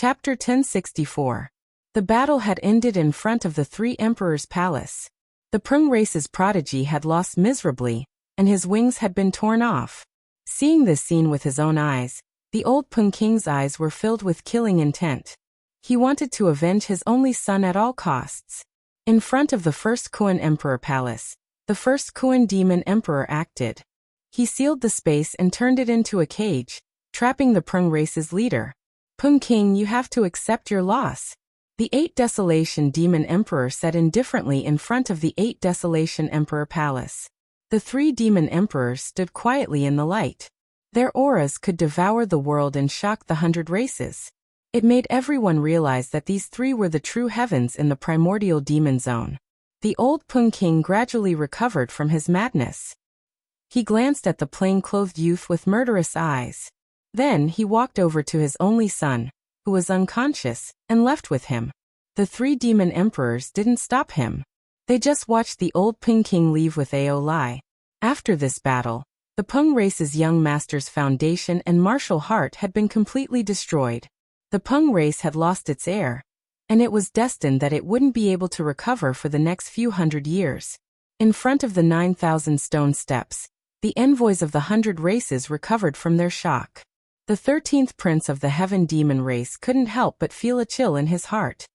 Chapter 1064. The battle had ended in front of the three emperors' palace. The Peng race's prodigy had lost miserably, and his wings had been torn off. Seeing this scene with his own eyes, the old Peng king's eyes were filled with killing intent. He wanted to avenge his only son at all costs. In front of the first Kuan emperor palace, the first Kuan demon emperor acted. He sealed the space and turned it into a cage, trapping the Peng race's leader. Peng king, you have to accept your loss. The 8 Desolation demon emperor said indifferently in front of the 8 Desolation emperor palace. The 3 demon emperors stood quietly in the light. Their auras could devour the world and shock the 100 races. It made everyone realize that these 3 were the true heavens in the primordial demon zone. The old Peng king gradually recovered from his madness. He glanced at the plain-clothed youth with murderous eyes. Then he walked over to his only son, who was unconscious, and left with him. The 3 demon emperors didn't stop him. They just watched the old Peng king leave with Ao Lai. After this battle, the Peng race's young master's foundation and martial heart had been completely destroyed. The Peng race had lost its heir, and it was destined that it wouldn't be able to recover for the next few hundred years. In front of the 9,000 stone steps, the envoys of the 100 races recovered from their shock. The 13th prince of the heaven demon race couldn't help but feel a chill in his heart.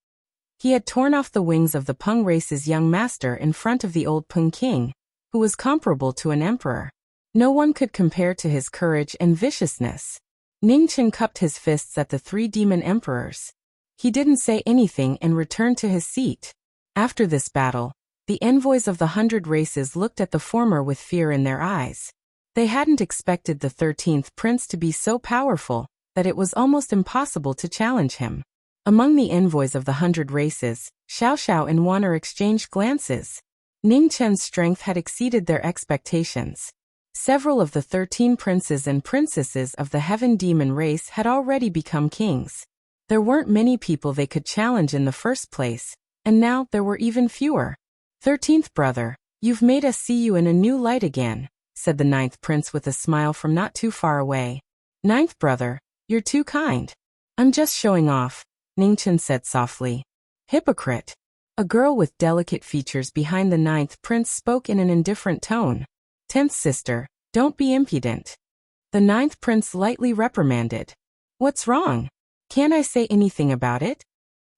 He had torn off the wings of the Peng race's young master in front of the old Peng king, who was comparable to an emperor. No one could compare to his courage and viciousness. Ningchen cupped his fists at the 3 demon emperors. He didn't say anything and returned to his seat. After this battle, the envoys of the 100 races looked at the former with fear in their eyes. They hadn't expected the 13th prince to be so powerful that it was almost impossible to challenge him. Among the envoys of the 100 races, Xiao Xiao and Wan'er exchanged glances. Ning Chen's strength had exceeded their expectations. Several of the 13 princes and princesses of the heaven demon race had already become kings. There weren't many people they could challenge in the first place, and now there were even fewer. 13th brother, you've made us see you in a new light again, said the 9th prince with a smile from not too far away. 9th brother, you're too kind. I'm just showing off, Ningchen said softly. Hypocrite. A girl with delicate features behind the 9th prince spoke in an indifferent tone. 10th sister, don't be impudent. The 9th prince lightly reprimanded. What's wrong? Can't I say anything about it?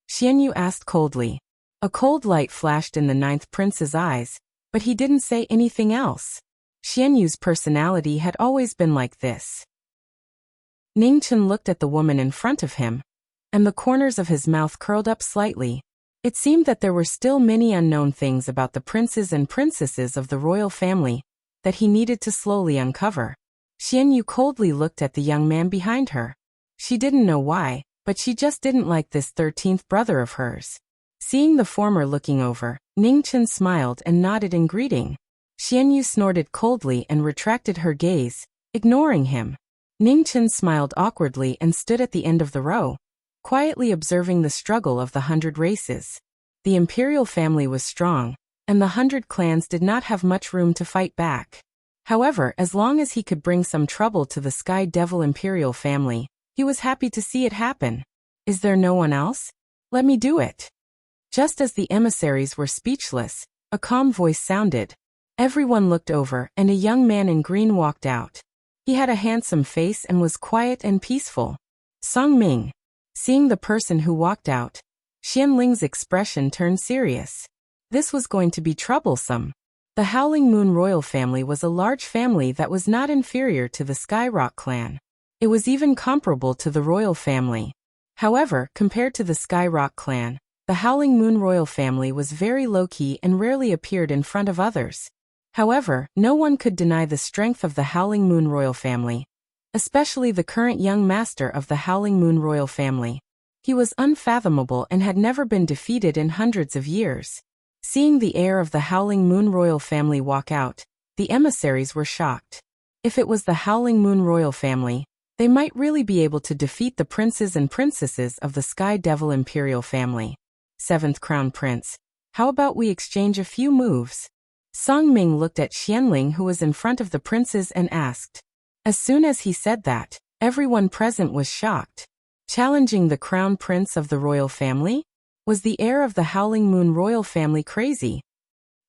Xianyu asked coldly. A cold light flashed in the 9th prince's eyes, but he didn't say anything else. Xianyu's personality had always been like this. Ningchen looked at the woman in front of him, and the corners of his mouth curled up slightly. It seemed that there were still many unknown things about the princes and princesses of the royal family that he needed to slowly uncover. Xianyu coldly looked at the young man behind her. She didn't know why, but she just didn't like this 13th brother of hers. Seeing the former looking over, Ningchen smiled and nodded in greeting. Xianyu snorted coldly and retracted her gaze, ignoring him. Ningchen smiled awkwardly and stood at the end of the row, quietly observing the struggle of the 100 races. The imperial family was strong, and the 100 clans did not have much room to fight back. However, as long as he could bring some trouble to the Sky Devil imperial family, he was happy to see it happen. Is there no one else? Let me do it. Just as the emissaries were speechless, a calm voice sounded. Everyone looked over, and a young man in green walked out. He had a handsome face and was quiet and peaceful. Song Ming. Seeing the person who walked out, Xian Ling's expression turned serious. This was going to be troublesome. The Howling Moon royal family was a large family that was not inferior to the Skyrock clan. It was even comparable to the royal family. However, compared to the Skyrock clan, the Howling Moon royal family was very low-key and rarely appeared in front of others. However, no one could deny the strength of the Howling Moon royal family, especially the current young master of the Howling Moon royal family. He was unfathomable and had never been defeated in hundreds of years. Seeing the heir of the Howling Moon royal family walk out, the emissaries were shocked. If it was the Howling Moon royal family, they might really be able to defeat the princes and princesses of the Sky Devil imperial family. 7th Crown Prince, how about we exchange a few moves? Song Ming looked at Xianling, who was in front of the princes, and asked. As soon as he said that, everyone present was shocked. Challenging the crown prince of the royal family? Was the heir of the Howling Moon royal family crazy?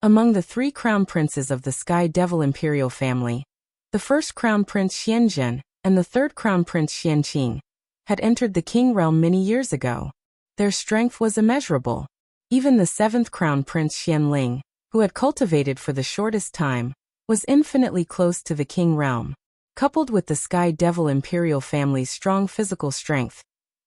Among the 3 crown princes of the Sky Devil imperial family, the first crown prince Xianzhen and the third crown prince Xianqing had entered the king realm many years ago. Their strength was immeasurable. Even the 7th crown prince Xianling, who had cultivated for the shortest time, was infinitely close to the king realm. Coupled with the Sky Devil imperial family's strong physical strength,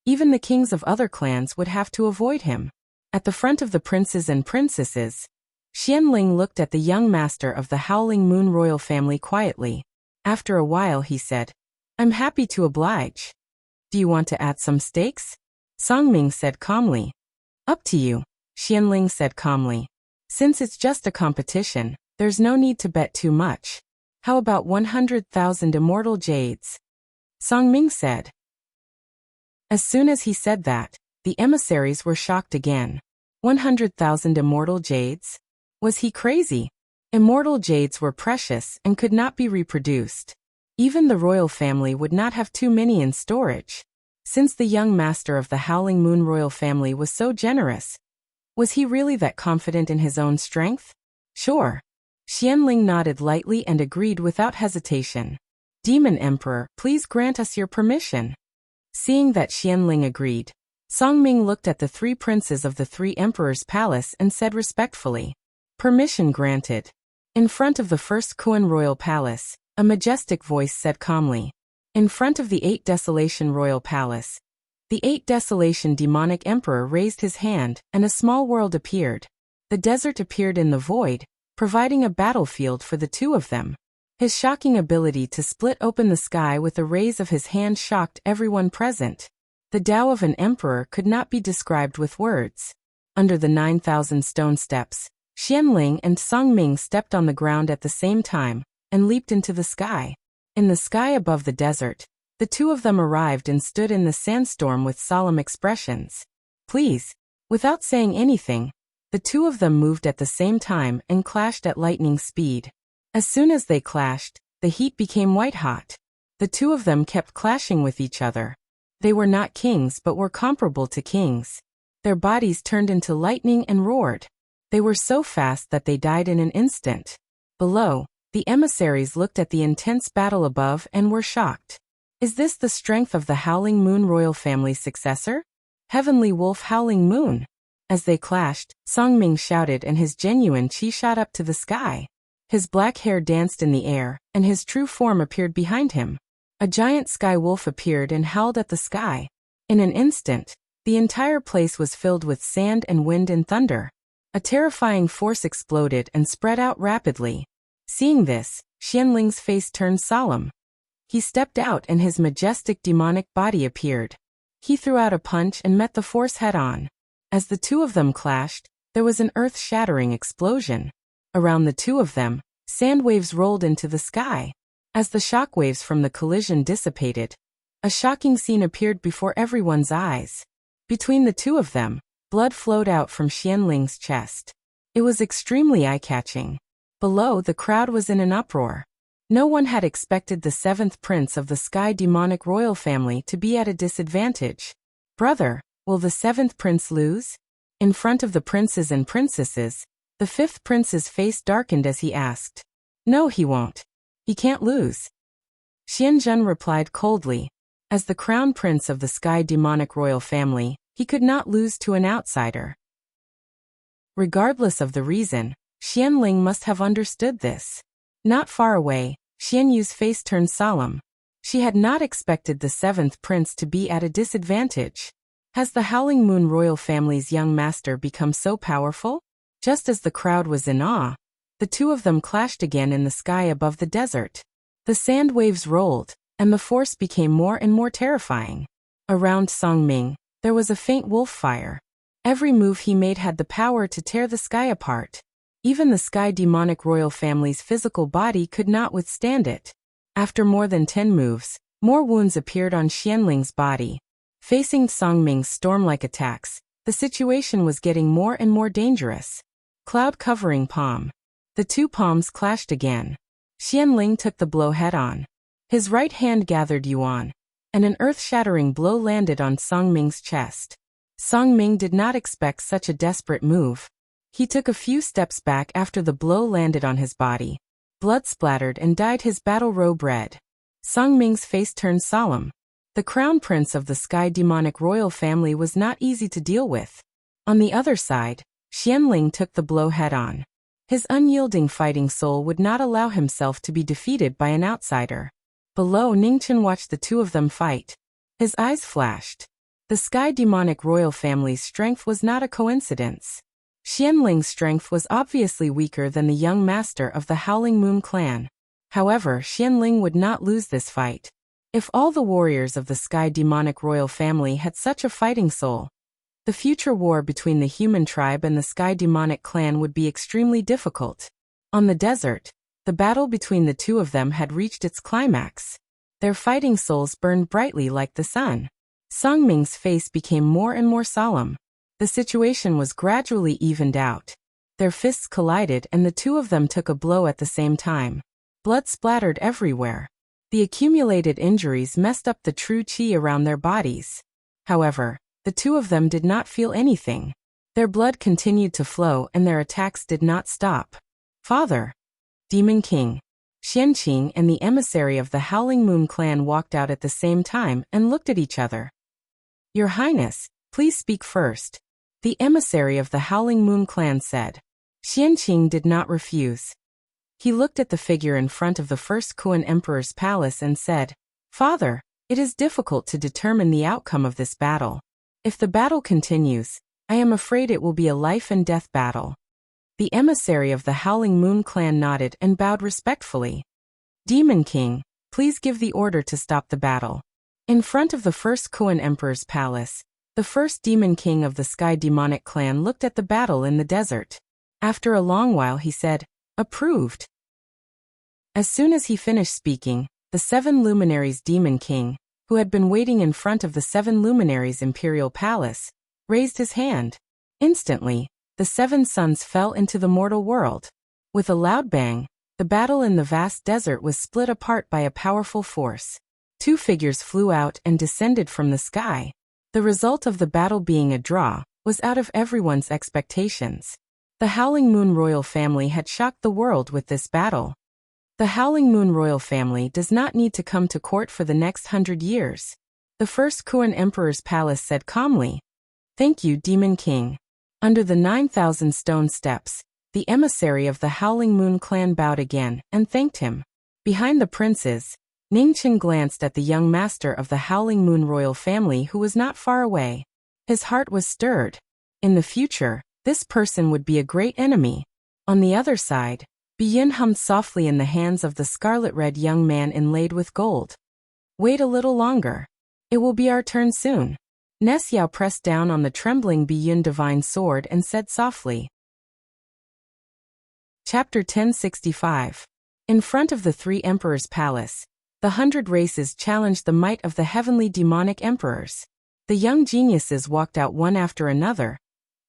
even the kings of other clans would have to avoid him. At the front of the princes and princesses, Xianling looked at the young master of the Howling Moon royal family quietly. After a while he said, "I'm happy to oblige. Do you want to add some stakes?" Songming said calmly. "Up to you," Xianling said calmly. "Since it's just a competition, there's no need to bet too much. How about 100,000 immortal jades?" Songming said. As soon as he said that, the emissaries were shocked again. 100,000 immortal jades? Was he crazy? Immortal jades were precious and could not be reproduced. Even the royal family would not have too many in storage. Since the young master of the Howling Moon royal family was so generous, was he really that confident in his own strength? Sure. Xianling nodded lightly and agreed without hesitation. "Demon Emperor, please grant us your permission." Seeing that Xianling agreed, Songming looked at the 3 princes of the 3 emperors' palace and said respectfully, "Permission granted." In front of the first Kuan royal palace, a majestic voice said calmly. In front of the 8 Desolation royal palace, the 8 Desolation demonic emperor raised his hand and a small world appeared. The desert appeared in the void, providing a battlefield for the 2 of them. His shocking ability to split open the sky with a raise of his hand shocked everyone present. The Tao of an emperor could not be described with words. Under the 9,000 stone steps, Xianling and Songming stepped on the ground at the same time and leaped into the sky. In the sky above the desert, the 2 of them arrived and stood in the sandstorm with solemn expressions. "Please." Without saying anything, the 2 of them moved at the same time and clashed at lightning speed. As soon as they clashed, the heat became white-hot. The 2 of them kept clashing with each other. They were not kings but were comparable to kings. Their bodies turned into lightning and roared. They were so fast that they died in an instant. Below, the emissaries looked at the intense battle above and were shocked. Is this the strength of the Howling Moon royal family's successor? Heavenly Wolf Howling Moon. As they clashed, Songming shouted and his genuine chi shot up to the sky. His black hair danced in the air, and his true form appeared behind him. A giant sky wolf appeared and howled at the sky. In an instant, the entire place was filled with sand and wind and thunder. A terrifying force exploded and spread out rapidly. Seeing this, Xianling's face turned solemn. He stepped out and his majestic demonic body appeared. He threw out a punch and met the force head-on. As the 2 of them clashed, there was an earth-shattering explosion. Around the 2 of them, sand waves rolled into the sky. As the shock waves from the collision dissipated, a shocking scene appeared before everyone's eyes. Between the 2 of them, blood flowed out from Xianling's chest. It was extremely eye-catching. Below, the crowd was in an uproar. No one had expected the 7th prince of the Sky Demonic royal family to be at a disadvantage. "Brother, will the 7th prince lose?" In front of the princes and princesses, the 5th prince's face darkened as he asked. "No, he won't. He can't lose." Xianzhen replied coldly. As the crown prince of the Sky Demonic royal family, he could not lose to an outsider. Regardless of the reason, Xianling must have understood this. Not far away, Xianyu's face turned solemn. She had not expected the 7th prince to be at a disadvantage. Has the Howling Moon royal family's young master become so powerful? Just as the crowd was in awe, the 2 of them clashed again in the sky above the desert. The sand waves rolled, and the force became more and more terrifying. Around Songming, there was a faint wolf fire. Every move he made had the power to tear the sky apart. Even the Sky Demonic royal family's physical body could not withstand it. After more than 10 moves, more wounds appeared on Xianling's body. Facing Songming's storm-like attacks, the situation was getting more and more dangerous. Cloud-covering palm. The 2 palms clashed again. Xianling took the blow head-on. His right hand gathered yuan. and an earth-shattering blow landed on Song Ming's chest. Song Ming did not expect such a desperate move. He took a few steps back after the blow landed on his body. Blood splattered and dyed his battle robe red. Song Ming's face turned solemn. The crown prince of the sky demonic royal family was not easy to deal with. On the other side, Xianling took the blow head-on. His unyielding fighting soul would not allow himself to be defeated by an outsider. Below, Ningchen watched the two of them fight. His eyes flashed. The sky demonic royal family's strength was not a coincidence. Xianling's strength was obviously weaker than the young master of the Howling Moon clan. However, Xianling would not lose this fight. If all the warriors of the sky demonic royal family had such a fighting soul, the future war between the human tribe and the sky demonic clan would be extremely difficult. On the desert, the battle between the two of them had reached its climax. Their fighting souls burned brightly like the sun. Song Ming's face became more and more solemn. The situation was gradually evened out. Their fists collided and the two of them took a blow at the same time. Blood splattered everywhere. The accumulated injuries messed up the true qi around their bodies. However, the two of them did not feel anything. Their blood continued to flow and their attacks did not stop. Father! Demon King, Xianqing and the emissary of the Howling Moon clan walked out at the same time and looked at each other. Your Highness, please speak first, the emissary of the Howling Moon clan said. Xianqing did not refuse. He looked at the figure in front of the first Kuan Emperor's palace and said, Father, it is difficult to determine the outcome of this battle. If the battle continues, I am afraid it will be a life and death battle. The emissary of the Howling Moon clan nodded and bowed respectfully. Demon King, please give the order to stop the battle. In front of the first Kuan Emperor's palace, the first Demon King of the Sky Demonic clan looked at the battle in the desert. After a long while he said, Approved. As soon as he finished speaking, the 7 luminaries Demon King, who had been waiting in front of the 7 luminaries imperial palace, raised his hand. Instantly, the 7 suns fell into the mortal world. With a loud bang, the battle in the vast desert was split apart by a powerful force. 2 figures flew out and descended from the sky. The result of the battle being a draw was out of everyone's expectations. The Howling Moon royal family had shocked the world with this battle. The Howling Moon royal family does not need to come to court for the next 100 years. The first Kuan Emperor's palace said calmly, Thank you, Demon King. Under the 9,000 stone steps, the emissary of the Howling Moon clan bowed again and thanked him. Behind the princes, Ningchen glanced at the young master of the Howling Moon royal family who was not far away. His heart was stirred. In the future, this person would be a great enemy. On the other side, Biyin hummed softly in the hands of the scarlet-red young man inlaid with gold. Wait a little longer. It will be our turn soon. Nesiao pressed down on the trembling Biyin divine sword and said softly. Chapter 1065. In front of the 3 emperors' palace, the 100 races challenged the might of the heavenly demonic emperors. The young geniuses walked out one after another,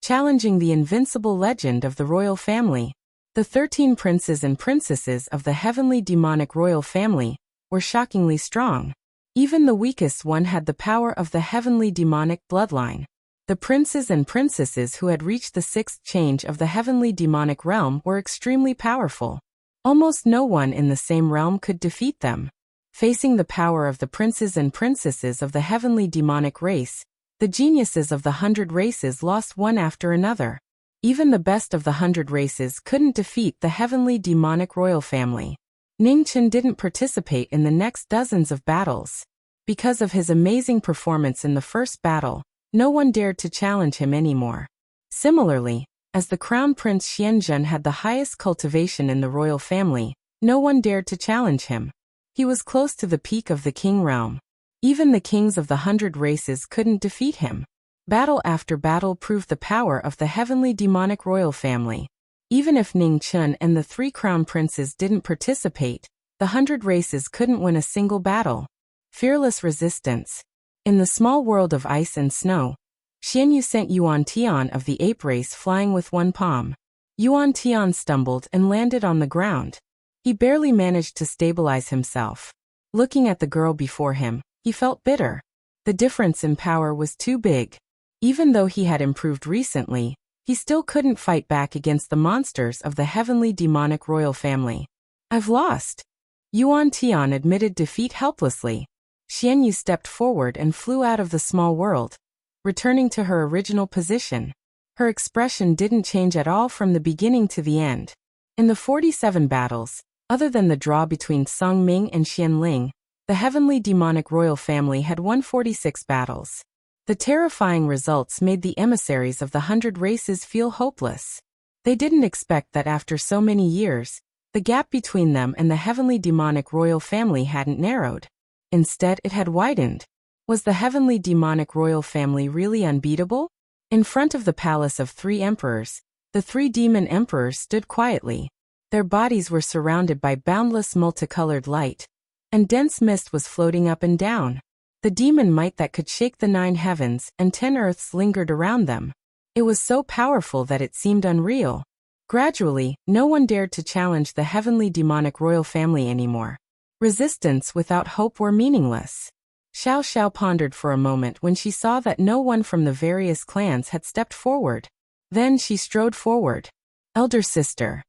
challenging the invincible legend of the royal family. The 13 princes and princesses of the heavenly demonic royal family were shockingly strong. Even the weakest one had the power of the heavenly demonic bloodline. The princes and princesses who had reached the 6th change of the heavenly demonic realm were extremely powerful. Almost no one in the same realm could defeat them. Facing the power of the princes and princesses of the heavenly demonic race, the geniuses of the 100 races lost one after another. Even the best of the 100 races couldn't defeat the heavenly demonic royal family. Ningchen didn't participate in the next dozens of battles. Because of his amazing performance in the first battle, no one dared to challenge him anymore. Similarly, as the crown prince Xianzhen had the highest cultivation in the royal family, no one dared to challenge him. He was close to the peak of the king realm. Even the kings of the 100 races couldn't defeat him. Battle after battle proved the power of the heavenly demonic royal family. Even if Ning Chun and the 3 crown princes didn't participate, the 100 races couldn't win a single battle. Fearless resistance. In the small world of ice and snow, Xianyu sent Yuan Tian of the ape race flying with one palm. Yuan Tian stumbled and landed on the ground. He barely managed to stabilize himself. Looking at the girl before him, He felt bitter. The difference in power was too big. Even though he had improved recently, he still couldn't fight back against the monsters of the heavenly demonic royal family. I've lost. Yuan Tian admitted defeat helplessly. Xianyu stepped forward and flew out of the small world, returning to her original position. Her expression didn't change at all from the beginning to the end. In the 47 battles, other than the draw between Song Ming and Xianling, the heavenly demonic royal family had won 46 battles. The terrifying results made the emissaries of the 100 races feel hopeless. They didn't expect that after so many years, the gap between them and the heavenly demonic royal family hadn't narrowed. Instead, it had widened. Was the heavenly demonic royal family really unbeatable? In front of the palace of 3 emperors, the 3 demon emperors stood quietly. Their bodies were surrounded by boundless multicolored light, and dense mist was floating up and down. The demon might that could shake the 9 heavens and 10 earths lingered around them. It was so powerful that it seemed unreal. Gradually, no one dared to challenge the heavenly demonic royal family anymore. Resistance without hope were meaningless. Xiao Xiao pondered for a moment when she saw that no one from the various clans had stepped forward. Then she strode forward. Elder sister.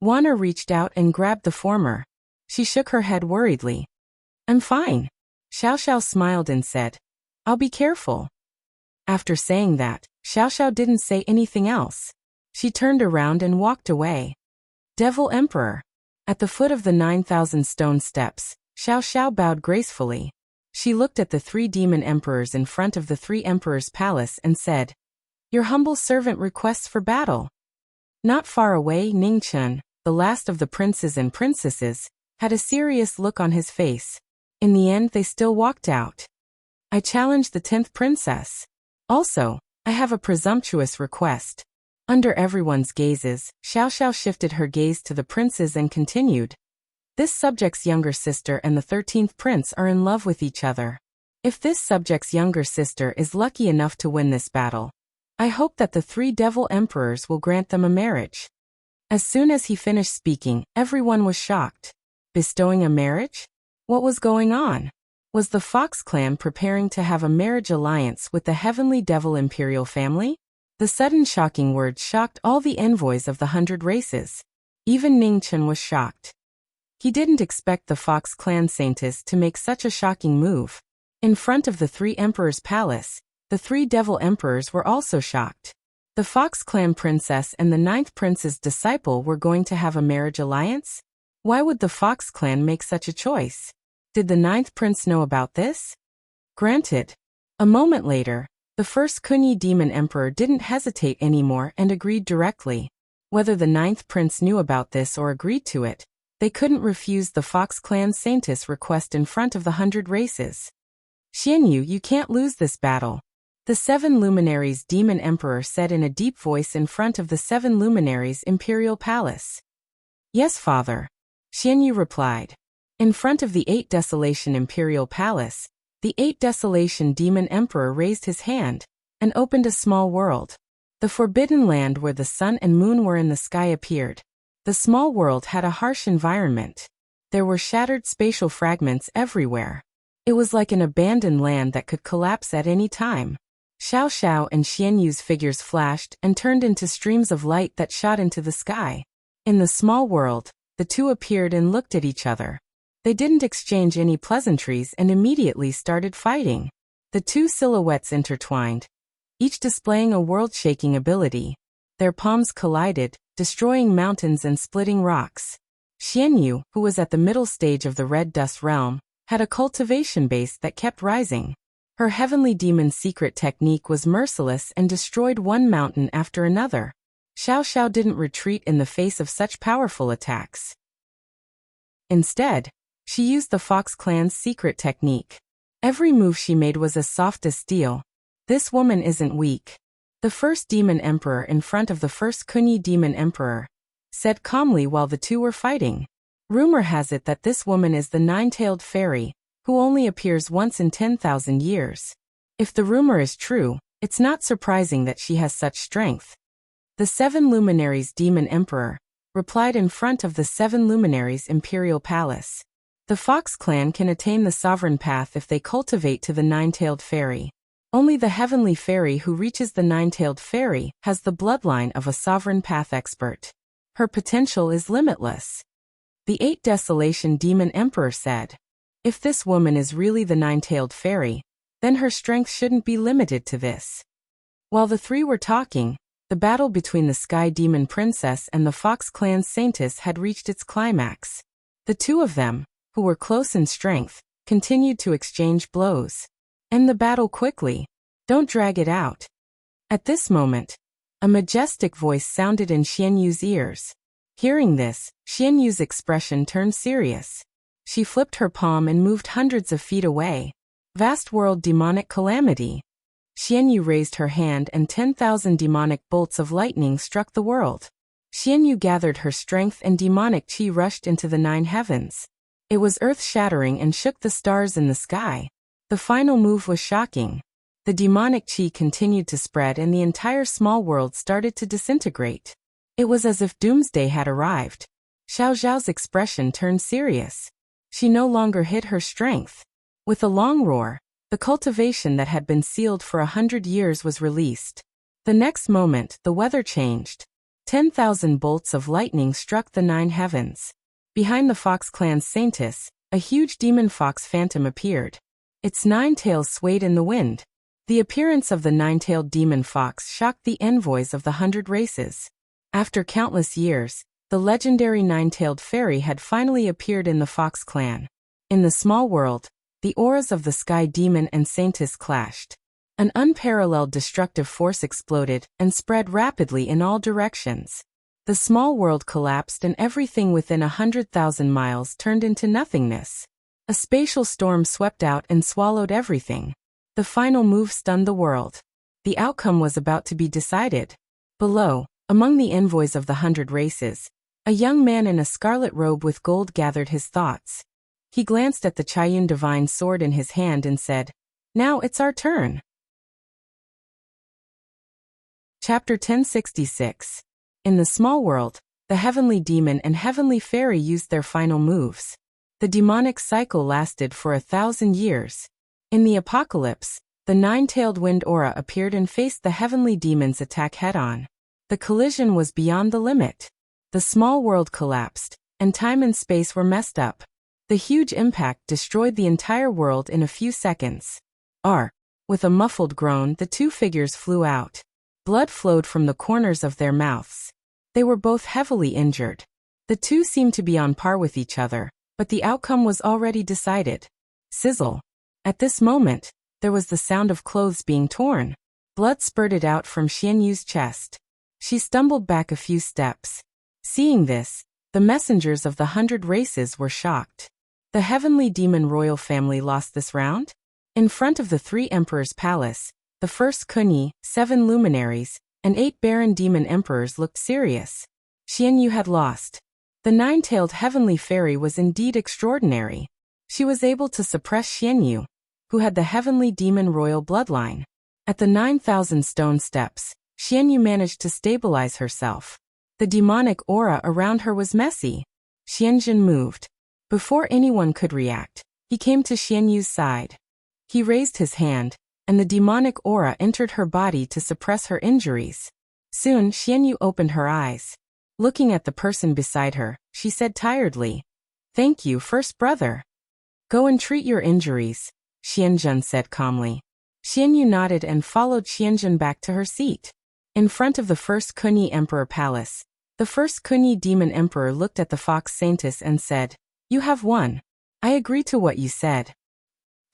Wana reached out and grabbed the former. She shook her head worriedly. I'm fine. Xiao Xiao smiled and said, I'll be careful. After saying that, Xiao Xiao didn't say anything else. She turned around and walked away. Devil Emperor. At the foot of the 9,000 stone steps, Xiao Xiao bowed gracefully. She looked at the 3 demon emperors in front of the 3 emperors' palace and said, Your humble servant requests for battle. Not far away, Ningchen, the last of the princes and princesses, had a serious look on his face. In the end, they still walked out. I challenge the 10th princess. Also, I have a presumptuous request. Under everyone's gazes, Xiao Xiao shifted her gaze to the princes and continued. This subject's younger sister and the 13th prince are in love with each other. If this subject's younger sister is lucky enough to win this battle, I hope that the 3 devil emperors will grant them a marriage. As soon as he finished speaking, everyone was shocked. Bestowing a marriage? What was going on? Was the Fox clan preparing to have a marriage alliance with the heavenly devil imperial family? The sudden shocking words shocked all the envoys of the 100 races. Even Ningchen was shocked. He didn't expect the Fox clan saintess to make such a shocking move. In front of the 3 emperors' palace, the 3 devil emperors were also shocked. The Fox clan princess and the 9th prince's disciple were going to have a marriage alliance? Why would the Fox clan make such a choice? Did the 9th prince know about this? Granted. A moment later, the first Kunyi demon emperor didn't hesitate anymore and agreed directly. Whether the 9th prince knew about this or agreed to it, they couldn't refuse the Fox clan saintess request in front of the 100 races. Xianyu, you can't lose this battle. The 7 luminaries demon emperor said in a deep voice in front of the 7 luminaries imperial palace. Yes, father. Xianyu replied. In front of the 8 desolation imperial palace, the 8 desolation demon emperor raised his hand and opened a small world. The forbidden land where the sun and moon were in the sky appeared. The small world had a harsh environment. There were shattered spatial fragments everywhere. It was like an abandoned land that could collapse at any time. Xiao Xiao and Xianyu's figures flashed and turned into streams of light that shot into the sky. In the small world, the two appeared and looked at each other. They didn't exchange any pleasantries and immediately started fighting. The 2 silhouettes intertwined, each displaying a world-shaking ability. Their palms collided, destroying mountains and splitting rocks. Xianyu, who was at the middle stage of the red dust realm, had a cultivation base that kept rising. Her heavenly demon secret technique was merciless and destroyed one mountain after another. Xiao Xiao didn't retreat in the face of such powerful attacks. Instead, she used the Fox clan's secret technique. Every move she made was as soft as steel. This woman isn't weak. The first demon emperor in front of the first Kunyi demon emperor said calmly while the 2 were fighting. Rumor has it that this woman is the 9-tailed fairy, who only appears once in 10,000 years. If the rumor is true, it's not surprising that she has such strength. The 7 luminaries demon emperor replied in front of the 7 luminaries imperial palace. The Fox clan can attain the sovereign path if they cultivate to the nine-tailed fairy. Only the heavenly fairy who reaches the nine-tailed fairy has the bloodline of a sovereign path expert. Her potential is limitless. The 8 Desolation Demon Emperor said, "If this woman is really the nine-tailed fairy, then her strength shouldn't be limited to this." While the three were talking, the battle between the Sky Demon Princess and the Fox clan's Saintess had reached its climax. The two of them, who were close in strength, continued to exchange blows. End the battle quickly. Don't drag it out. At this moment, a majestic voice sounded in Xianyu's ears. Hearing this, Xianyu's expression turned serious. She flipped her palm and moved hundreds of feet away. Vast world demonic calamity. Xianyu raised her hand and 10,000 demonic bolts of lightning struck the world. Xianyu gathered her strength and demonic qi rushed into the 9 heavens. It was earth-shattering and shook the stars in the sky. The final move was shocking. The demonic qi continued to spread and the entire small world started to disintegrate. It was as if doomsday had arrived. Xiao Zhao's expression turned serious. She no longer hid her strength. With a long roar, the cultivation that had been sealed for 100 years was released. The next moment, the weather changed. 10,000 bolts of lightning struck the 9 heavens. Behind the Fox clan's Saintess, a huge demon fox phantom appeared. Its 9 tails swayed in the wind. The appearance of the 9-tailed demon fox shocked the envoys of the 100 races. After countless years, the legendary 9-tailed fairy had finally appeared in the Fox clan. In the small world, the auras of the Sky Demon and Saintess clashed. An unparalleled destructive force exploded and spread rapidly in all directions. The small world collapsed and everything within 100,000 miles turned into nothingness. A spatial storm swept out and swallowed everything. The final move stunned the world. The outcome was about to be decided. Below, among the envoys of the 100 races, a young man in a scarlet robe with gold gathered his thoughts. He glanced at the Chiyun divine sword in his hand and said, "Now it's our turn." Chapter 1066. In the small world, the heavenly demon and heavenly fairy used their final moves. The demonic cycle lasted for 1,000 years. In the apocalypse, the 9-tailed wind aura appeared and faced the heavenly demon's attack head-on. The collision was beyond the limit. The small world collapsed, and time and space were messed up. The huge impact destroyed the entire world in a few seconds. With a muffled groan, the two figures flew out. Blood flowed from the corners of their mouths. They were both heavily injured. The two seemed to be on par with each other, but the outcome was already decided. Sizzle. At this moment, there was the sound of clothes being torn. Blood spurted out from Xianyu's chest. She stumbled back a few steps. Seeing this, the messengers of the 100 races were shocked. The heavenly demon royal family lost this round? In front of the 3 emperors' palace, the first Kunyi, 7 luminaries, and 8 barren demon emperors looked serious. Xianyu had lost. The 9-tailed heavenly fairy was indeed extraordinary. She was able to suppress Xianyu, who had the heavenly demon royal bloodline. At the 9,000 stone steps, Xianyu managed to stabilize herself. The demonic aura around her was messy. Xianjun moved. Before anyone could react, he came to Xianyu's side. He raised his hand, and the demonic aura entered her body to suppress her injuries. Soon, Xianyu opened her eyes. Looking at the person beside her, she said tiredly, "Thank you, first brother." "Go and treat your injuries," Xianjun said calmly. Xianyu nodded and followed Xianjun back to her seat. In front of the first Kunyi Emperor Palace, the first Kunyi Demon Emperor looked at the Fox Saintess and said, "You have won. I agree to what you said."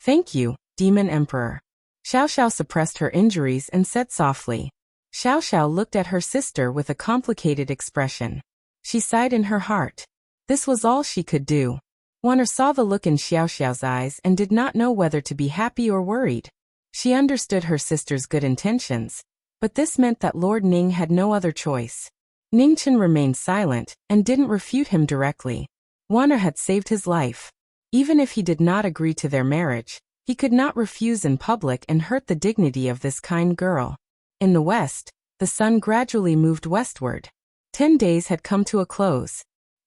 "Thank you, Demon Emperor." Xiao Xiao suppressed her injuries and said softly. Xiao Xiao looked at her sister with a complicated expression. She sighed in her heart. This was all she could do. Wanner saw the look in Xiao Xiao's eyes and did not know whether to be happy or worried. She understood her sister's good intentions, but this meant that Lord Ning had no other choice. Ningchen remained silent and didn't refute him directly. Wanner had saved his life. Even if he did not agree to their marriage, he could not refuse in public and hurt the dignity of this kind girl. In the west, the sun gradually moved westward. 10 days had come to a close.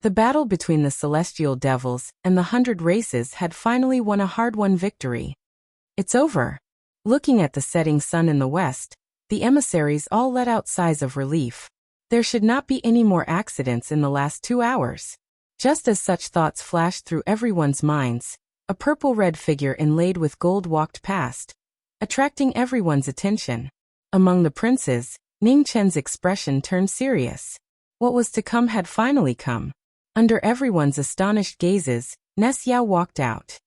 The battle between the celestial devils and the 100 races had finally won a hard-won victory. It's over. Looking at the setting sun in the west, the emissaries all let out sighs of relief. There should not be any more accidents in the last 2 hours. Just as such thoughts flashed through everyone's minds, a purple-red figure inlaid with gold walked past, attracting everyone's attention. Among the princes, Ning Chen's expression turned serious. What was to come had finally come. Under everyone's astonished gazes, Ness Yao walked out.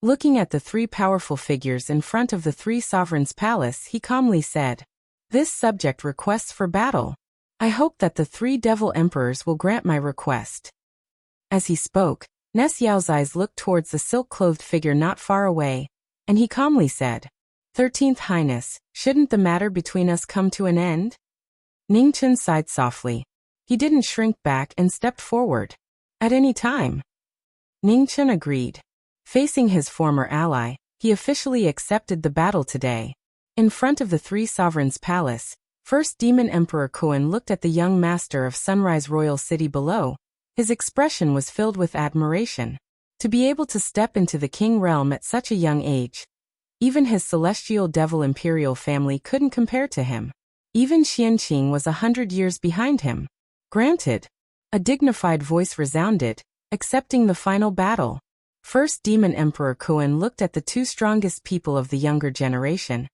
Looking at the 3 powerful figures in front of the 3 sovereigns' palace, he calmly said, "This subject requests for battle. I hope that the 3 devil emperors will grant my request." As he spoke, Ness Yao's eyes looked towards the silk-clothed figure not far away, and he calmly said, "13th Highness, shouldn't the matter between us come to an end?" Ning Chen sighed softly. He didn't shrink back and stepped forward. "At any time." Ning Chen agreed. Facing his former ally, he officially accepted the battle today. In front of the 3 sovereigns' palace, First Demon Emperor Kuan looked at the young master of Sunrise Royal City below. His expression was filled with admiration. To be able to step into the king realm at such a young age, even his celestial devil imperial family couldn't compare to him. Even Xianqing was 100 years behind him. Granted. A dignified voice resounded, accepting the final battle. First Demon Emperor Kuan looked at the 2 strongest people of the younger generation,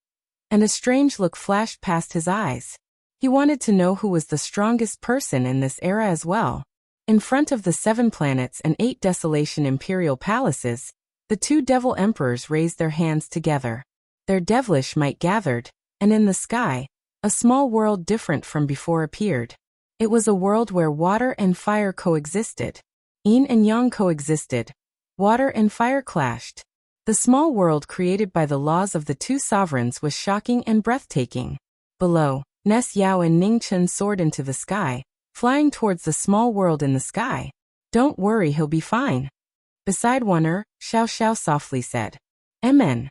and a strange look flashed past his eyes. He wanted to know who was the strongest person in this era as well. In front of the 7 planets and 8 desolation imperial palaces, the 2 devil emperors raised their hands together. Their devilish might gathered, and in the sky, a small world different from before appeared. It was a world where water and fire coexisted. Yin and yang coexisted. Water and fire clashed. The small world created by the laws of the 2 sovereigns was shocking and breathtaking. Below, Ness Yao and Ning Chen soared into the sky, flying towards the small world in the sky. "Don't worry, he'll be fine." Beside Wan'er, Xiao Xiao softly said, "Amen."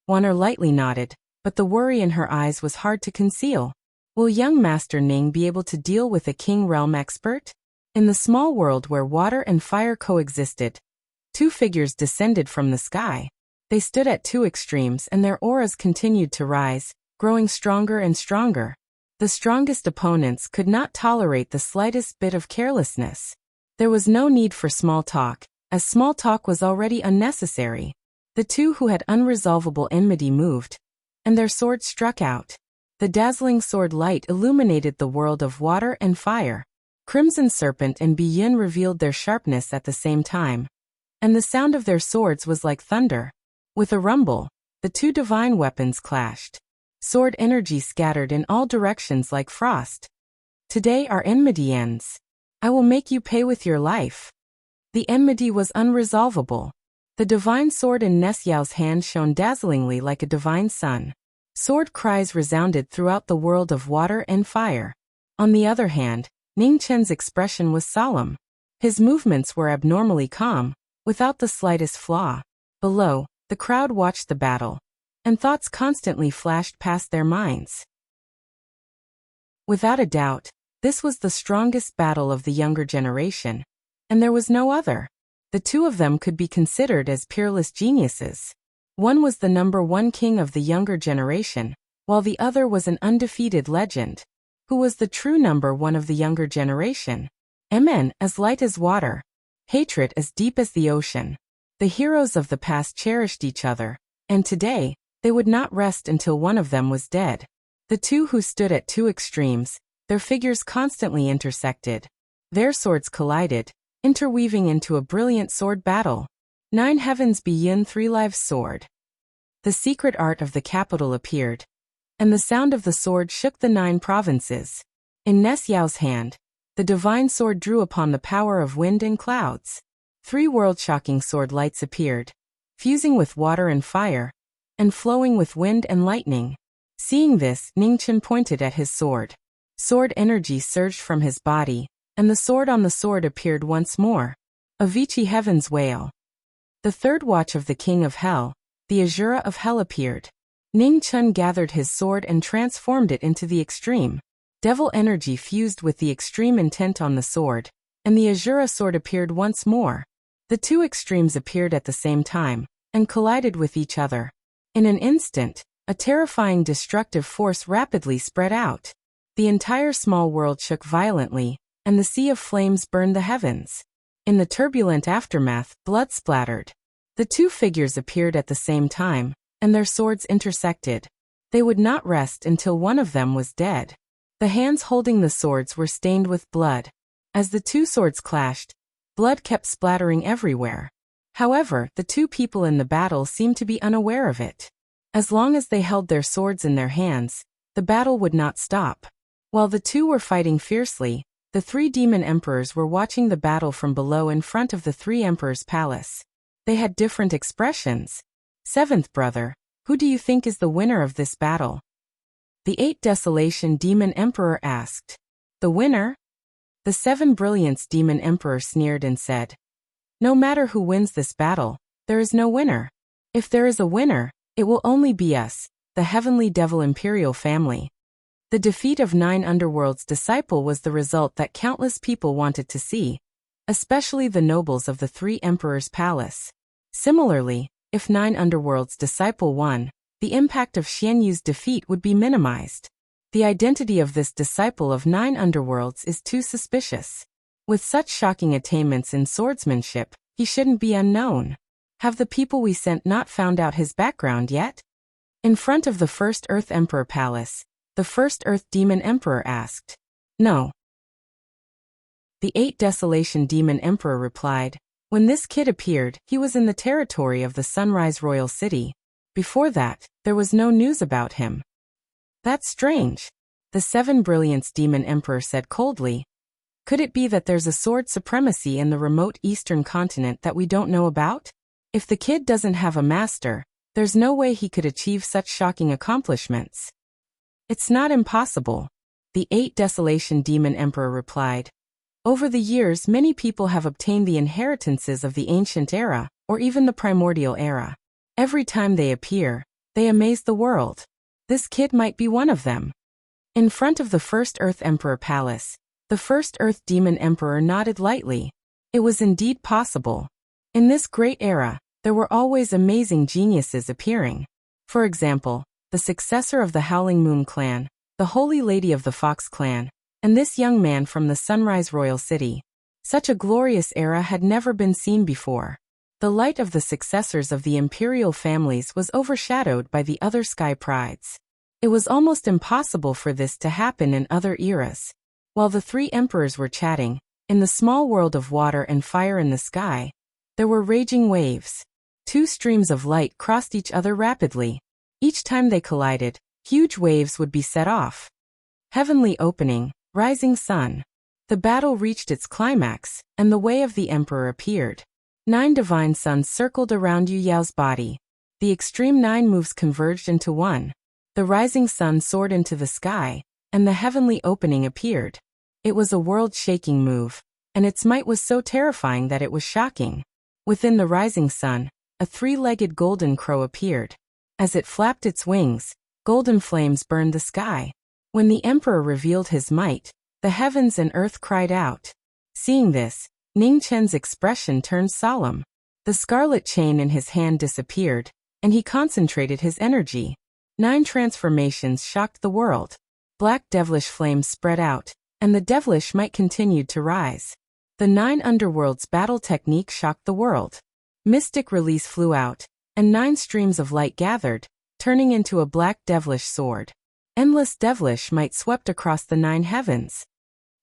Wan'er lightly nodded, but the worry in her eyes was hard to conceal. Will young Master Ning be able to deal with a king realm expert? In the small world where water and fire coexisted, 2 figures descended from the sky. They stood at 2 extremes and their auras continued to rise, growing stronger and stronger. The strongest opponents could not tolerate the slightest bit of carelessness. There was no need for small talk, as small talk was already unnecessary. The 2 who had unresolvable enmity moved, and their swords struck out. The dazzling sword light illuminated the world of water and fire. Crimson Serpent and Biyun revealed their sharpness at the same time, and the sound of their swords was like thunder. With a rumble, the 2 divine weapons clashed. Sword energy scattered in all directions like frost. "Today our enmity ends. I will make you pay with your life." The enmity was unresolvable. The divine sword in Ness Yao's hand shone dazzlingly like a divine sun. Sword cries resounded throughout the world of water and fire. On the other hand, Ning Chen's expression was solemn. His movements were abnormally calm, without the slightest flaw. Below, the crowd watched the battle, and thoughts constantly flashed past their minds. Without a doubt, this was the strongest battle of the younger generation, and there was no other. The 2 of them could be considered as peerless geniuses. One was the #1 king of the younger generation, while the other was an undefeated legend. Who was the true #1 of the younger generation? Amen, as light as water. Hatred as deep as the ocean. The heroes of the past cherished each other, and today, they would not rest until one of them was dead. The 2 who stood at 2 extremes, their figures constantly intersected. Their swords collided, interweaving into a brilliant sword battle. 9 heavens Biyun 3 lives sword. The secret art of the capital appeared, and the sound of the sword shook the 9 provinces. In Ness Yao's hand, the divine sword drew upon the power of wind and clouds. 3 world-shocking sword lights appeared, fusing with water and fire, and flowing with wind and lightning. Seeing this, Ning Chen pointed at his sword. Sword energy surged from his body, and the sword on the sword appeared once more. Avicii Heaven's Wail. The 3rd watch of the King of Hell, the Azura of Hell appeared. Ning Chen gathered his sword and transformed it into the extreme. Devil energy fused with the extreme intent on the sword, and the Azura sword appeared once more. The two extremes appeared at the same time, and collided with each other. In an instant, a terrifying destructive force rapidly spread out. The entire small world shook violently, and the sea of flames burned the heavens. In the turbulent aftermath, blood splattered. The two figures appeared at the same time, and their swords intersected. They would not rest until one of them was dead. The hands holding the swords were stained with blood. As the two swords clashed, blood kept splattering everywhere. However, the two people in the battle seemed to be unaware of it. As long as they held their swords in their hands, the battle would not stop. While the two were fighting fiercely, the three demon emperors were watching the battle from below in front of the three emperors' palace. They had different expressions. Seventh brother, who do you think is the winner of this battle? The 8 Desolation Demon Emperor asked. The winner? The 7 Brilliance Demon Emperor sneered and said, no matter who wins this battle, there is no winner. If there is a winner, it will only be us, the Heavenly Devil Imperial family. The defeat of 9 Underworld's disciple was the result that countless people wanted to see, especially the nobles of the 3 Emperors' palace. Similarly, if 9 Underworld's disciple won, the impact of Xian Yu's defeat would be minimized. The identity of this disciple of 9 Underworlds is too suspicious. With such shocking attainments in swordsmanship, he shouldn't be unknown. Have the people we sent not found out his background yet? In front of the First Earth Emperor Palace, the First Earth Demon Emperor asked. No. The 8 Desolation Demon Emperor replied, when this kid appeared, he was in the territory of the Sunrise Royal City. Before that, there was no news about him. That's strange. The 7 Brilliance Demon Emperor said coldly. Could it be that there's a sword supremacy in the remote eastern continent that we don't know about? If the kid doesn't have a master, there's no way he could achieve such shocking accomplishments. It's not impossible. The 8 Desolation Demon Emperor replied. Over the years, many people have obtained the inheritances of the ancient era, or even the primordial era. Every time they appear, they amaze the world. This kid might be one of them. In front of the First Earth Emperor Palace, the First Earth Demon Emperor nodded lightly. It was indeed possible. In this great era, there were always amazing geniuses appearing. For example, the successor of the Howling Moon clan, the Holy Lady of the Fox clan, and this young man from the Sunrise Royal City. Such a glorious era had never been seen before. The light of the successors of the imperial families was overshadowed by the other sky prides. It was almost impossible for this to happen in other eras. While the 3 emperors were chatting, in the small world of water and fire in the sky, there were raging waves. 2 streams of light crossed each other rapidly. Each time they collided, huge waves would be set off. Heavenly opening, rising sun. The battle reached its climax, and the way of the emperor appeared. 9 divine suns circled around Yu Yao's body. The extreme 9 moves converged into one. The rising sun soared into the sky, and the heavenly opening appeared. It was a world-shaking move, and its might was so terrifying that it was shocking. Within the rising sun, a 3-legged golden crow appeared. As it flapped its wings, golden flames burned the sky. When the emperor revealed his might, the heavens and earth cried out. Seeing this, Ning Chen's expression turned solemn. The scarlet chain in his hand disappeared, and he concentrated his energy. 9 transformations shocked the world. Black devilish flames spread out, and the devilish might continued to rise. The 9 underworlds battle technique shocked the world. Mystic release flew out, and 9 streams of light gathered, turning into a black devilish sword. Endless devilish might swept across the 9 heavens.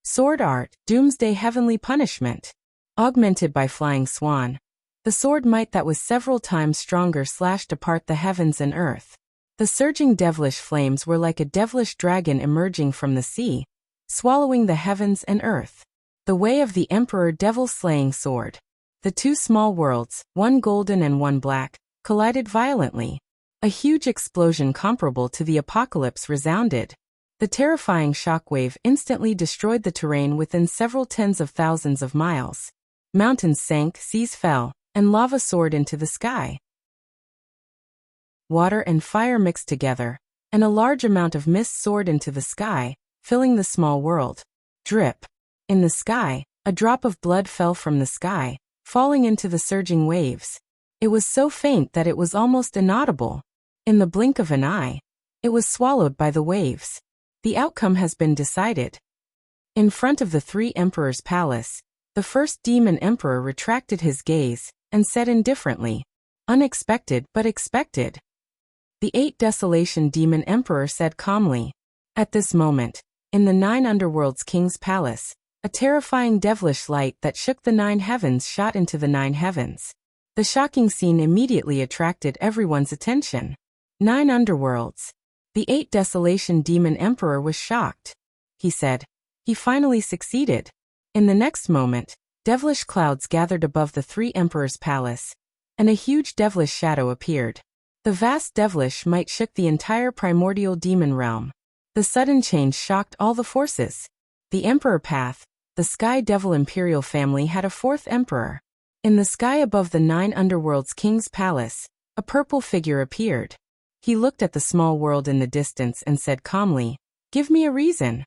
Sword art, doomsday heavenly punishment. Augmented by flying swan. The sword might that was several times stronger slashed apart the heavens and earth. The surging devilish flames were like a devilish dragon emerging from the sea, swallowing the heavens and earth. The way of the Emperor devil-slaying sword. The 2 small worlds, one golden and one black, collided violently. A huge explosion comparable to the apocalypse resounded. The terrifying shockwave instantly destroyed the terrain within several tens of thousands of miles. Mountains sank, seas fell, and lava soared into the sky. Water and fire mixed together, and a large amount of mist soared into the sky, filling the small world. Drip. In the sky, A drop of blood fell from the sky, falling into the surging waves. It was so faint that it was almost inaudible. In the blink of an eye, it was swallowed by the waves. The outcome has been decided. In front of the three emperors' palace, the first demon emperor retracted his gaze and said indifferently, "Unexpected but expected." The 8 Desolation demon emperor said calmly. At this moment, in the 9 underworlds king's palace, a terrifying devilish light that shook the 9 heavens shot into the 9 heavens. The shocking scene immediately attracted everyone's attention. 9 underworlds. The 8 Desolation demon emperor was shocked. He said, he finally succeeded. In the next moment, devilish clouds gathered above the 3 emperors' palace, and a huge devilish shadow appeared. The vast devilish might shook the entire primordial demon realm. The sudden change shocked all the forces. The emperor path, the Sky Devil imperial family had a 4th emperor. In the sky above the 9 underworlds king's palace, a purple figure appeared. He looked at the small world in the distance and said calmly, "Give me a reason."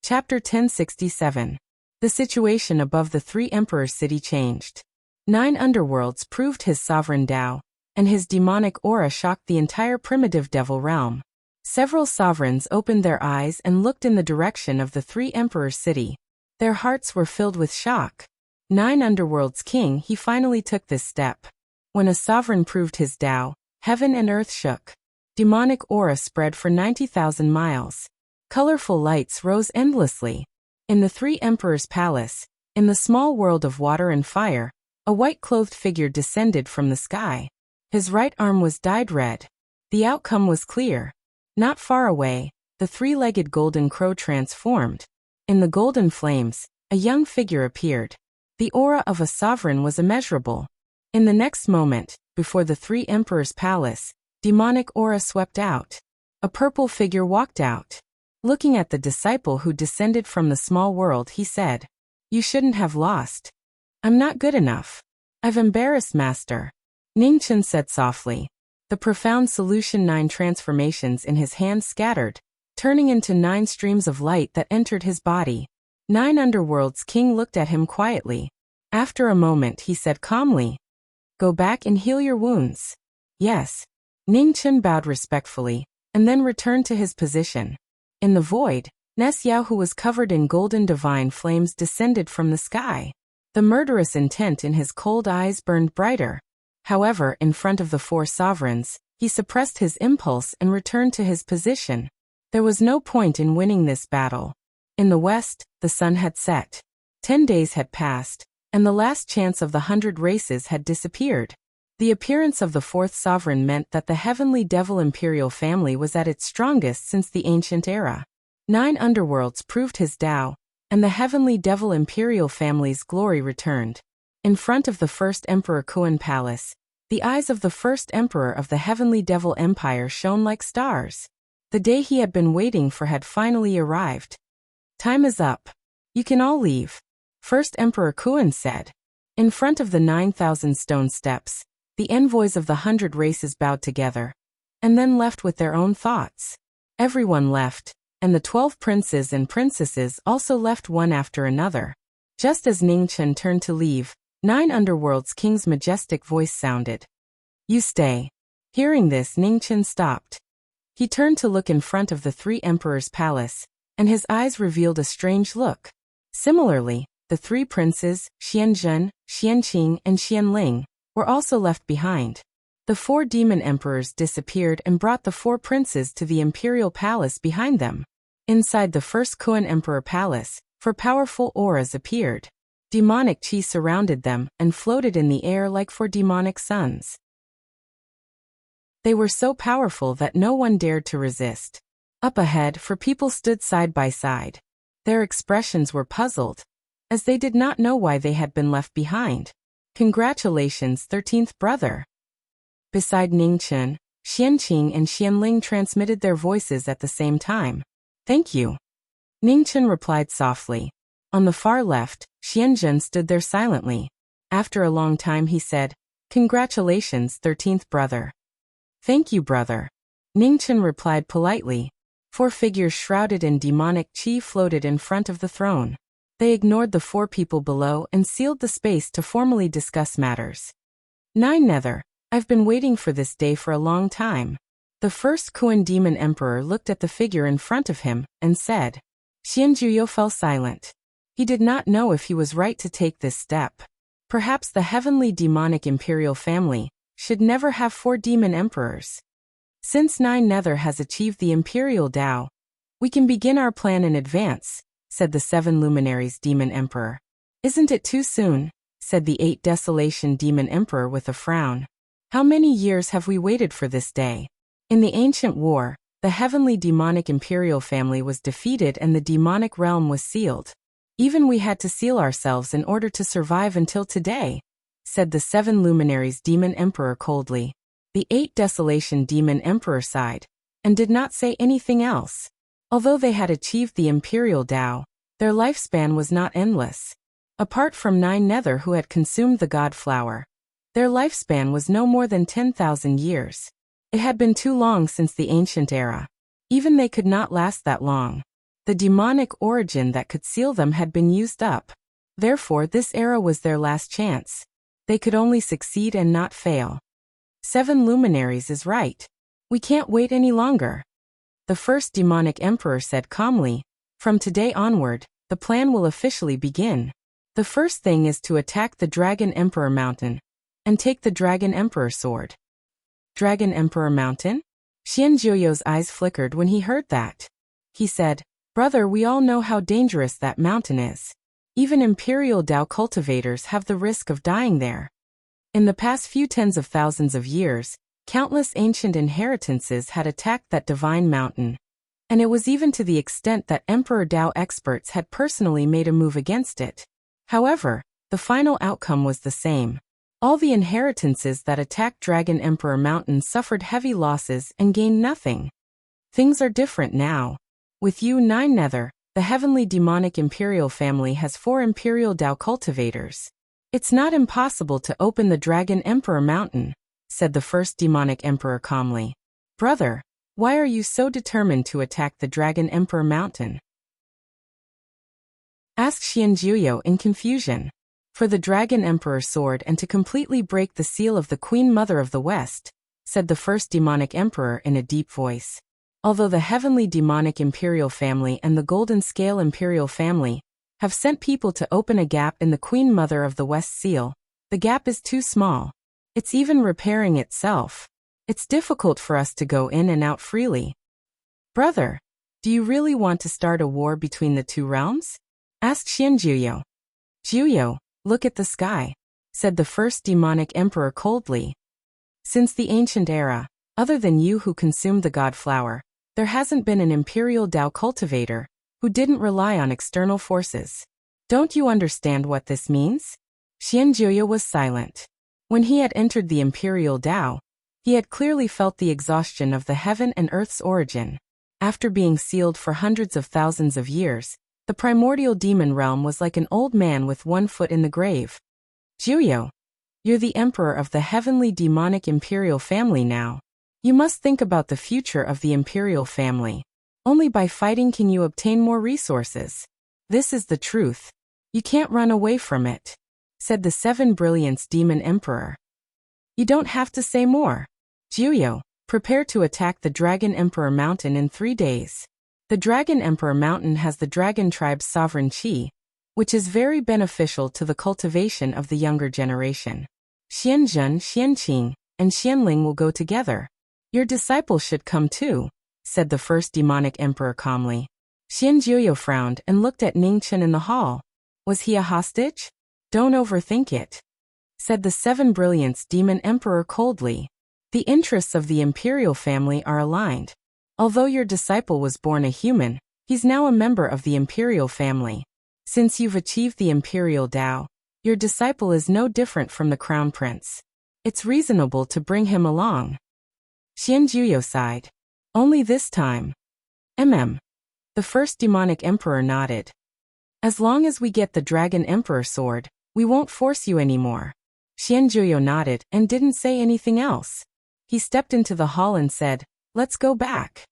Chapter 1067. The situation above the 3 emperors' city changed. 9 underworlds proved his sovereign Tao, and his demonic aura shocked the entire primitive devil realm. Several sovereigns opened their eyes and looked in the direction of the 3 emperors' city. Their hearts were filled with shock. 9 underworlds king, he finally took this step. When a sovereign proved his Tao, heaven and earth shook. Demonic aura spread for 90,000 miles. Colorful lights rose endlessly. In the 3 emperors' palace, in the small world of water and fire, a white-clothed figure descended from the sky. His right arm was dyed red. The outcome was clear. Not far away, the 3-legged golden crow transformed. In the golden flames, a young figure appeared. The aura of a sovereign was immeasurable. In the next moment, before the 3 emperors' palace, demonic aura swept out. A purple figure walked out. Looking at the disciple who descended from the small world, he said, "You shouldn't have lost. I'm not good enough. I've embarrassed Master." Ningchen said softly. The profound solution 9 transformations in his hands scattered, turning into 9 streams of light that entered his body. 9 underworlds king looked at him quietly. After a moment he said calmly, "Go back and heal your wounds." "Yes." Ningchen bowed respectfully, and then returned to his position. In the void, Nes Yao, who was covered in golden divine flames, descended from the sky. The murderous intent in his cold eyes burned brighter. However, in front of the 4 sovereigns, he suppressed his impulse and returned to his position. There was no point in winning this battle. In the west, the sun had set. 10 days had passed, and the last chance of the 100 races had disappeared. The appearance of the 4th sovereign meant that the Heavenly Devil imperial family was at its strongest since the ancient era. 9 underworlds proved his Tao, and the Heavenly Devil imperial family's glory returned. In front of the 1st Emperor Kuan Palace, the eyes of the 1st Emperor of the Heavenly Devil Empire shone like stars. The day he had been waiting for had finally arrived. "Time is up. You can all leave," 1st Emperor Kuan said. In front of the 9,000 stone steps, the envoys of the 100 races bowed together, and then left with their own thoughts. Everyone left, and the 12 princes and princesses also left one after another. Just as Ningchen turned to leave, 9 underworlds king's majestic voice sounded. "You stay." Hearing this, Ningchen stopped. He turned to look in front of the 3 emperors' palace, and his eyes revealed a strange look. Similarly, the 3 princes, Xianzhen, Xianqing, and Xianling, were also left behind. The 4 demon emperors disappeared and brought the 4 princes to the imperial palace behind them. Inside the 1st Kuan Emperor Palace, 4 powerful auras appeared. Demonic chi surrounded them and floated in the air like 4 demonic suns. They were so powerful that no one dared to resist. Up ahead, 4 people stood side by side. Their expressions were puzzled, as they did not know why they had been left behind. "Congratulations, 13th brother." Beside Ningchen, Xianqing and Xianling transmitted their voices at the same time. "Thank you." Ningchen replied softly. On the far left, Xianzhen stood there silently. After a long time he said, "Congratulations, 13th brother." "Thank you, brother." Ningchen replied politely. 4 figures shrouded in demonic chi floated in front of the throne. They ignored the 4 people below and sealed the space to formally discuss matters. 9 Nether. I've been waiting for this day for a long time. The first Kuan demon emperor looked at the figure in front of him and said. Xianjuyo fell silent. He did not know if he was right to take this step. Perhaps the heavenly demonic imperial family should never have 4 demon emperors. Since 9 Nether has achieved the imperial Tao, we can begin our plan in advance, said the 7 luminaries demon emperor. Isn't it too soon? Said the 8 desolation demon emperor with a frown. How many years have we waited for this day? In the ancient war, the heavenly demonic imperial family was defeated and the demonic realm was sealed. Even we had to seal ourselves in order to survive until today, said the 7 luminaries demon emperor coldly. The 8 desolation demon emperor sighed, and did not say anything else. Although they had achieved the imperial Tao, their lifespan was not endless. Apart from 9 Nether who had consumed the god flower, their lifespan was no more than 10,000 years. It had been too long since the ancient era. Even they could not last that long. The demonic origin that could seal them had been used up. Therefore this era was their last chance. They could only succeed and not fail. 7 luminaries is right. We can't wait any longer. The first demonic emperor said calmly. From today onward, the plan will officially begin. The first thing is to attack the Dragon Emperor Mountain and take the Dragon Emperor Sword. Dragon Emperor Mountain? Xianjuyo's eyes flickered when he heard that. He said, Brother, we all know how dangerous that mountain is. Even imperial Tao cultivators have the risk of dying there. In the past few tens of thousands of years, countless ancient inheritances had attacked that divine mountain. And it was even to the extent that Emperor Tao experts had personally made a move against it. However, the final outcome was the same. All the inheritances that attacked Dragon Emperor Mountain suffered heavy losses and gained nothing. Things are different now. With you 9 Nether, the heavenly demonic imperial family has 4 imperial Tao cultivators. It's not impossible to open the Dragon Emperor Mountain, said the first demonic emperor calmly. Brother, why are you so determined to attack the Dragon Emperor Mountain? Asked Xianjuyo in confusion. For the Dragon Emperor sword and to completely break the seal of the Queen Mother of the West, said the first demonic emperor in a deep voice. Although the heavenly demonic imperial family and the golden scale imperial family have sent people to open a gap in the Queen Mother of the West seal, the gap is too small. It's even repairing itself. It's difficult for us to go in and out freely. Brother, do you really want to start a war between the 2 realms? Asked Xianjuyo. Juyo, look at the sky, said the first demonic emperor coldly. Since the ancient era, other than you who consumed the god flower, there hasn't been an imperial Tao cultivator who didn't rely on external forces. Don't you understand what this means? Xianjuyo was silent. When he had entered the imperial Tao, he had clearly felt the exhaustion of the heaven and earth's origin. After being sealed for hundreds of thousands of years, the primordial demon realm was like an old man with 1 foot in the grave. Juyo, you're the emperor of the heavenly demonic imperial family now. You must think about the future of the imperial family. Only by fighting can you obtain more resources. This is the truth. You can't run away from it, said the 7 brilliance demon emperor. You don't have to say more. Juyo, prepare to attack the Dragon Emperor Mountain in 3 days. The Dragon Emperor Mountain has the dragon tribe's sovereign qi, which is very beneficial to the cultivation of the younger generation. Xianzhen, Xianqing, and Xianling will go together. Your disciples should come too, said the first demonic emperor calmly. Xianjuyo frowned and looked at Ningchen in the hall. Was he a hostage? Don't overthink it, said the 7 brilliance demon emperor coldly. The interests of the imperial family are aligned. Although your disciple was born a human, he's now a member of the imperial family. Since you've achieved the imperial Tao, your disciple is no different from the crown prince. It's reasonable to bring him along. Xianjuyo sighed. Only this time. The first demonic emperor nodded. As long as we get the Dragon Emperor sword, we won't force you anymore. Xianjuyo nodded and didn't say anything else. He stepped into the hall and said, Let's go back.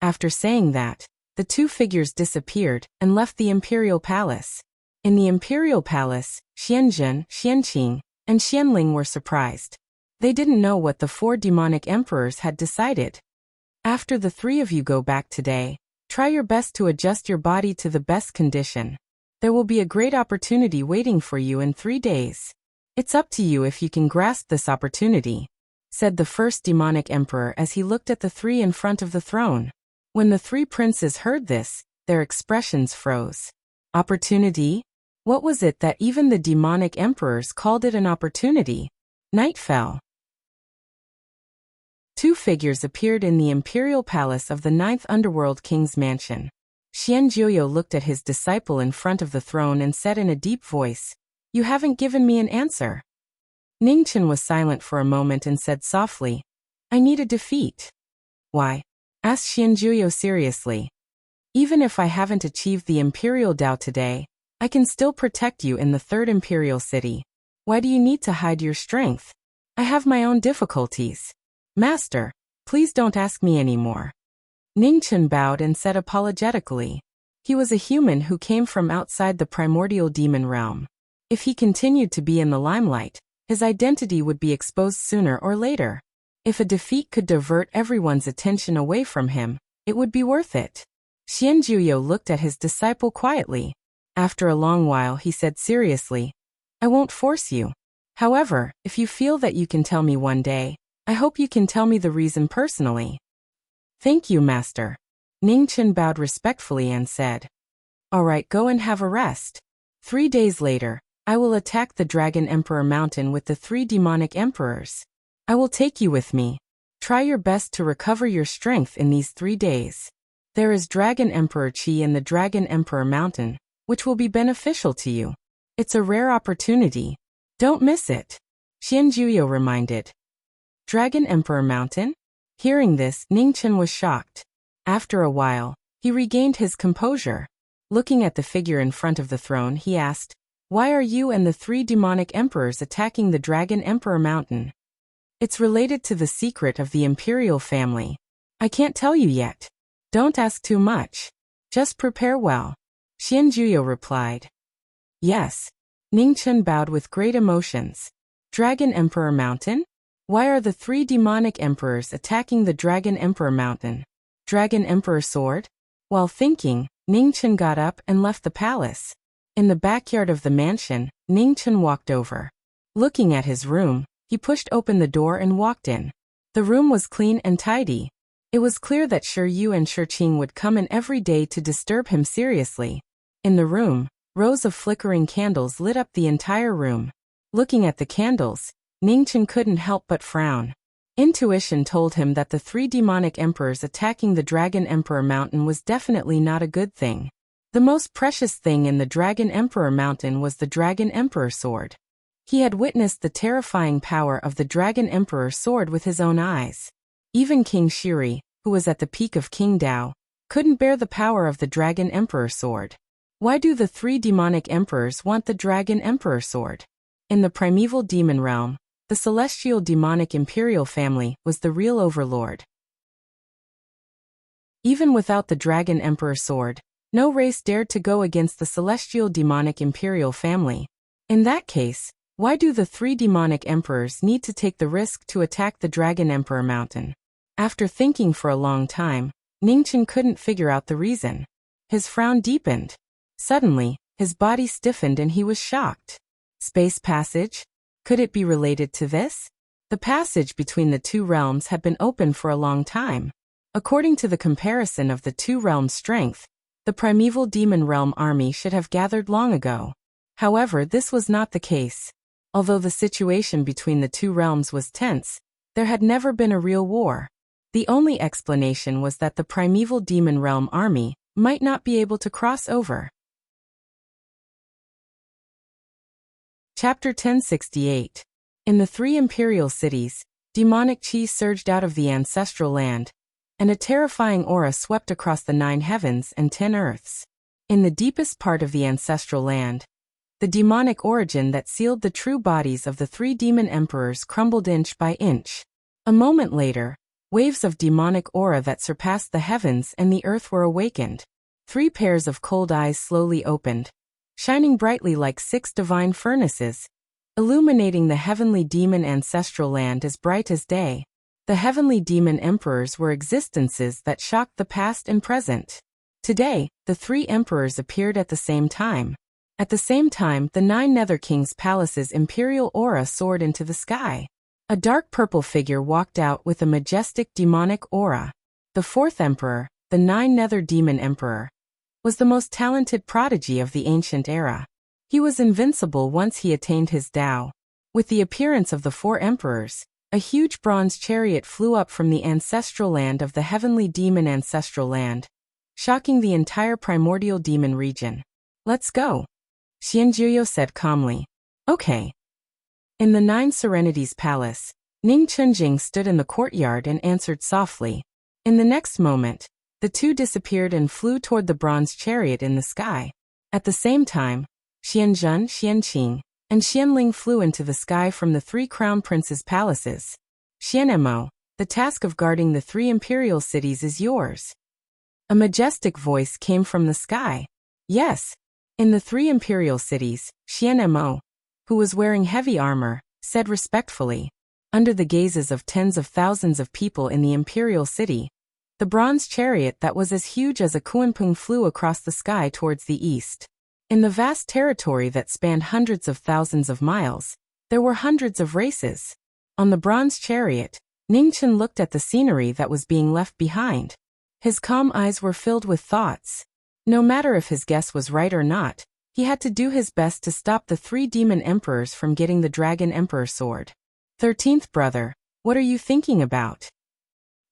After saying that, the two figures disappeared and left the imperial palace. In the imperial palace, Xianzhen, Xianqing, and Xianling were surprised. They didn't know what the four demonic emperors had decided. After the three of you go back today, try your best to adjust your body to the best condition. There will be a great opportunity waiting for you in 3 days. It's up to you if you can grasp this opportunity, said the first demonic emperor as he looked at the three in front of the throne. When the three princes heard this, their expressions froze. Opportunity? What was it that even the demonic emperors called it an opportunity? Night fell. Two figures appeared in the imperial palace of the 9th underworld king's mansion. Xian Jiuyo looked at his disciple in front of the throne and said in a deep voice, "You haven't given me an answer." Ningchen was silent for a moment and said softly, "I need a defeat." "Why?" asked Xian Jiuyo seriously. "Even if I haven't achieved the imperial Dao today, I can still protect you in the 3rd imperial city. Why do you need to hide your strength? I have my own difficulties. Master, please don't ask me anymore." Ningchen bowed and said apologetically. He was a human who came from outside the primordial demon realm. If he continued to be in the limelight, his identity would be exposed sooner or later. If a defeat could divert everyone's attention away from him, it would be worth it. Xian Jiuyo looked at his disciple quietly. After a long while he said seriously, "I won't force you. However, if you feel that you can tell me one day, I hope you can tell me the reason personally." "Thank you, Master." Ningchen bowed respectfully and said, "All right, go and have a rest. 3 days later, I will attack the Dragon Emperor Mountain with the 3 demonic emperors. I will take you with me. Try your best to recover your strength in these 3 days. There is Dragon Emperor Qi in the Dragon Emperor Mountain, which will be beneficial to you. It's a rare opportunity. Don't miss it," Xian Jiuyo reminded. Dragon Emperor Mountain? Hearing this, Ningchen was shocked. After a while, he regained his composure. Looking at the figure in front of the throne, he asked, "Why are you and the 3 demonic emperors attacking the Dragon Emperor Mountain?" "It's related to the secret of the imperial family. I can't tell you yet. Don't ask too much. Just prepare well," Xian Jiuyo replied. "Yes." Ningchen bowed with great emotions. "Dragon Emperor Mountain? Why are the 3 demonic emperors attacking the Dragon Emperor Mountain? Dragon Emperor Sword?" While thinking, Ningchen got up and left the palace. In the backyard of the mansion, Ningchen walked over. Looking at his room, he pushed open the door and walked in. The room was clean and tidy. It was clear that Shi Yu and Shi Qing would come in every day to disturb him seriously. In the room, rows of flickering candles lit up the entire room. Looking at the candles, Ningchen couldn't help but frown. Intuition told him that the 3 demonic emperors attacking the Dragon Emperor Mountain was definitely not a good thing. The most precious thing in the Dragon Emperor Mountain was the Dragon Emperor Sword. He had witnessed the terrifying power of the Dragon Emperor Sword with his own eyes. Even King Shiri, who was at the peak of King Dao, couldn't bear the power of the Dragon Emperor Sword. Why do the 3 demonic emperors want the Dragon Emperor Sword? In the primeval demon realm, the celestial demonic imperial family was the real overlord. Even without the Dragon Emperor Sword, no race dared to go against the celestial demonic imperial family. In that case, why do the 3 demonic emperors need to take the risk to attack the Dragon Emperor Mountain? After thinking for a long time, Ningchen couldn't figure out the reason. His frown deepened. Suddenly, his body stiffened and he was shocked. Space passage? Could it be related to this? The passage between the 2 realms had been open for a long time. According to the comparison of the 2 realms' strength, the primeval demon realm army should have gathered long ago. However, this was not the case. Although the situation between the 2 realms was tense, there had never been a real war. The only explanation was that the primeval demon realm army might not be able to cross over. Chapter 1068. In the 3 imperial cities, demonic qi surged out of the ancestral land, and a terrifying aura swept across the 9 heavens and 10 earths. In the deepest part of the ancestral land, the demonic origin that sealed the true bodies of the 3 demon emperors crumbled inch by inch. A moment later, Waves of demonic aura that surpassed the heavens and the earth were awakened. 3 pairs of cold eyes slowly opened, shining brightly like 6 divine furnaces, illuminating the heavenly demon ancestral land as bright as day. The heavenly demon emperors were existences that shocked the past and present. Today, the 3 emperors appeared at the same time. At the same time, the 9 Nether Kings' palace's imperial aura soared into the sky. A dark purple figure walked out with a majestic demonic aura. The 4th emperor, the 9 Nether Demon Emperor, was the most talented prodigy of the ancient era. He was invincible once he attained his Tao. With the appearance of the 4 emperors, a huge bronze chariot flew up from the ancestral land of the heavenly demon ancestral land, shocking the entire primordial demon region. "Let's go," Xianjuyo said calmly. "Okay." In the 9 Serenities Palace, Ning Chunjing stood in the courtyard and answered softly. In the next moment, the 2 disappeared and flew toward the bronze chariot in the sky. At the same time, Xianzhen, Xianqing, and Xianling flew into the sky from the 3 crown princes' palaces. "Xianmo, the task of guarding the 3 imperial cities is yours." A majestic voice came from the sky. Yes. In the 3 imperial cities, Xianmo, who was wearing heavy armor, said respectfully. Under the gazes of tens of thousands of people in the imperial city, the bronze chariot that was as huge as a kunpeng flew across the sky towards the east. In the vast territory that spanned hundreds of thousands of miles, there were hundreds of races. On the bronze chariot, Ningchen looked at the scenery that was being left behind. His calm eyes were filled with thoughts. No matter if his guess was right or not, he had to do his best to stop the 3 demon emperors from getting the Dragon Emperor sword. 13th brother, what are you thinking about?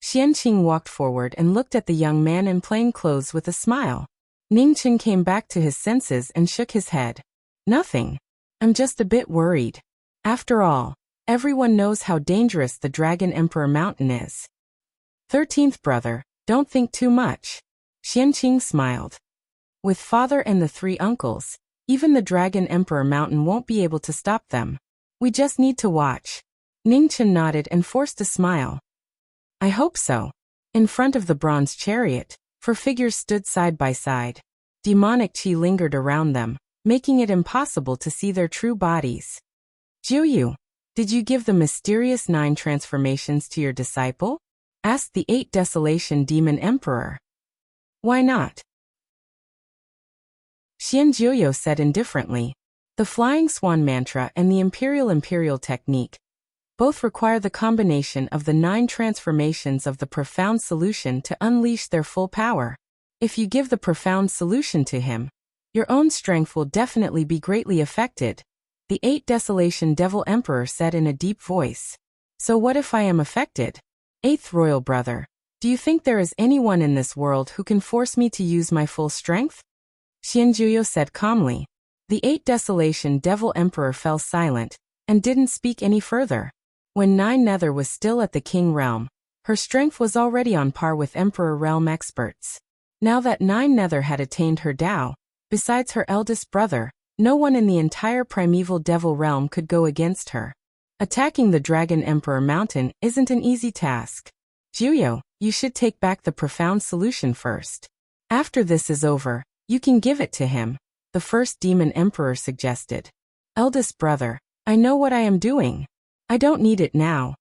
Xianqing walked forward and looked at the young man in plain clothes with a smile. Ningchen came back to his senses and shook his head. Nothing. I'm just a bit worried. After all, everyone knows how dangerous the Dragon Emperor Mountain is. 13th brother, don't think too much. Xianqing smiled. With father and the 3 uncles, even the Dragon Emperor Mountain won't be able to stop them. We just need to watch. Ningchen nodded and forced a smile. I hope so. In front of the bronze chariot, 4 figures stood side by side. Demonic qi lingered around them, making it impossible to see their true bodies. Jiuyu, did you give the mysterious 9 transformations to your disciple? Asked the 8 Desolation Demon Emperor. Why not? Xianjuyo said indifferently. The Flying Swan Mantra and the Imperial Technique both require the combination of the 9 transformations of the Profound Solution to unleash their full power. If you give the Profound Solution to him, your own strength will definitely be greatly affected, the 8 Desolation Devil Emperor said in a deep voice. So what if I am affected? 8th Royal Brother, do you think there is anyone in this world who can force me to use my full strength? Xianjuyo said calmly. The 8 Desolation Devil Emperor fell silent and didn't speak any further. When 9 Nether was still at the King Realm, her strength was already on par with Emperor Realm experts. Now that 9 Nether had attained her Tao, besides her eldest brother, no one in the entire primeval Devil Realm could go against her. Attacking the Dragon Emperor Mountain isn't an easy task. Juyo, you should take back the Profound Solution first. After this is over, you can give it to him, the first Demon Emperor suggested. Eldest brother, I know what I am doing. I don't need it now.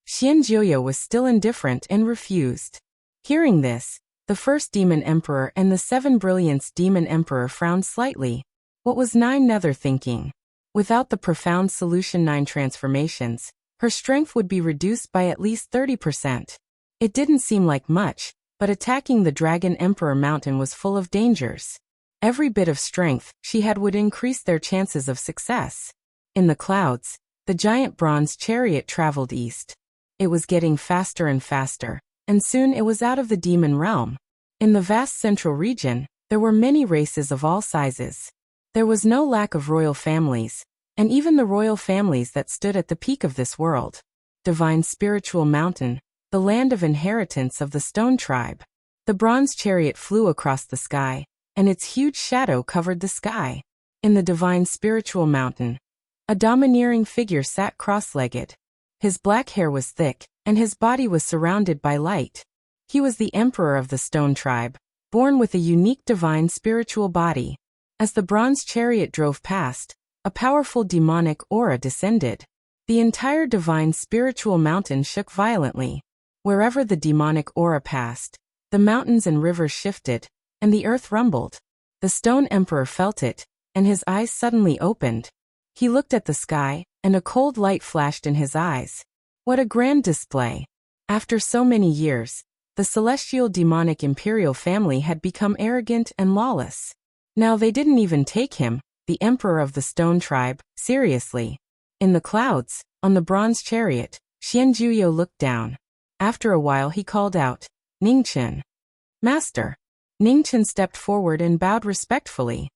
Xianjuyo was still indifferent and refused. Hearing this, the first Demon Emperor and the 7 Brilliance Demon Emperor frowned slightly. What was 9 Nether thinking? Without the Profound Solution 9 transformations, her strength would be reduced by at least 30%. It didn't seem like much, but attacking the Dragon Emperor Mountain was full of dangers. Every bit of strength she had would increase their chances of success. In the clouds, the giant bronze chariot traveled east. It was getting faster and faster, and soon it was out of the demon realm. In the vast central region, there were many races of all sizes. There was no lack of royal families, and even the royal families that stood at the peak of this world. Divine Spiritual Mountain, the land of inheritance of the Stone Tribe. The bronze chariot flew across the sky, and its huge shadow covered the sky. In the Divine Spiritual Mountain, a domineering figure sat cross-legged. His black hair was thick, and his body was surrounded by light. He was the emperor of the stone tribe, born with a unique divine spiritual body. As the bronze chariot drove past, a powerful demonic aura descended. The entire divine spiritual mountain shook violently. Wherever the demonic aura passed, the mountains and rivers shifted, and the earth rumbled. The stone emperor felt it, and his eyes suddenly opened. He looked at the sky, and a cold light flashed in his eyes. What a grand display! After so many years, the celestial demonic imperial family had become arrogant and lawless. Now they didn't even take him, the emperor of the stone tribe, seriously. In the clouds, on the bronze chariot, Xianjuyo looked down. After a while he called out, "Ningchen." "Master." Ningchen stepped forward and bowed respectfully.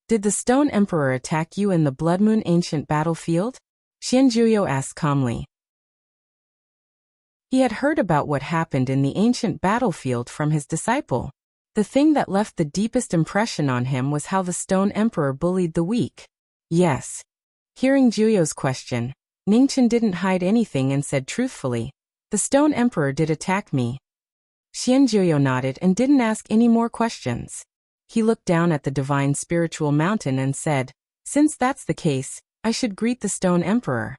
"Did the stone emperor attack you in the Blood Moon ancient battlefield?" Xianjuyo asked calmly. He had heard about what happened in the ancient battlefield from his disciple. The thing that left the deepest impression on him was how the stone emperor bullied the weak. Yes. Hearing Juyo's question, Ningchen didn't hide anything and said truthfully, "The stone emperor did attack me." Xianjuyo nodded and didn't ask any more questions. He looked down at the divine spiritual mountain and said, "Since that's the case, I should greet the stone emperor."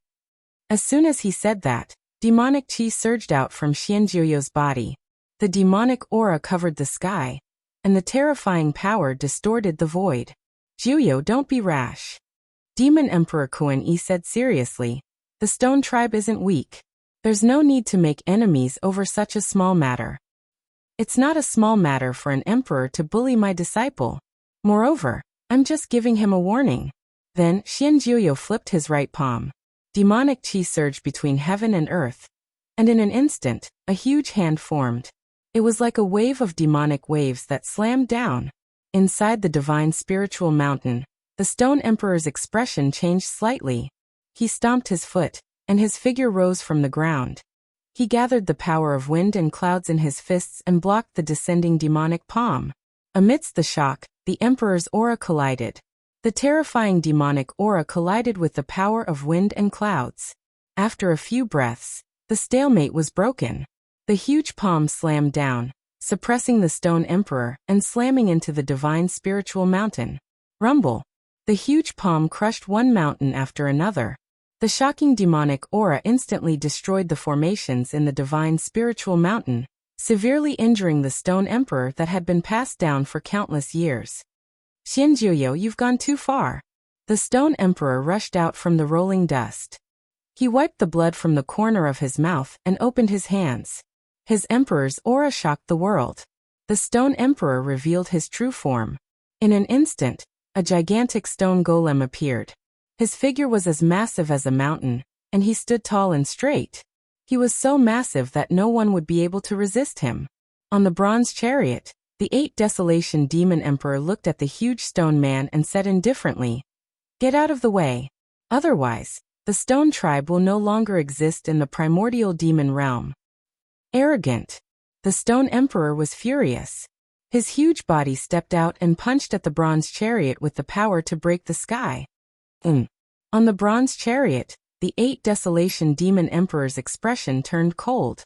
As soon as he said that, demonic chi surged out from Xianjuyo's body. The demonic aura covered the sky, and the terrifying power distorted the void. "Juyo, don't be rash." Demon Emperor Kuan Yi said seriously, "The stone tribe isn't weak. There's no need to make enemies over such a small matter. It's not a small matter for an emperor to bully my disciple. Moreover, I'm just giving him a warning." Then, Xianjuyo flipped his right palm. Demonic chi surged between heaven and earth, and in an instant, a huge hand formed. It was like a wave of demonic waves that slammed down. Inside the divine spiritual mountain, the stone emperor's expression changed slightly. He stomped his foot, and his figure rose from the ground. He gathered the power of wind and clouds in his fists and blocked the descending demonic palm. Amidst the shock, the emperor's aura collided. The terrifying demonic aura collided with the power of wind and clouds. After a few breaths, the stalemate was broken. The huge palm slammed down, suppressing the stone emperor and slamming into the divine spiritual mountain. Rumble! The huge palm crushed one mountain after another. The shocking demonic aura instantly destroyed the formations in the divine spiritual mountain, severely injuring the stone emperor that had been passed down for countless years. "Xianjuyo, you've gone too far." The stone emperor rushed out from the rolling dust. He wiped the blood from the corner of his mouth and opened his hands. His emperor's aura shocked the world. The stone emperor revealed his true form. In an instant, a gigantic stone golem appeared. His figure was as massive as a mountain, and he stood tall and straight. He was so massive that no one would be able to resist him. On the bronze chariot, the 8 Desolation Demon Emperor looked at the huge stone man and said indifferently, "Get out of the way. Otherwise, the stone tribe will no longer exist in the primordial demon realm." Arrogant. The stone emperor was furious. His huge body stepped out and punched at the bronze chariot with the power to break the sky. On the bronze chariot, the 8 Desolation Demon Emperor's expression turned cold.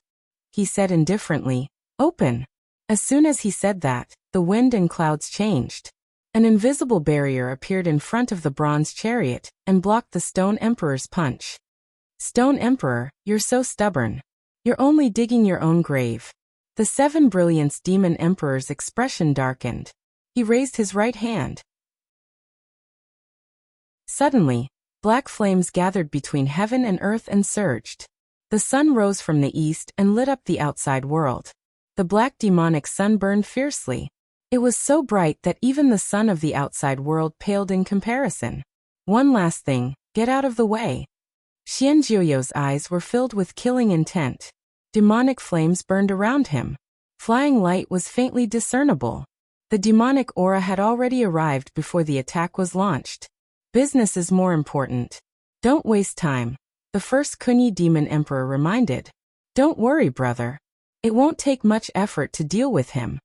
He said indifferently, "Open." As soon as he said that, the wind and clouds changed. An invisible barrier appeared in front of the bronze chariot and blocked the stone emperor's punch. "Stone Emperor, you're so stubborn. You're only digging your own grave." The 7 Brilliance Demon Emperor's expression darkened. He raised his right hand. Suddenly, black flames gathered between heaven and earth and surged. The sun rose from the east and lit up the outside world. The black demonic sun burned fiercely. It was so bright that even the sun of the outside world paled in comparison. "One last thing, get out of the way." Xianjuyo's eyes were filled with killing intent. Demonic flames burned around him. Flying light was faintly discernible. The demonic aura had already arrived before the attack was launched. "Business is more important. Don't waste time," the first Kunyi Demon Emperor reminded. "Don't worry, brother. It won't take much effort to deal with him."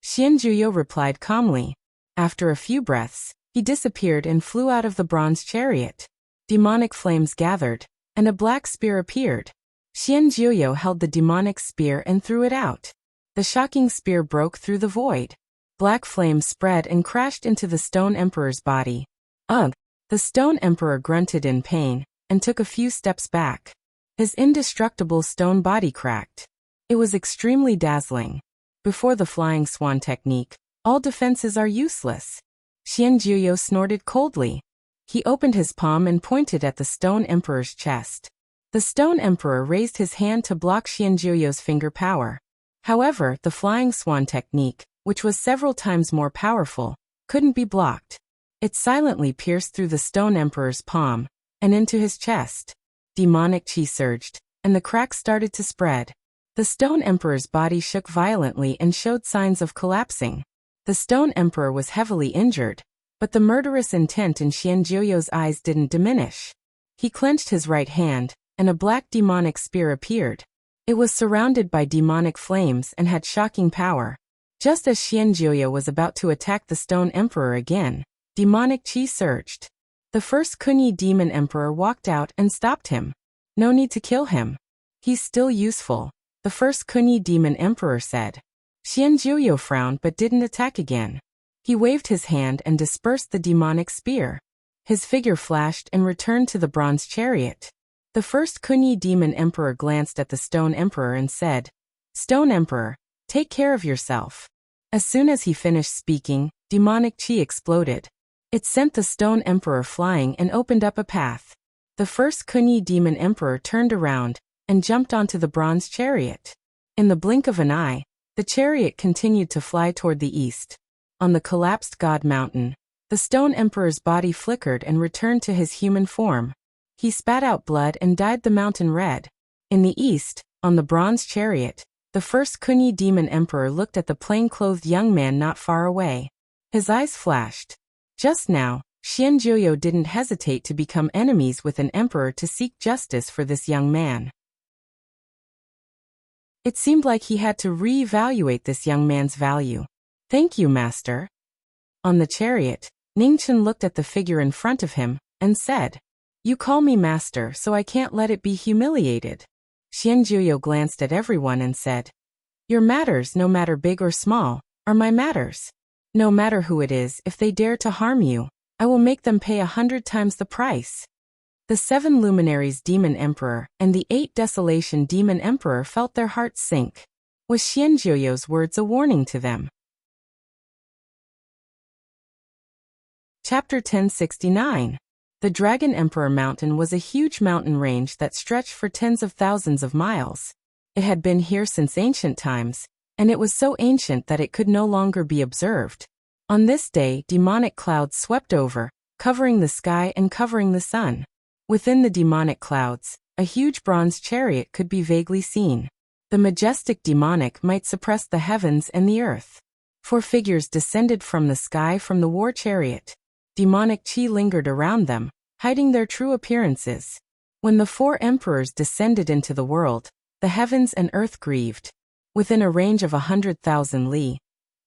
Xianjuyo replied calmly. After a few breaths, he disappeared and flew out of the bronze chariot. Demonic flames gathered, and a black spear appeared. Xianjiuyo held the demonic spear and threw it out. The shocking spear broke through the void. Black flames spread and crashed into the Stone Emperor's body. Ugh! The Stone Emperor grunted in pain and took a few steps back. His indestructible stone body cracked. It was extremely dazzling. Before the flying swan technique, all defenses are useless. Xianjiuyo snorted coldly. He opened his palm and pointed at the Stone Emperor's chest. The Stone Emperor raised his hand to block Xianjiuyo's finger power. However, the flying swan technique, which was several times more powerful, couldn't be blocked. It silently pierced through the Stone Emperor's palm and into his chest. Demonic chi surged, and the cracks started to spread. The Stone Emperor's body shook violently and showed signs of collapsing. The Stone Emperor was heavily injured, but the murderous intent in Xianjiuyo's eyes didn't diminish. He clenched his right hand, and a black demonic spear appeared. It was surrounded by demonic flames and had shocking power. Just as Xianjiuyo was about to attack the Stone Emperor again, demonic chi surged. The first Kunyi Demon Emperor walked out and stopped him. No need to kill him. He's still useful, the first Kunyi Demon Emperor said. Xianjiuyo frowned but didn't attack again. He waved his hand and dispersed the demonic spear. His figure flashed and returned to the bronze chariot. The first Kunyi Demon Emperor glanced at the Stone Emperor and said, "Stone Emperor, take care of yourself." As soon as he finished speaking, demonic chi exploded. It sent the Stone Emperor flying and opened up a path. The first Kunyi Demon Emperor turned around and jumped onto the bronze chariot. In the blink of an eye, the chariot continued to fly toward the east. On the collapsed God Mountain, the Stone Emperor's body flickered and returned to his human form. He spat out blood and dyed the mountain red. In the east, on the bronze chariot, the first Kunyi Demon Emperor looked at the plain-clothed young man not far away. His eyes flashed. Just now, Xianjiuyo didn't hesitate to become enemies with an emperor to seek justice for this young man. It seemed like he had to re-evaluate this young man's value. "Thank you, master." On the chariot, Ningchen looked at the figure in front of him and said, "You call me master, so I can't let it be humiliated." Xianjiuyo glanced at everyone and said, "Your matters, no matter big or small, are my matters. No matter who it is, if they dare to harm you, I will make them pay 100 times the price." The 7 Luminaries Demon Emperor and the 8 Desolation Demon Emperor felt their hearts sink. Was Xianjiuyo's words a warning to them? Chapter 1069. The Dragon Emperor Mountain was a huge mountain range that stretched for tens of thousands of miles. It had been here since ancient times, and it was so ancient that it could no longer be observed. On this day, demonic clouds swept over, covering the sky and covering the sun. Within the demonic clouds, a huge bronze chariot could be vaguely seen. The majestic demonic might suppress the heavens and the earth. 4 figures descended from the sky from the war chariot. Demonic chi lingered around them, hiding their true appearances. When the 4 emperors descended into the world, the heavens and earth grieved. Within a range of 100,000 li,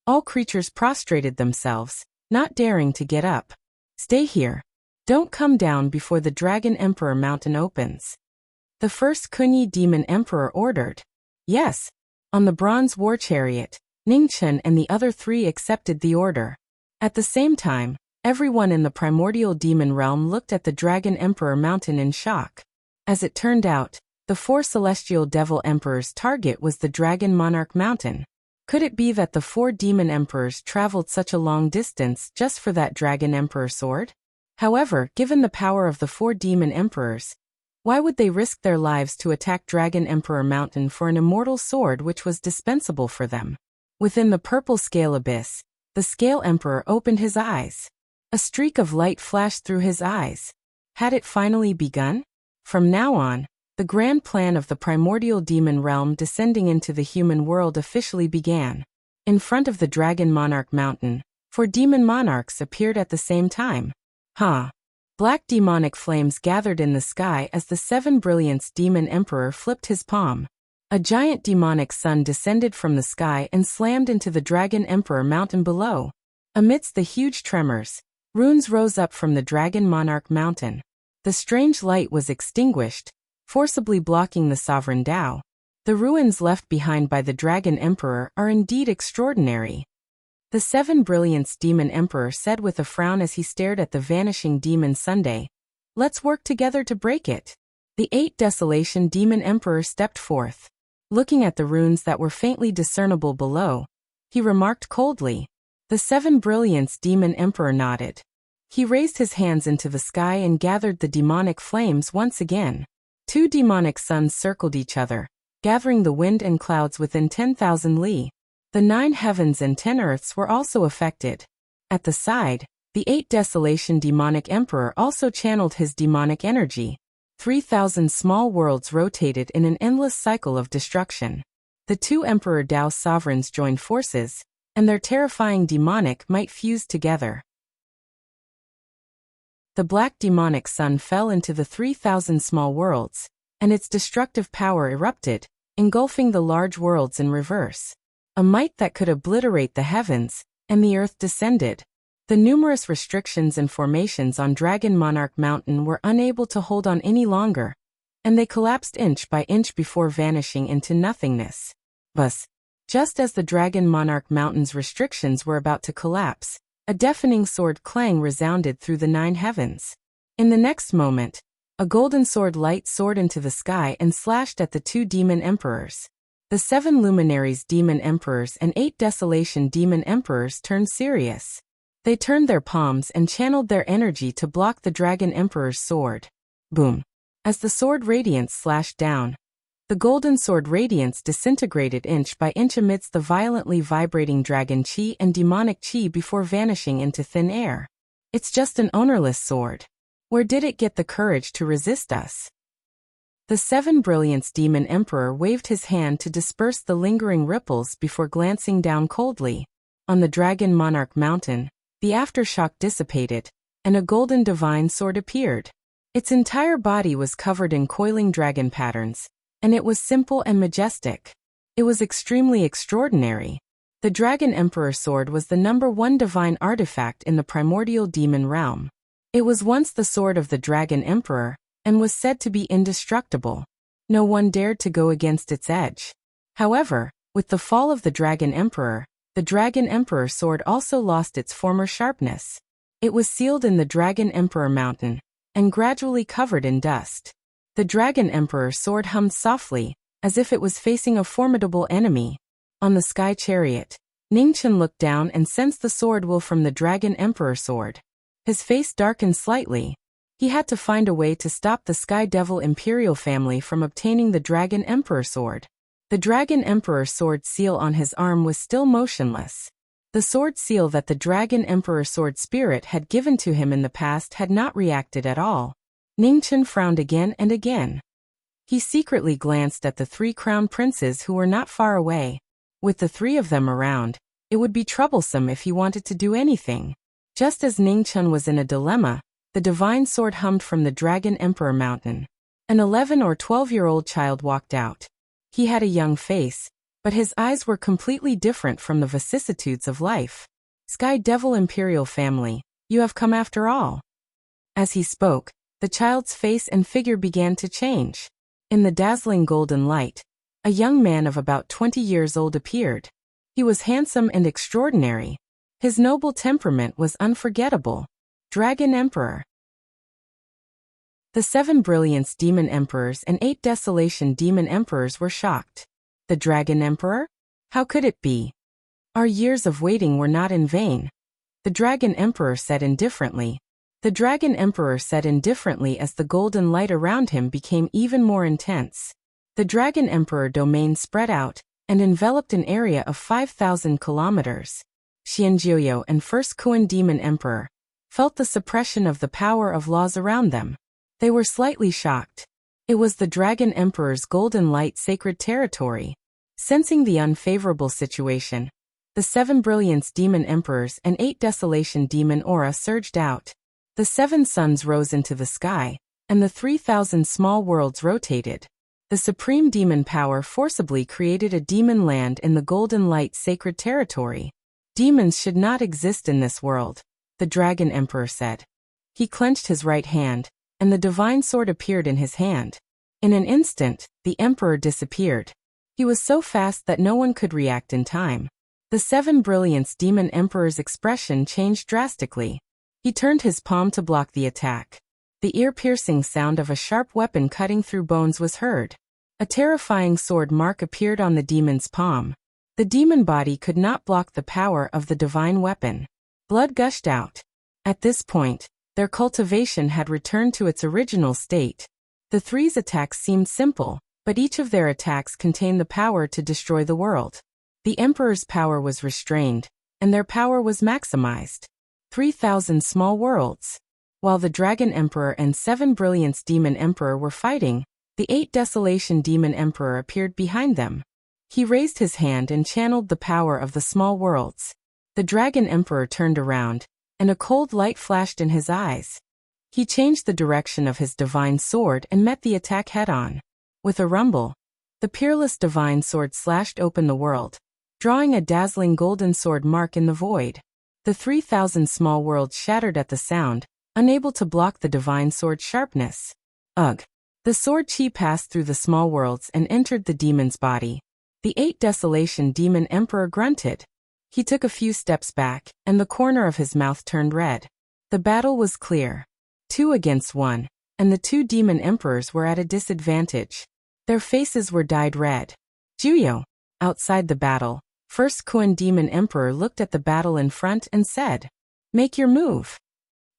all creatures prostrated themselves, not daring to get up. "Stay here. Don't come down before the Dragon Emperor Mountain opens." The first Kunyi Demon Emperor ordered. Yes. On the bronze war chariot, Ningchen and the other 3 accepted the order. At the same time, everyone in the primordial demon realm looked at the Dragon Emperor Mountain in shock. As it turned out, the 4 celestial devil emperors' target was the Dragon Monarch Mountain. Could it be that the 4 demon emperors traveled such a long distance just for that Dragon Emperor sword? However, given the power of the 4 demon emperors, why would they risk their lives to attack Dragon Emperor Mountain for an immortal sword which was dispensable for them? Within the purple scale abyss, the Scale Emperor opened his eyes. A streak of light flashed through his eyes. Had it finally begun? From now on, the grand plan of the primordial demon realm descending into the human world officially began. In front of the Dragon Monarch Mountain, 4 demon monarchs appeared at the same time. Black demonic flames gathered in the sky as the 7 Brilliance Demon Emperor flipped his palm. A giant demonic sun descended from the sky and slammed into the Dragon Emperor Mountain below. Amidst the huge tremors, runes rose up from the Dragon Monarch Mountain. The strange light was extinguished, forcibly blocking the sovereign Tao. The ruins left behind by the Dragon Emperor are indeed extraordinary. The Seven Brilliance Demon Emperor said with a frown as he stared at the vanishing Demon Sunday. Let's work together to break it. The Eight Desolation Demon Emperor stepped forth. Looking at the runes that were faintly discernible below, he remarked coldly. The Seven Brilliance Demon Emperor nodded. He raised his hands into the sky and gathered the demonic flames once again. Two demonic suns circled each other, gathering the wind and clouds within 10,000 li. The 9 heavens and 10 earths were also affected. At the side, the 8 Desolation Demonic Emperor also channeled his demonic energy. 3,000 small worlds rotated in an endless cycle of destruction. The two Emperor Dao sovereigns joined forces, and their terrifying demonic might fused together. The black demonic sun fell into the 3,000 small worlds, and its destructive power erupted, engulfing the large worlds in reverse. A might that could obliterate the heavens, and the earth descended. The numerous restrictions and formations on Dragon Monarch Mountain were unable to hold on any longer, and they collapsed inch by inch before vanishing into nothingness. Thus, just as the Dragon Monarch Mountain's restrictions were about to collapse, a deafening sword clang resounded through the 9 heavens. In the next moment, a golden sword light soared into the sky and slashed at the 2 demon emperors. The 7 luminaries demon emperors and 8 desolation demon emperors turned serious. They turned their palms and channeled their energy to block the dragon emperor's sword. Boom! As the sword radiance slashed down, the golden sword radiance disintegrated inch by inch amidst the violently vibrating dragon chi and demonic chi before vanishing into thin air. It's just an ownerless sword. Where did it get the courage to resist us? The 7 Brilliance Demon Emperor waved his hand to disperse the lingering ripples before glancing down coldly. On the Dragon Monarch Mountain, the aftershock dissipated, and a golden divine sword appeared. Its entire body was covered in coiling dragon patterns, and it was simple and majestic. It was extremely extraordinary. The Dragon Emperor sword was the #1 divine artifact in the primordial demon realm. It was once the sword of the Dragon Emperor, and was said to be indestructible. No one dared to go against its edge. However, with the fall of the Dragon Emperor, the Dragon Emperor sword also lost its former sharpness. It was sealed in the Dragon Emperor Mountain, and gradually covered in dust. The Dragon Emperor sword hummed softly, as if it was facing a formidable enemy. On the sky chariot, Ningchen looked down and sensed the sword will from the Dragon Emperor sword. His face darkened slightly. He had to find a way to stop the Sky Devil Imperial family from obtaining the Dragon Emperor sword. The Dragon Emperor sword seal on his arm was still motionless. The sword seal that the Dragon Emperor sword spirit had given to him in the past had not reacted at all. Ningchen frowned again and again. He secretly glanced at the 3 crown princes who were not far away. With the 3 of them around, it would be troublesome if he wanted to do anything. Just as Ningchen was in a dilemma, the divine sword hummed from the Dragon Emperor Mountain. An 11 or 12-year-old child walked out. He had a young face, but his eyes were completely different from the vicissitudes of life. Sky Devil Imperial family, you have come after all. As he spoke, the child's face and figure began to change. In the dazzling golden light, a young man of about 20 years old appeared. He was handsome and extraordinary. His noble temperament was unforgettable. Dragon Emperor. The 7 Brilliance Demon Emperors and 8 Desolation Demon Emperors were shocked. The Dragon Emperor? How could it be? Our years of waiting were not in vain. The Dragon Emperor said indifferently. The Dragon Emperor said indifferently as the golden light around him became even more intense. The Dragon Emperor domain spread out and enveloped an area of 5,000 kilometers. Xianjiuyo and First Kuan Demon Emperor felt the suppression of the power of laws around them. They were slightly shocked. It was the Dragon Emperor's golden light sacred territory. Sensing the unfavorable situation, the 7 Brilliance Demon Emperors and 8 Desolation Demon Aura surged out. The 7 suns rose into the sky, and the 3,000 small worlds rotated. The supreme demon power forcibly created a demon land in the golden light sacred territory. Demons should not exist in this world, the Dragon Emperor said. He clenched his right hand, and the divine sword appeared in his hand. In an instant, the emperor disappeared. He was so fast that no one could react in time. The Seven Brilliance Demon Emperor's expression changed drastically. He turned his palm to block the attack. The ear-piercing sound of a sharp weapon cutting through bones was heard. A terrifying sword mark appeared on the demon's palm. The demon body could not block the power of the divine weapon. Blood gushed out. At this point, their cultivation had returned to its original state. The three's attacks seemed simple, but each of their attacks contained the power to destroy the world. The Emperor's power was restrained, and their power was maximized. 3,000 small worlds. While the Dragon Emperor and 7 Brilliance Demon Emperor were fighting, the 8 Desolation Demon Emperor appeared behind them. He raised his hand and channeled the power of the small worlds. The Dragon Emperor turned around, and a cold light flashed in his eyes. He changed the direction of his divine sword and met the attack head-on. With a rumble, the peerless divine sword slashed open the world, drawing a dazzling golden sword mark in the void. The 3,000 small worlds shattered at the sound, unable to block the divine sword's sharpness. Ugh! The sword chi passed through the small worlds and entered the demon's body. The 8 Desolation Demon Emperor grunted. He took a few steps back, and the corner of his mouth turned red. The battle was clear. 2 against 1, and the 2 demon emperors were at a disadvantage. Their faces were dyed red. Juyo. Outside the battle, First Kun Demon Emperor looked at the battle in front and said, "Make your move."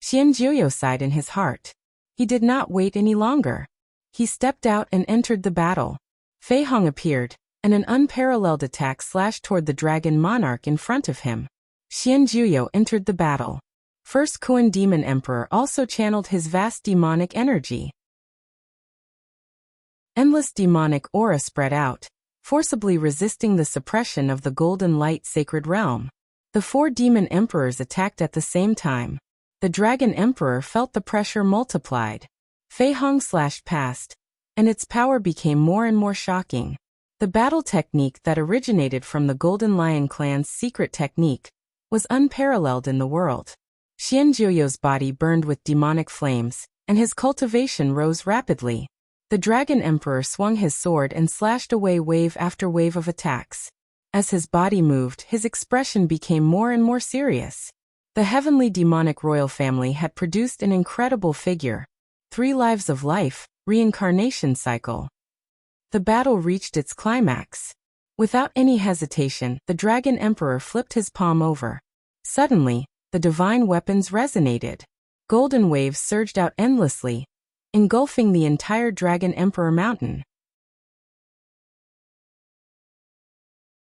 Xian Juyo sighed in his heart. He did not wait any longer. He stepped out and entered the battle. Fei Hong appeared, and an unparalleled attack slashed toward the Dragon Monarch in front of him. Xian Juyo entered the battle. First Kun Demon Emperor also channeled his vast demonic energy. Endless demonic aura spread out, forcibly resisting the suppression of the golden light sacred realm. The 4 demon emperors attacked at the same time. The Dragon Emperor felt the pressure multiplied. Fei Hong slashed past, and its power became more and more shocking. The battle technique that originated from the Golden Lion clan's secret technique was unparalleled in the world. Xian Juyo's body burned with demonic flames, and his cultivation rose rapidly. The Dragon Emperor swung his sword and slashed away wave after wave of attacks. As his body moved, his expression became more and more serious. The heavenly demonic royal family had produced an incredible figure. 3 lives of life, reincarnation cycle. The battle reached its climax. Without any hesitation, the Dragon Emperor flipped his palm over. Suddenly, the divine weapons resonated. Golden waves surged out endlessly, engulfing the entire Dragon Emperor mountain.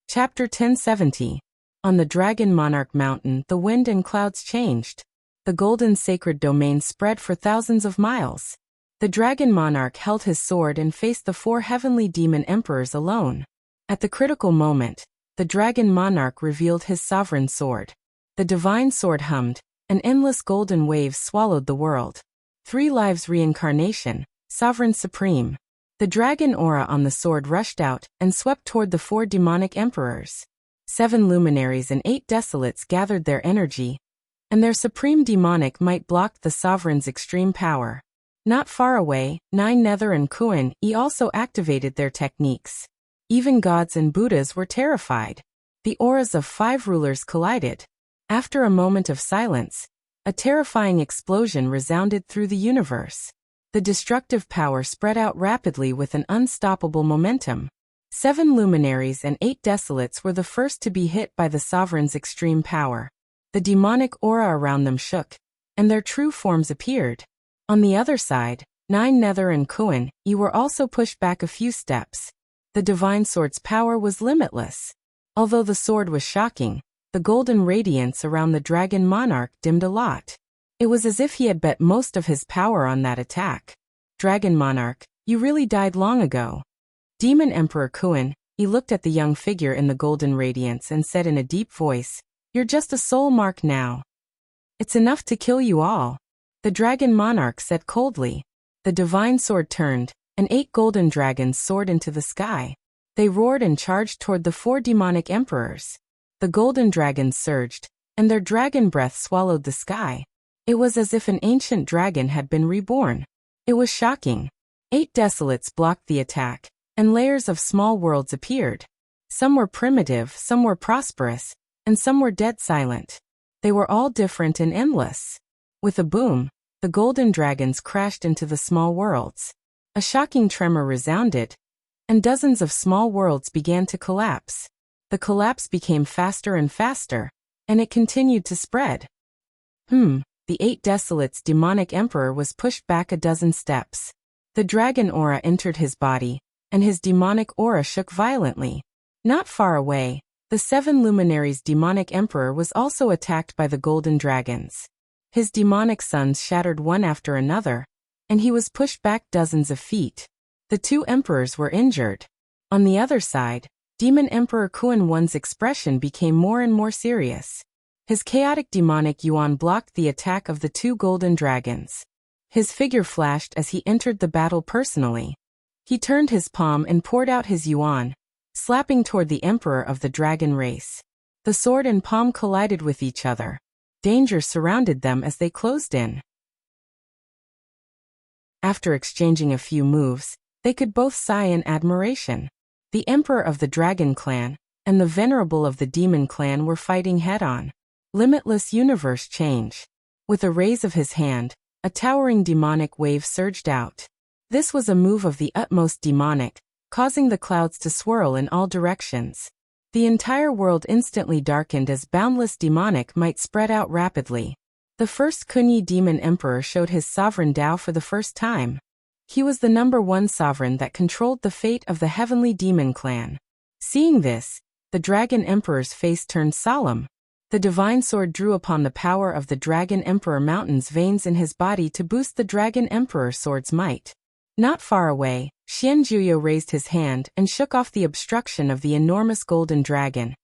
Chapter 1070. On the Dragon Monarch Mountain, the wind and clouds changed. The golden sacred domain spread for thousands of miles. The Dragon Monarch held his sword and faced the 4 heavenly demon emperors alone. At the critical moment, the Dragon Monarch revealed his sovereign sword. The divine sword hummed, and endless golden waves swallowed the world. 3 lives reincarnation, sovereign supreme. The dragon aura on the sword rushed out and swept toward the 4 demonic emperors. 7 luminaries and 8 desolates gathered their energy, and their supreme demonic might blocked the sovereign's extreme power. Not far away, 9 Nether and Kuan also activated their techniques. Even gods and Buddhas were terrified. The auras of 5 rulers collided. After a moment of silence, a terrifying explosion resounded through the universe. The destructive power spread out rapidly with an unstoppable momentum. 7 luminaries and 8 desolates were the first to be hit by the sovereign's extreme power. The demonic aura around them shook, and their true forms appeared. On the other side, 9 Nether and Kuan were also pushed back a few steps. The divine sword's power was limitless. Although the sword was shocking, the golden radiance around the Dragon Monarch dimmed a lot. It was as if he had bet most of his power on that attack. Dragon Monarch, you really died long ago. Demon Emperor Kuan looked at the young figure in the golden radiance and said in a deep voice, "You're just a soul mark now. It's enough to kill you all." The Dragon Monarch said coldly. The divine sword turned, and 8 golden dragons soared into the sky. They roared and charged toward the 4 demonic emperors. The golden dragons surged, and their dragon breath swallowed the sky. It was as if an ancient dragon had been reborn. It was shocking. 8 desolates blocked the attack, and layers of small worlds appeared. Some were primitive, some were prosperous, and some were dead silent. They were all different and endless. With a boom, the golden dragons crashed into the small worlds. A shocking tremor resounded, and dozens of small worlds began to collapse. The collapse became faster and faster, and it continued to spread. The 8 desolates' demonic emperor was pushed back a dozen steps. The dragon aura entered his body, and his demonic aura shook violently. Not far away, the 7 luminaries' demonic emperor was also attacked by the golden dragons. His demonic sons shattered one after another, and he was pushed back dozens of feet. The 2 emperors were injured. On the other side, Demon Emperor Kuan Wun's expression became more and more serious. His chaotic demonic yuan blocked the attack of the 2 golden dragons. His figure flashed as he entered the battle personally. He turned his palm and poured out his yuan, slapping toward the emperor of the dragon race. The sword and palm collided with each other. Danger surrounded them as they closed in. After exchanging a few moves, they could both sigh in admiration. The emperor of the dragon clan and the venerable of the demon clan were fighting head-on. Limitless universe change. With a raise of his hand, a towering demonic wave surged out. This was a move of the utmost demonic, causing the clouds to swirl in all directions. The entire world instantly darkened as boundless demonic might spread out rapidly. The first Kunyi demon emperor showed his sovereign Tao for the first time. He was the #1 sovereign that controlled the fate of the heavenly demon clan. Seeing this, the dragon emperor's face turned solemn. The divine sword drew upon the power of the Dragon Emperor Mountain's veins in his body to boost the Dragon Emperor sword's might. Not far away, Xianjuyo raised his hand and shook off the obstruction of the enormous golden dragon.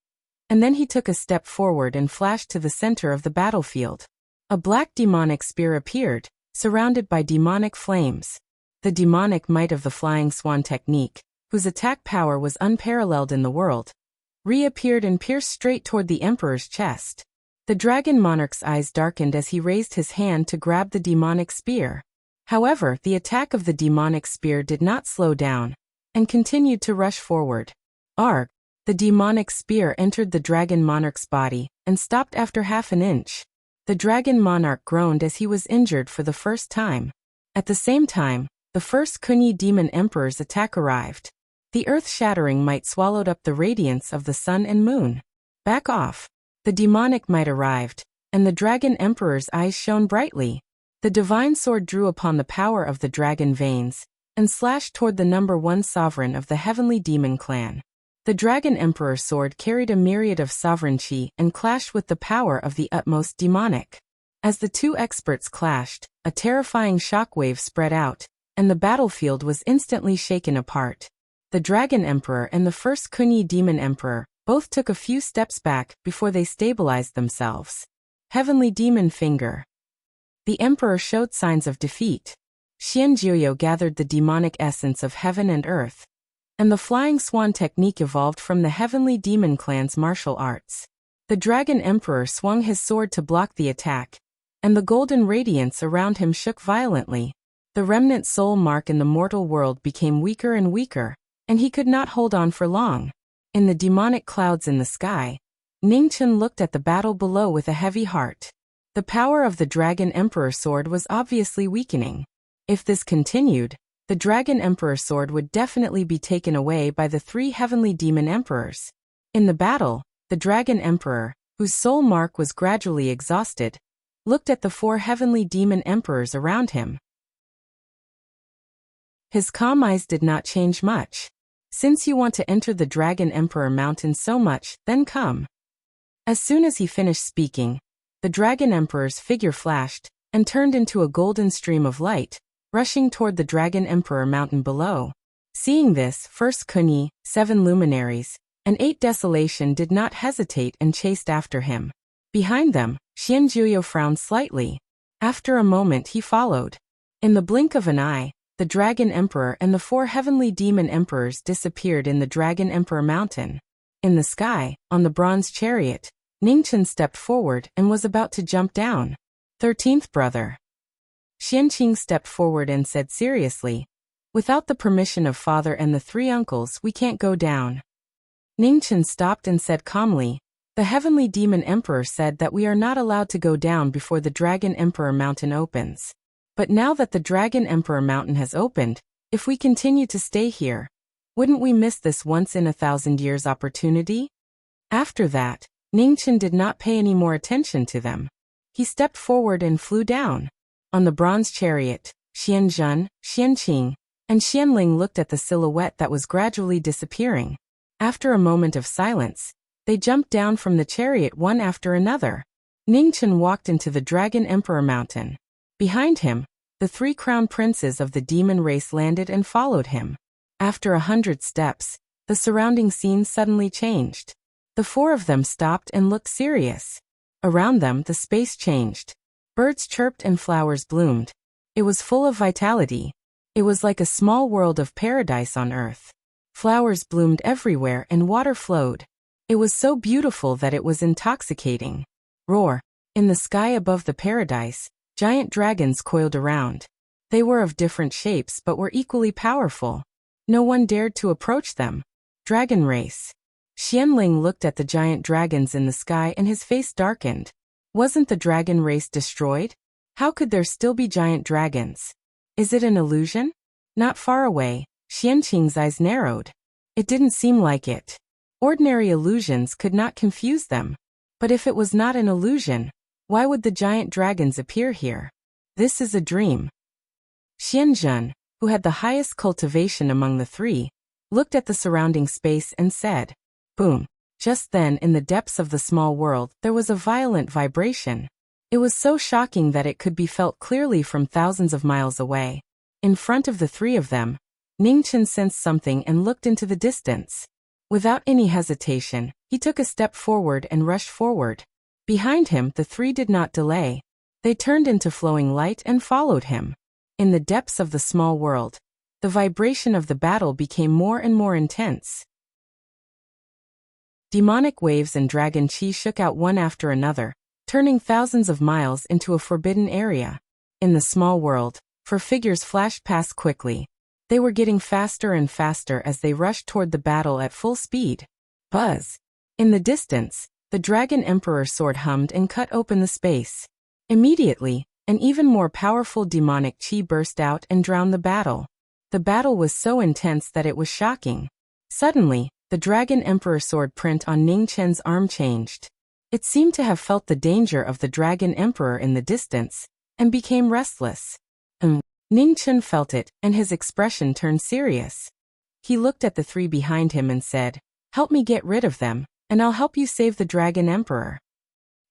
And then he took a step forward and flashed to the center of the battlefield. A black demonic spear appeared, surrounded by demonic flames. The demonic might of the Flying Swan technique, whose attack power was unparalleled in the world, reappeared and pierced straight toward the emperor's chest. The dragon monarch's eyes darkened as he raised his hand to grab the demonic spear. However, the attack of the demonic spear did not slow down, and continued to rush forward. Arg! The demonic spear entered the dragon monarch's body, and stopped after half an inch. The dragon monarch groaned as he was injured for the first time. At the same time, the first Kunyi demon emperor's attack arrived. The earth-shattering might swallowed up the radiance of the sun and moon. Back off! The demonic might arrived, and the dragon emperor's eyes shone brightly. The divine sword drew upon the power of the dragon veins, and slashed toward the #1 sovereign of the heavenly demon clan. The dragon emperor's sword carried a myriad of sovereign chi and clashed with the power of the utmost demonic. As the 2 experts clashed, a terrifying shockwave spread out, and the battlefield was instantly shaken apart. The Dragon Emperor and the first Kunyi Demon Emperor both took a few steps back before they stabilized themselves. Heavenly Demon Finger. The Emperor showed signs of defeat. Xianjuyo gathered the demonic essence of heaven and earth, and the Flying Swan technique evolved from the Heavenly Demon Clan's martial arts. The Dragon Emperor swung his sword to block the attack, and the golden radiance around him shook violently. The remnant soul mark in the mortal world became weaker and weaker, and he could not hold on for long. In the demonic clouds in the sky, Ningchen looked at the battle below with a heavy heart. The power of the Dragon Emperor sword was obviously weakening. If this continued, the Dragon Emperor sword would definitely be taken away by the 3 heavenly demon emperors. In the battle, the Dragon Emperor, whose soul mark was gradually exhausted, looked at the 4 heavenly demon emperors around him. His calm eyes did not change much. Since you want to enter the Dragon Emperor Mountain so much, then come. As soon as he finished speaking, the Dragon Emperor's figure flashed, and turned into a golden stream of light, rushing toward the Dragon Emperor Mountain below. Seeing this, first Kunyi, 7 luminaries, and 8 desolation did not hesitate and chased after him. Behind them, Xianjuyo frowned slightly. After a moment he followed. In the blink of an eye, the Dragon Emperor and the 4 heavenly demon emperors disappeared in the Dragon Emperor Mountain. In the sky, on the bronze chariot, Ningchen stepped forward and was about to jump down. 13th brother. Xianqing stepped forward and said seriously, Without the permission of father and the three uncles, we can't go down. Ningchen stopped and said calmly, the heavenly demon emperor said that we are not allowed to go down before the Dragon Emperor Mountain opens. But now that the Dragon Emperor Mountain has opened, if we continue to stay here, wouldn't we miss this once-in-a-thousand-years opportunity? After that, Ningchen did not pay any more attention to them. He stepped forward and flew down. On the bronze chariot, Xianzhen, Xianqing, and Xianling looked at the silhouette that was gradually disappearing. After a moment of silence, they jumped down from the chariot one after another. Ningchen walked into the Dragon Emperor Mountain. Behind him, the 3 crown princes of the demon race landed and followed him. After 100 steps, the surrounding scene suddenly changed. The 4 of them stopped and looked serious. Around them, the space changed. Birds chirped and flowers bloomed. It was full of vitality. It was like a small world of paradise on earth. Flowers bloomed everywhere and water flowed. It was so beautiful that it was intoxicating. Roar! In the sky above the paradise, giant dragons coiled around. They were of different shapes but were equally powerful. No one dared to approach them. Dragon race. Xianling looked at the giant dragons in the sky and his face darkened. Wasn't the dragon race destroyed? How could there still be giant dragons? Is it an illusion? Not far away, Xianqing's eyes narrowed. It didn't seem like it. Ordinary illusions could not confuse them. But if it was not an illusion, why would the giant dragons appear here? This is a dream. Xianzhen, who had the highest cultivation among the 3, looked at the surrounding space and said, boom. Just then, in the depths of the small world, there was a violent vibration. It was so shocking that it could be felt clearly from thousands of miles away. In front of the 3 of them, Ningchen sensed something and looked into the distance. Without any hesitation, he took a step forward and rushed forward. Behind him, the 3 did not delay. They turned into flowing light and followed him. In the depths of the small world, the vibration of the battle became more and more intense. Demonic waves and dragon chi shook out one after another, turning thousands of miles into a forbidden area. In the small world, 4 figures flashed past quickly. They were getting faster and faster as they rushed toward the battle at full speed. Buzz! In the distance, the Dragon Emperor's sword hummed and cut open the space. Immediately, an even more powerful demonic chi burst out and drowned the battle. The battle was so intense that it was shocking. Suddenly, the Dragon Emperor's sword print on Ningchen's arm changed. It seemed to have felt the danger of the Dragon Emperor in the distance, and became restless. Ningchen felt it, and his expression turned serious. He looked at the 3 behind him and said, help me get rid of them, and I'll help you save the Dragon Emperor.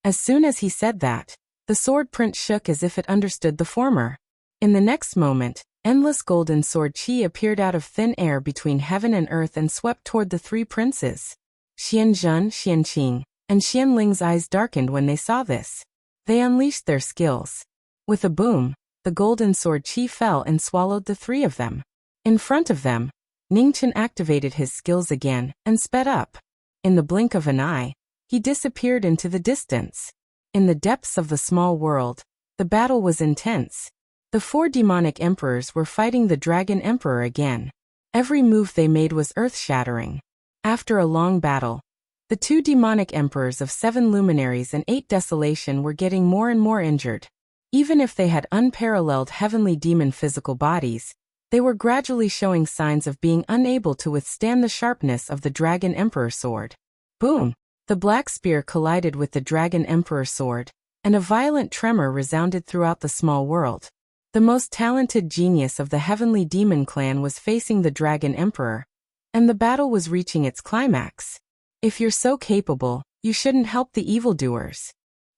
As soon as he said that, the sword print shook as if it understood the former. In the next moment, endless golden sword chi appeared out of thin air between heaven and earth and swept toward the 3 princes. Xianzhen, Xianqing, and Xianling's eyes darkened when they saw this. They unleashed their skills. With a boom, the golden sword chi fell and swallowed the 3 of them. In front of them, Ningchen activated his skills again and sped up. In the blink of an eye, he disappeared into the distance. In the depths of the small world, the battle was intense. The 4 demonic emperors were fighting the Dragon Emperor again. Every move they made was earth-shattering. After a long battle, the 2 demonic emperors of 7 luminaries and 8 desolation were getting more and more injured. Even if they had unparalleled heavenly demon physical bodies, they were gradually showing signs of being unable to withstand the sharpness of the Dragon Emperor sword. Boom! The black spear collided with the Dragon Emperor sword, and a violent tremor resounded throughout the small world. The most talented genius of the heavenly demon clan was facing the Dragon Emperor, and the battle was reaching its climax. If you're so capable, you shouldn't help the evildoers.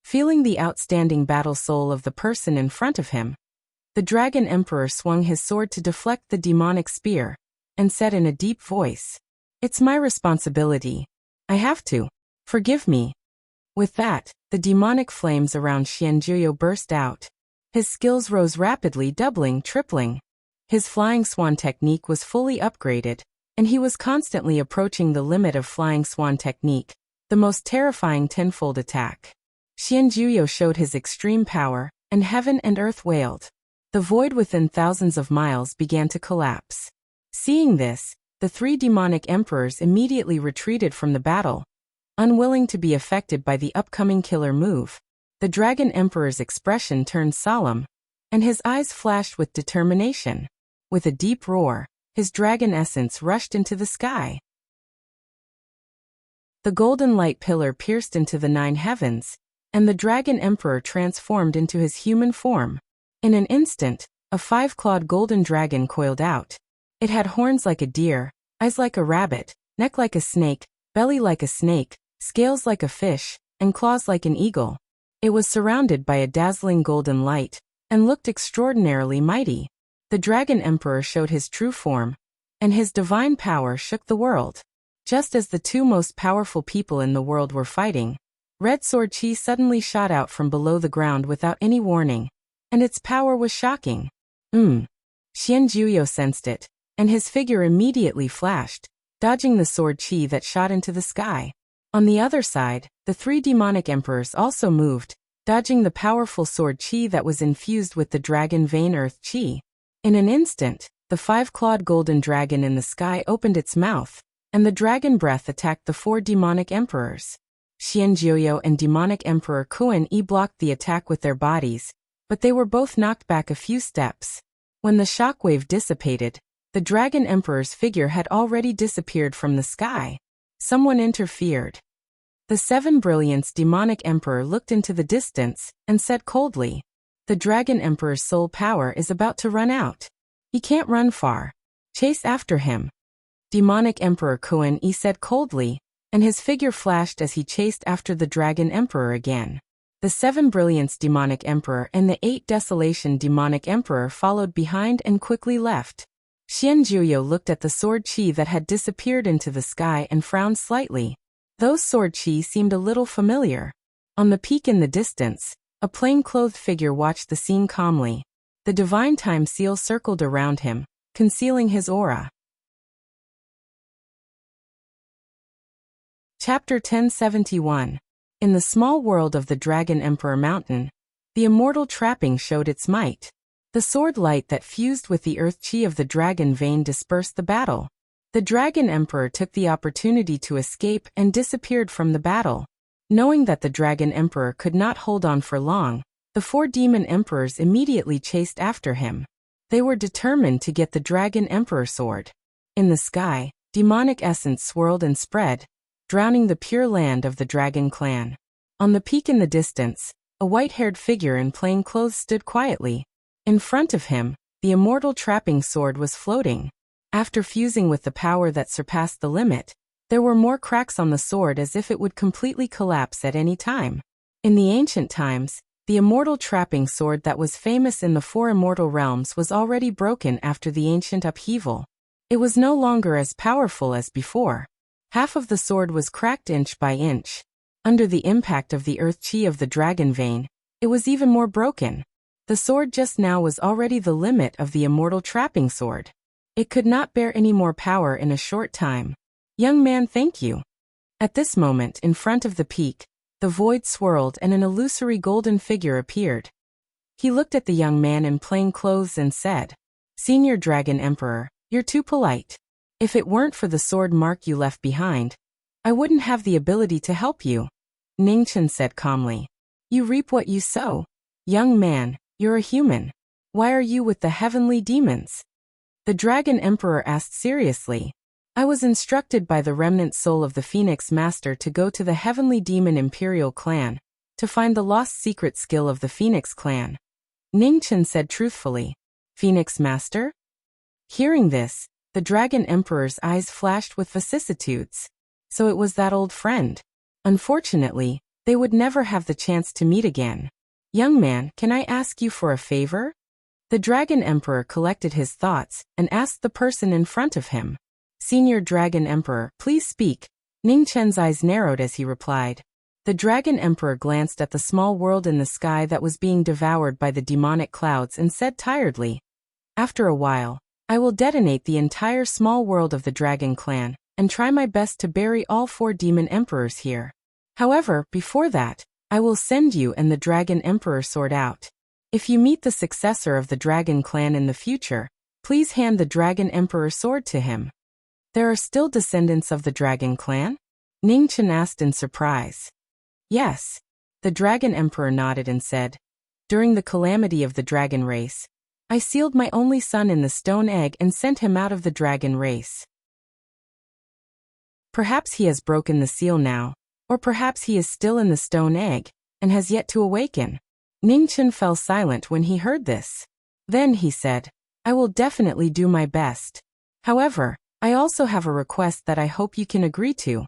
Feeling the outstanding battle soul of the person in front of him, the Dragon Emperor swung his sword to deflect the demonic spear, and said in a deep voice, "It's my responsibility. I have to. Forgive me." With that, the demonic flames around Xianjuyo burst out. His skills rose rapidly, doubling, tripling. His flying swan technique was fully upgraded, and he was constantly approaching the limit of flying swan technique, the most terrifying tenfold attack. Xianjuyo showed his extreme power, and heaven and earth wailed. The void within thousands of miles began to collapse. Seeing this, the three demonic emperors immediately retreated from the battle, unwilling to be affected by the upcoming killer move. The Dragon Emperor's expression turned solemn, and his eyes flashed with determination. With a deep roar, his dragon essence rushed into the sky. The golden light pillar pierced into the 9 heavens, and the Dragon Emperor transformed into his human form. In an instant, a 5-clawed golden dragon coiled out. It had horns like a deer, eyes like a rabbit, neck like a snake, belly like a snake, scales like a fish, and claws like an eagle. It was surrounded by a dazzling golden light, and looked extraordinarily mighty. The Dragon Emperor showed his true form, and his divine power shook the world. Just as the two most powerful people in the world were fighting, Red Sword Chi suddenly shot out from below the ground without any warning, and its power was shocking. Xian Juyo sensed it, and his figure immediately flashed, dodging the sword chi that shot into the sky. On the other side, the 3 demonic emperors also moved, dodging the powerful sword chi that was infused with the dragon vein earth chi. In an instant, the 5-clawed golden dragon in the sky opened its mouth, and the dragon breath attacked the 4 demonic emperors. Xian Juyo and demonic emperor Kuan Yi blocked the attack with their bodies, but they were both knocked back a few steps. When the shockwave dissipated, the Dragon Emperor's figure had already disappeared from the sky. Someone interfered. The 7 Brilliance demonic emperor looked into the distance and said coldly, "The Dragon Emperor's soul power is about to run out. He can't run far. Chase after him." Demonic Emperor Kuan Yi said coldly, and his figure flashed as he chased after the Dragon Emperor again. The 7 Brilliance demonic emperor and the 8 Desolation demonic emperor followed behind and quickly left. Xian Juyo looked at the sword chi that had disappeared into the sky and frowned slightly. Those sword chi seemed a little familiar. On the peak in the distance, a plain-clothed figure watched the scene calmly. The divine time seal circled around him, concealing his aura. Chapter 1071. In the small world of the Dragon Emperor Mountain, the immortal trapping showed its might. The sword light that fused with the earth chi of the dragon vein dispersed the battle. The Dragon Emperor took the opportunity to escape and disappeared from the battle. Knowing that the Dragon Emperor could not hold on for long, the 4 demon emperors immediately chased after him. They were determined to get the Dragon Emperor sword. In the sky, demonic essence swirled and spread, drowning the pure land of the Dragon Clan. On the peak in the distance, a white-haired figure in plain clothes stood quietly. In front of him, the immortal trapping sword was floating. After fusing with the power that surpassed the limit, there were more cracks on the sword as if it would completely collapse at any time. In the ancient times, the immortal trapping sword that was famous in the 4 immortal realms was already broken after the ancient upheaval. It was no longer as powerful as before. Half of the sword was cracked inch by inch. Under the impact of the earth chi of the dragon vein, it was even more broken. The sword just now was already the limit of the immortal trapping sword. It could not bear any more power in a short time. "Young man, thank you." At this moment, in front of the peak, the void swirled and an illusory golden figure appeared. He looked at the young man in plain clothes and said, "Senior Dragon Emperor, you're too polite. If it weren't for the sword mark you left behind, I wouldn't have the ability to help you." Ningchen said calmly, "You reap what you sow. Young man, you're a human. Why are you with the heavenly demons?" The Dragon Emperor asked seriously. "I was instructed by the remnant soul of the Phoenix Master to go to the Heavenly Demon Imperial Clan, to find the lost secret skill of the Phoenix Clan." Ningchen said truthfully. "Phoenix Master?" Hearing this, the Dragon Emperor's eyes flashed with vicissitudes. So it was that old friend. Unfortunately, they would never have the chance to meet again. "Young man, can I ask you for a favor?" The Dragon Emperor collected his thoughts and asked the person in front of him. "Senior Dragon Emperor, please speak." Ningchen's eyes narrowed as he replied. The Dragon Emperor glanced at the small world in the sky that was being devoured by the demonic clouds and said tiredly, "After a while, I will detonate the entire small world of the Dragon Clan and try my best to bury all 4 demon emperors here. However, before that, I will send you and the Dragon Emperor sword out. If you meet the successor of the Dragon Clan in the future, please hand the Dragon Emperor sword to him. There are still descendants of the Dragon Clan? Ningchen asked in surprise. Yes. The Dragon Emperor nodded and said, during the calamity of the dragon race, I sealed my only son in the stone egg and sent him out of the dragon race. Perhaps he has broken the seal now, or perhaps he is still in the stone egg, and has yet to awaken. Ningchen fell silent when he heard this. Then he said, I will definitely do my best. However, I also have a request that I hope you can agree to.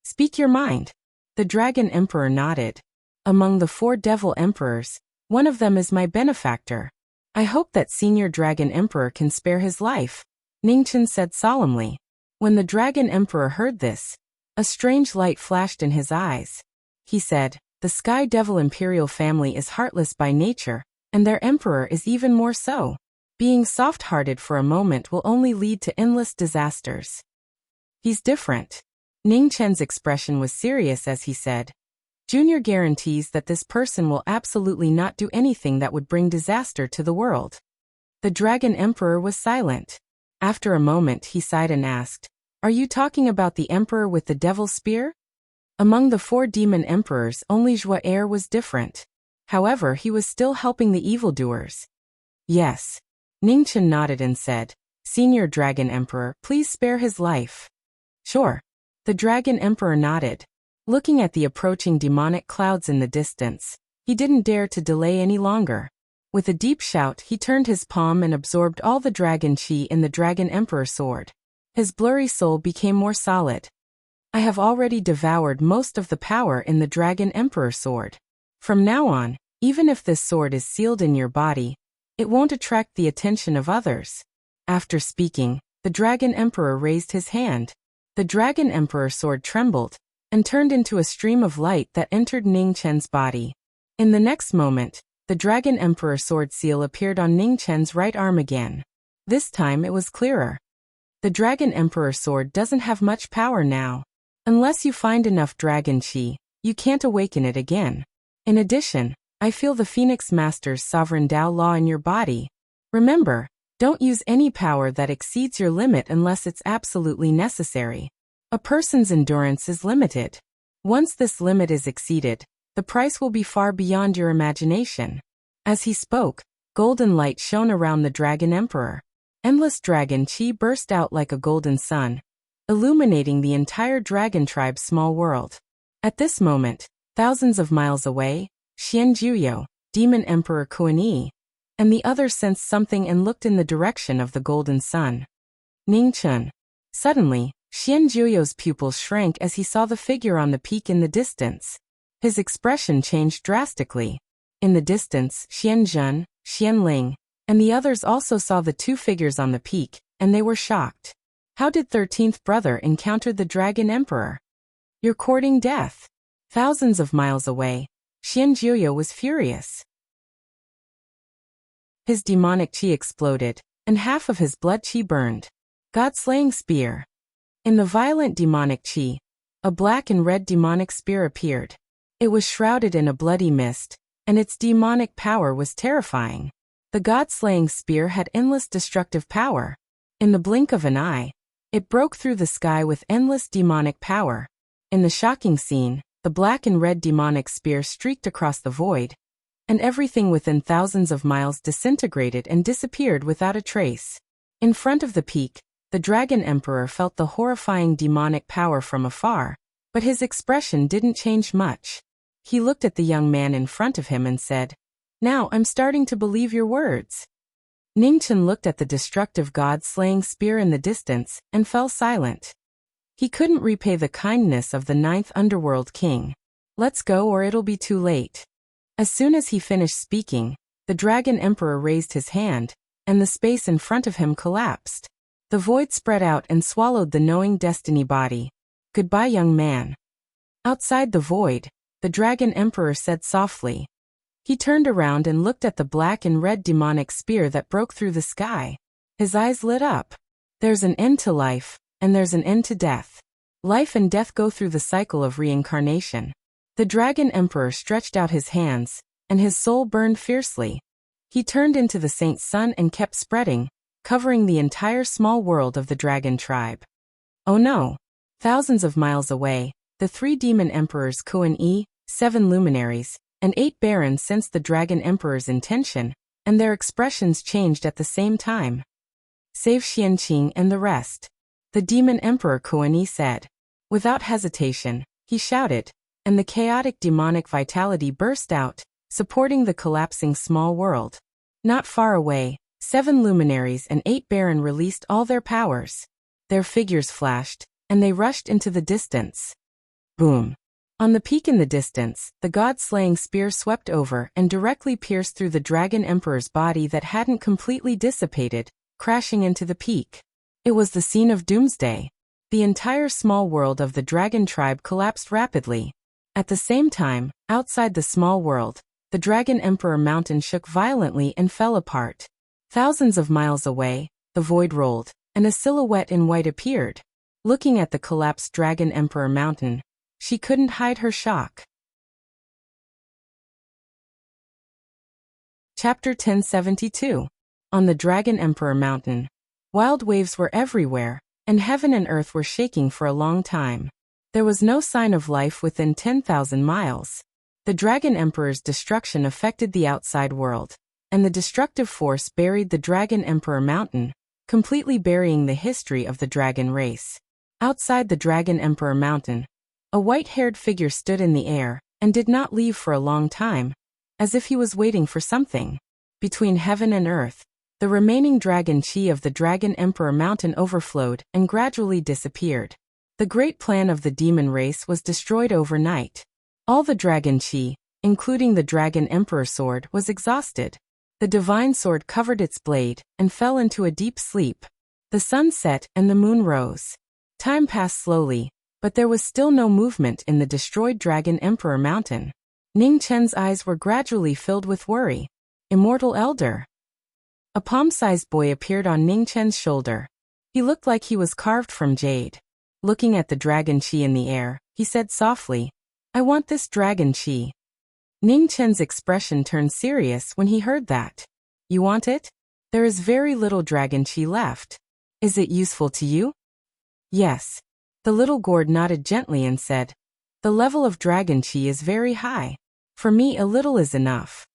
Speak your mind. The Dragon Emperor nodded. Among the 4 devil emperors, one of them is my benefactor. I hope that Senior Dragon Emperor can spare his life, Ningchen said solemnly. When the Dragon Emperor heard this, a strange light flashed in his eyes. He said, the Sky Devil Imperial family is heartless by nature, and their emperor is even more so. Being soft-hearted for a moment will only lead to endless disasters. He's different. Ningchen's expression was serious as he said, Junior guarantees that this person will absolutely not do anything that would bring disaster to the world. The Dragon Emperor was silent. After a moment he sighed and asked, are you talking about the emperor with the devil's spear? Among the 4 demon emperors only Zhuo was different. However, he was still helping the evildoers. Yes. Ningchen nodded and said, Senior Dragon Emperor, please spare his life. Sure. The Dragon Emperor nodded. Looking at the approaching demonic clouds in the distance, he didn't dare to delay any longer. With a deep shout, he turned his palm and absorbed all the dragon chi in the Dragon Emperor sword. His blurry soul became more solid. I have already devoured most of the power in the Dragon Emperor sword. From now on, even if this sword is sealed in your body, it won't attract the attention of others. After speaking, the Dragon Emperor raised his hand. The Dragon Emperor sword trembled and turned into a stream of light that entered Ningchen's body. In the next moment, the Dragon Emperor sword seal appeared on Ningchen's right arm again. This time it was clearer. The Dragon Emperor sword doesn't have much power now. Unless you find enough dragon chi, you can't awaken it again. In addition, I feel the Phoenix Master's sovereign Tao law in your body. Remember, don't use any power that exceeds your limit unless it's absolutely necessary. A person's endurance is limited. Once this limit is exceeded, the price will be far beyond your imagination. As he spoke, golden light shone around the Dragon Emperor. Endless dragon chi burst out like a golden sun, illuminating the entire dragon tribe's small world. At this moment, thousands of miles away, Xian Juyo, Demon Emperor Kuan-Yi, and the others sensed something and looked in the direction of the golden sun. Ningchen. Suddenly, Xian Juyo's pupils shrank as he saw the figure on the peak in the distance. His expression changed drastically. In the distance, Xian Zhen, Xian Ling, and the others also saw the 2 figures on the peak, and they were shocked. How did 13th brother encounter the Dragon Emperor? You're courting death. Thousands of miles away, Xian Juyo was furious. His demonic chi exploded, and half of his blood chi burned. God-slaying spear. In the violent demonic chi, a black and red demonic spear appeared. It was shrouded in a bloody mist, and its demonic power was terrifying. The god-slaying spear had endless destructive power. In the blink of an eye, it broke through the sky with endless demonic power. In the shocking scene, the black and red demonic spear streaked across the void, and everything within thousands of miles disintegrated and disappeared without a trace. In front of the peak, the Dragon Emperor felt the horrifying demonic power from afar, but his expression didn't change much. He looked at the young man in front of him and said, Now I'm starting to believe your words. Ningchen looked at the destructive god-slaying spear in the distance and fell silent. He couldn't repay the kindness of the 9th Underworld King. Let's go or it'll be too late. As soon as he finished speaking, the Dragon Emperor raised his hand, and the space in front of him collapsed. The void spread out and swallowed the knowing destiny body. Goodbye, young man. Outside the void, the Dragon Emperor said softly. He turned around and looked at the black and red demonic spear that broke through the sky. His eyes lit up. There's an end to life, and there's an end to death. Life and death go through the cycle of reincarnation. The Dragon Emperor stretched out his hands, and his soul burned fiercely. He turned into the saint's sun and kept spreading, covering the entire small world of the dragon tribe. Oh no! Thousands of miles away, the 3 demon emperors Kuan-e, 7 luminaries, and 8 barons sensed the dragon emperor's intention, and their expressions changed at the same time. Save Xianqing and the rest. The demon emperor Kuan-e said. Without hesitation, he shouted, and the chaotic demonic vitality burst out, supporting the collapsing small world. Not far away, 7 luminaries and 8 baron released all their powers. Their figures flashed, and they rushed into the distance. Boom! On the peak in the distance, the god-slaying spear swept over and directly pierced through the dragon emperor's body that hadn't completely dissipated, crashing into the peak. It was the scene of doomsday. The entire small world of the dragon tribe collapsed rapidly. At the same time, outside the small world, the dragon emperor mountain shook violently and fell apart. Thousands of miles away, the void rolled, and a silhouette in white appeared. Looking at the collapsed dragon emperor mountain, she couldn't hide her shock. Chapter 1072. On the Dragon Emperor Mountain. Wild waves were everywhere, and heaven and earth were shaking for a long time. There was no sign of life within 10,000 miles. The Dragon Emperor's destruction affected the outside world, and the destructive force buried the Dragon Emperor Mountain, completely burying the history of the dragon race. Outside the Dragon Emperor Mountain, a white-haired figure stood in the air, and did not leave for a long time, as if he was waiting for something. Between heaven and earth, the remaining dragon chi of the Dragon Emperor Mountain overflowed and gradually disappeared. The great plan of the demon race was destroyed overnight. All the dragon chi, including the Dragon Emperor sword, was exhausted. The divine sword covered its blade and fell into a deep sleep. The sun set and the moon rose. Time passed slowly, but there was still no movement in the destroyed Dragon Emperor Mountain. Ning Chen's eyes were gradually filled with worry. Immortal Elder. A palm-sized boy appeared on Ning Chen's shoulder. He looked like he was carved from jade. Looking at the dragon chi in the air, he said softly, "I want this dragon chi." Ning Chen's expression turned serious when he heard that. "You want it? There is very little dragon chi left. Is it useful to you?" "Yes." The little gourd nodded gently and said, "The level of dragon chi is very high. For me a little is enough."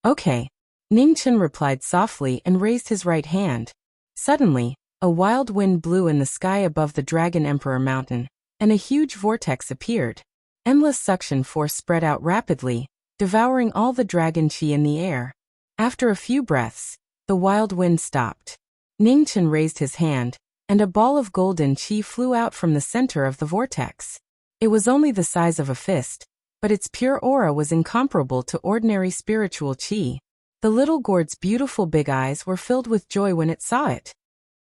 "Okay." Ning Chen replied softly and raised his right hand. Suddenly, a wild wind blew in the sky above the Dragon Emperor Mountain, and a huge vortex appeared. Endless suction force spread out rapidly, devouring all the dragon chi in the air. After a few breaths, the wild wind stopped. Ning Chen raised his hand, and a ball of golden chi flew out from the center of the vortex. It was only the size of a fist, but its pure aura was incomparable to ordinary spiritual chi. The little gourd's beautiful big eyes were filled with joy when it saw it.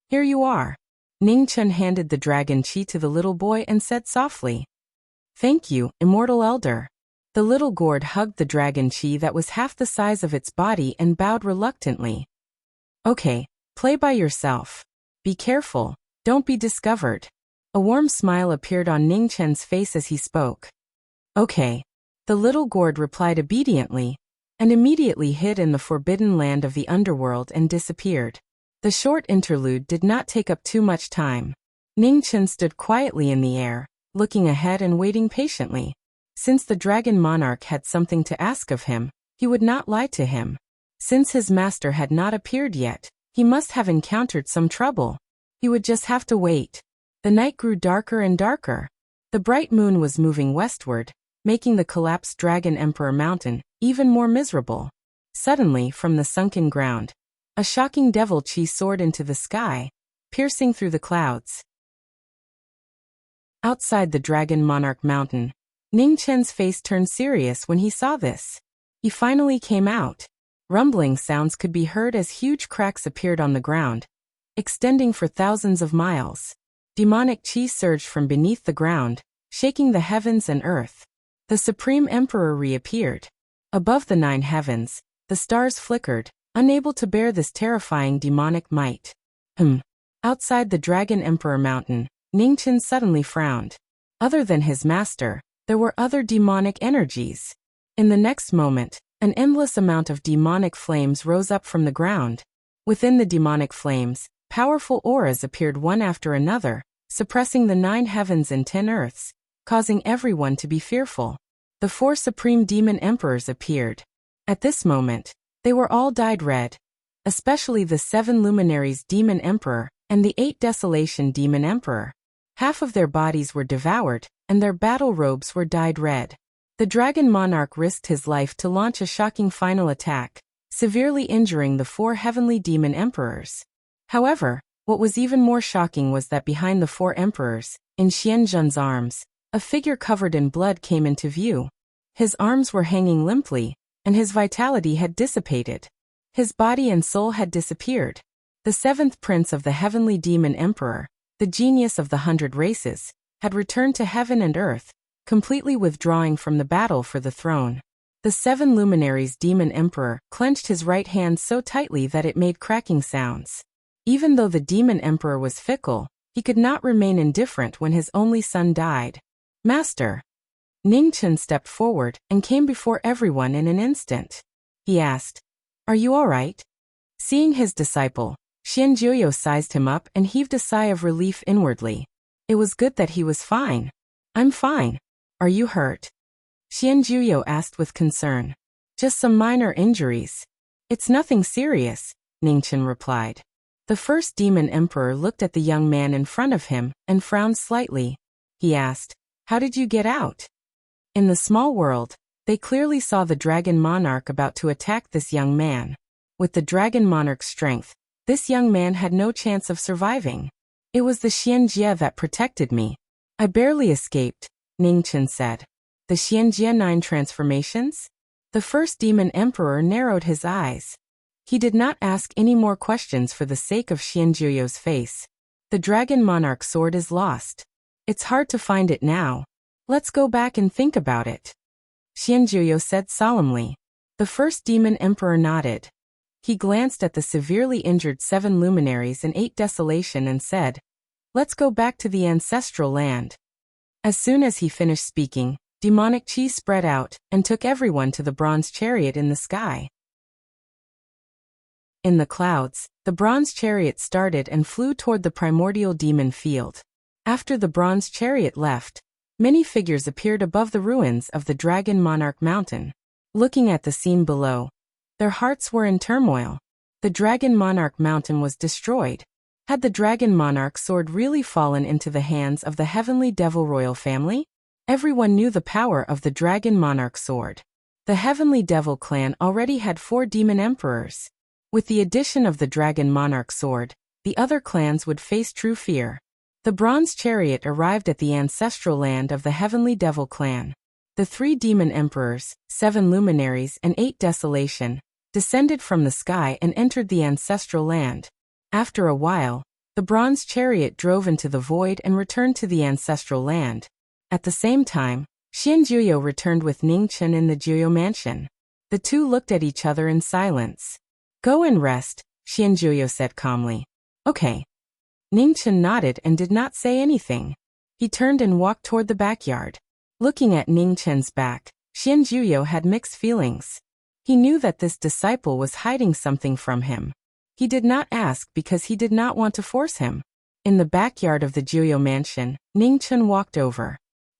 "Here you are." Ning Chen handed the dragon chi to the little boy and said softly, "Thank you, Immortal Elder." The little gourd hugged the dragon chi that was half the size of its body and bowed reluctantly. "Okay, play by yourself. Be careful, don't be discovered." A warm smile appeared on Ning Chen's face as he spoke. "Okay." The little gourd replied obediently, and immediately hid in the forbidden land of the underworld and disappeared. The short interlude did not take up too much time. Ning Chen stood quietly in the air, looking ahead and waiting patiently. Since the dragon monarch had something to ask of him, he would not lie to him. Since his master had not appeared yet, he must have encountered some trouble. He would just have to wait. The night grew darker and darker. The bright moon was moving westward, making the collapsed Dragon Emperor Mountain even more miserable. Suddenly, from the sunken ground, a shocking devil chi soared into the sky, piercing through the clouds. Outside the Dragon Monarch Mountain, Ning Chen's face turned serious when he saw this. He finally came out. Rumbling sounds could be heard as huge cracks appeared on the ground, extending for thousands of miles. Demonic chi surged from beneath the ground, shaking the heavens and earth. The Supreme Emperor reappeared. Above the 9 heavens, the stars flickered, unable to bear this terrifying demonic might. Outside the Dragon Emperor Mountain, Ning Chen suddenly frowned. Other than his master, there were other demonic energies. In the next moment, An endless amount of demonic flames rose up from the ground. Within the demonic flames, powerful auras appeared one after another, suppressing the 9 heavens and 10 earths, causing everyone to be fearful. The 4 supreme demon emperors appeared. At this moment, they were all dyed red, especially the 7 luminaries demon emperor and the 8 desolation demon emperor. Half of their bodies were devoured, and their battle robes were dyed red. The dragon monarch risked his life to launch a shocking final attack, severely injuring the 4 heavenly demon emperors. However, what was even more shocking was that behind the 4 emperors, in Xianzhen's arms, a figure covered in blood came into view. His arms were hanging limply, and his vitality had dissipated. His body and soul had disappeared. The 7th prince of the heavenly demon emperor, the genius of the 100 races, had returned to heaven and earth, completely withdrawing from the battle for the throne. The 7 luminaries demon emperor clenched his right hand so tightly that it made cracking sounds. Even though the demon emperor was fickle, he could not remain indifferent when his only son died. Master. Ningchen stepped forward and came before everyone in an instant. He asked, "Are you all right?" Seeing his disciple, Xianjuyo sized him up and heaved a sigh of relief inwardly. It was good that he was fine. "I'm fine. Are you hurt?" Xianjuyo asked with concern. "Just some minor injuries. It's nothing serious," Ningchen replied. The first demon emperor looked at the young man in front of him and frowned slightly. He asked, "How did you get out?" In the small world, they clearly saw the dragon monarch about to attack this young man. With the dragon monarch's strength, this young man had no chance of surviving. "It was the Xianjie that protected me. I barely escaped," Ningchen said. "The Xianjie 9 transformations?" The first demon emperor narrowed his eyes. He did not ask any more questions for the sake of Xianjuyo's face. "The dragon monarch sword is lost. It's hard to find it now. Let's go back and think about it," Xianjuyo said solemnly. The first demon emperor nodded. He glanced at the severely injured 7 luminaries and 8 desolation and said, "Let's go back to the ancestral land." As soon as he finished speaking, demonic chi spread out and took everyone to the bronze chariot in the sky. In the clouds, the bronze chariot started and flew toward the primordial demon field. After the bronze chariot left, many figures appeared above the ruins of the Dragon Monarch Mountain. Looking at the scene below, their hearts were in turmoil. The Dragon Monarch Mountain was destroyed. Had the Dragon Monarch sword really fallen into the hands of the heavenly devil royal family? Everyone knew the power of the Dragon Monarch sword. The heavenly devil clan already had 4 demon emperors. With the addition of the Dragon Monarch sword, the other clans would face true fear. The bronze chariot arrived at the ancestral land of the heavenly devil clan. The 3 demon emperors, 7 luminaries and 8 desolation, descended from the sky and entered the ancestral land. After a while, the bronze chariot drove into the void and returned to the ancestral land. At the same time, Xianjuyo returned with Ningchen in the Juyo mansion. The two looked at each other in silence. "Go and rest," Xianjuyo said calmly. "Okay." Ningchen nodded and did not say anything. He turned and walked toward the backyard. Looking at Ningchen's back, Xianjuyo had mixed feelings. He knew that this disciple was hiding something from him. He did not ask because he did not want to force him. In the backyard of the Juyo mansion, Ningchen walked over.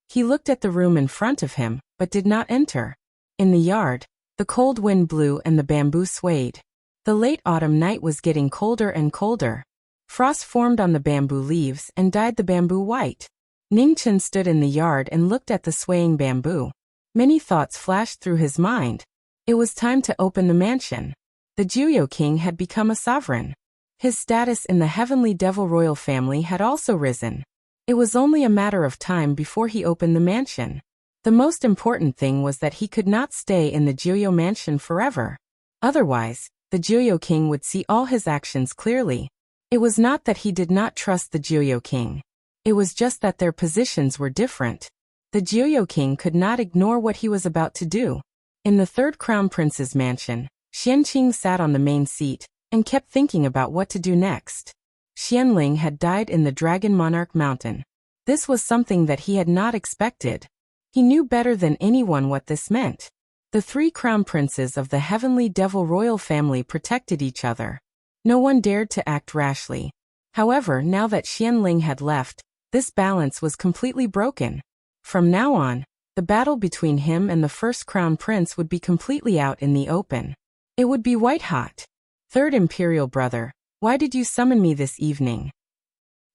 He looked at the room in front of him, but did not enter. In the yard, the cold wind blew and the bamboo swayed. The late autumn night was getting colder and colder. Frost formed on the bamboo leaves and dyed the bamboo white. Ningchen stood in the yard and looked at the swaying bamboo. Many thoughts flashed through his mind. It was time to open the mansion. The Juyo king had become a sovereign. His status in the heavenly devil royal family had also risen. It was only a matter of time before he opened the mansion. The most important thing was that he could not stay in the Juyo mansion forever. Otherwise, the Juyo king would see all his actions clearly. It was not that he did not trust the Juyo king. It was just that their positions were different. The Juyo king could not ignore what he was about to do. In the 3rd crown prince's mansion, Xianqing sat on the main seat and kept thinking about what to do next. Xianling had died in the Dragon Monarch Mountain. This was something that he had not expected. He knew better than anyone what this meant. The three crown princes of the heavenly devil royal family protected each other. No one dared to act rashly. However, now that Xianling had left, this balance was completely broken. From now on, the battle between him and the first crown prince would be completely out in the open. It would be white hot. Third imperial brother, why did you summon me this evening?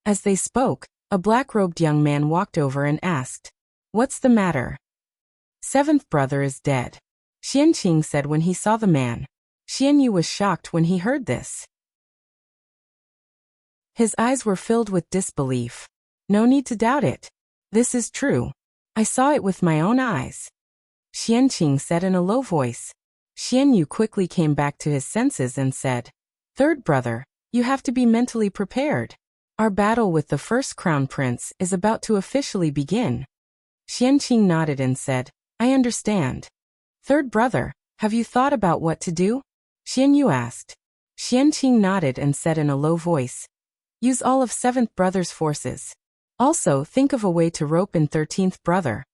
As they spoke, a black-robed young man walked over and asked, "What's the matter?" Seventh brother is dead, Xianqing said when he saw the man. Xianyu was shocked when he heard this. His eyes were filled with disbelief. No need to doubt it. This is true. I saw it with my own eyes, Xianqing said in a low voice. Xianyu quickly came back to his senses and said, "Third brother, you have to be mentally prepared. Our battle with the first crown prince is about to officially begin." Xianqing nodded and said, "I understand. Third brother, have you thought about what to do?" Xianyu asked. Xianqing nodded and said in a low voice, "Use all of seventh brother's forces. Also, think of a way to rope in 13th brother."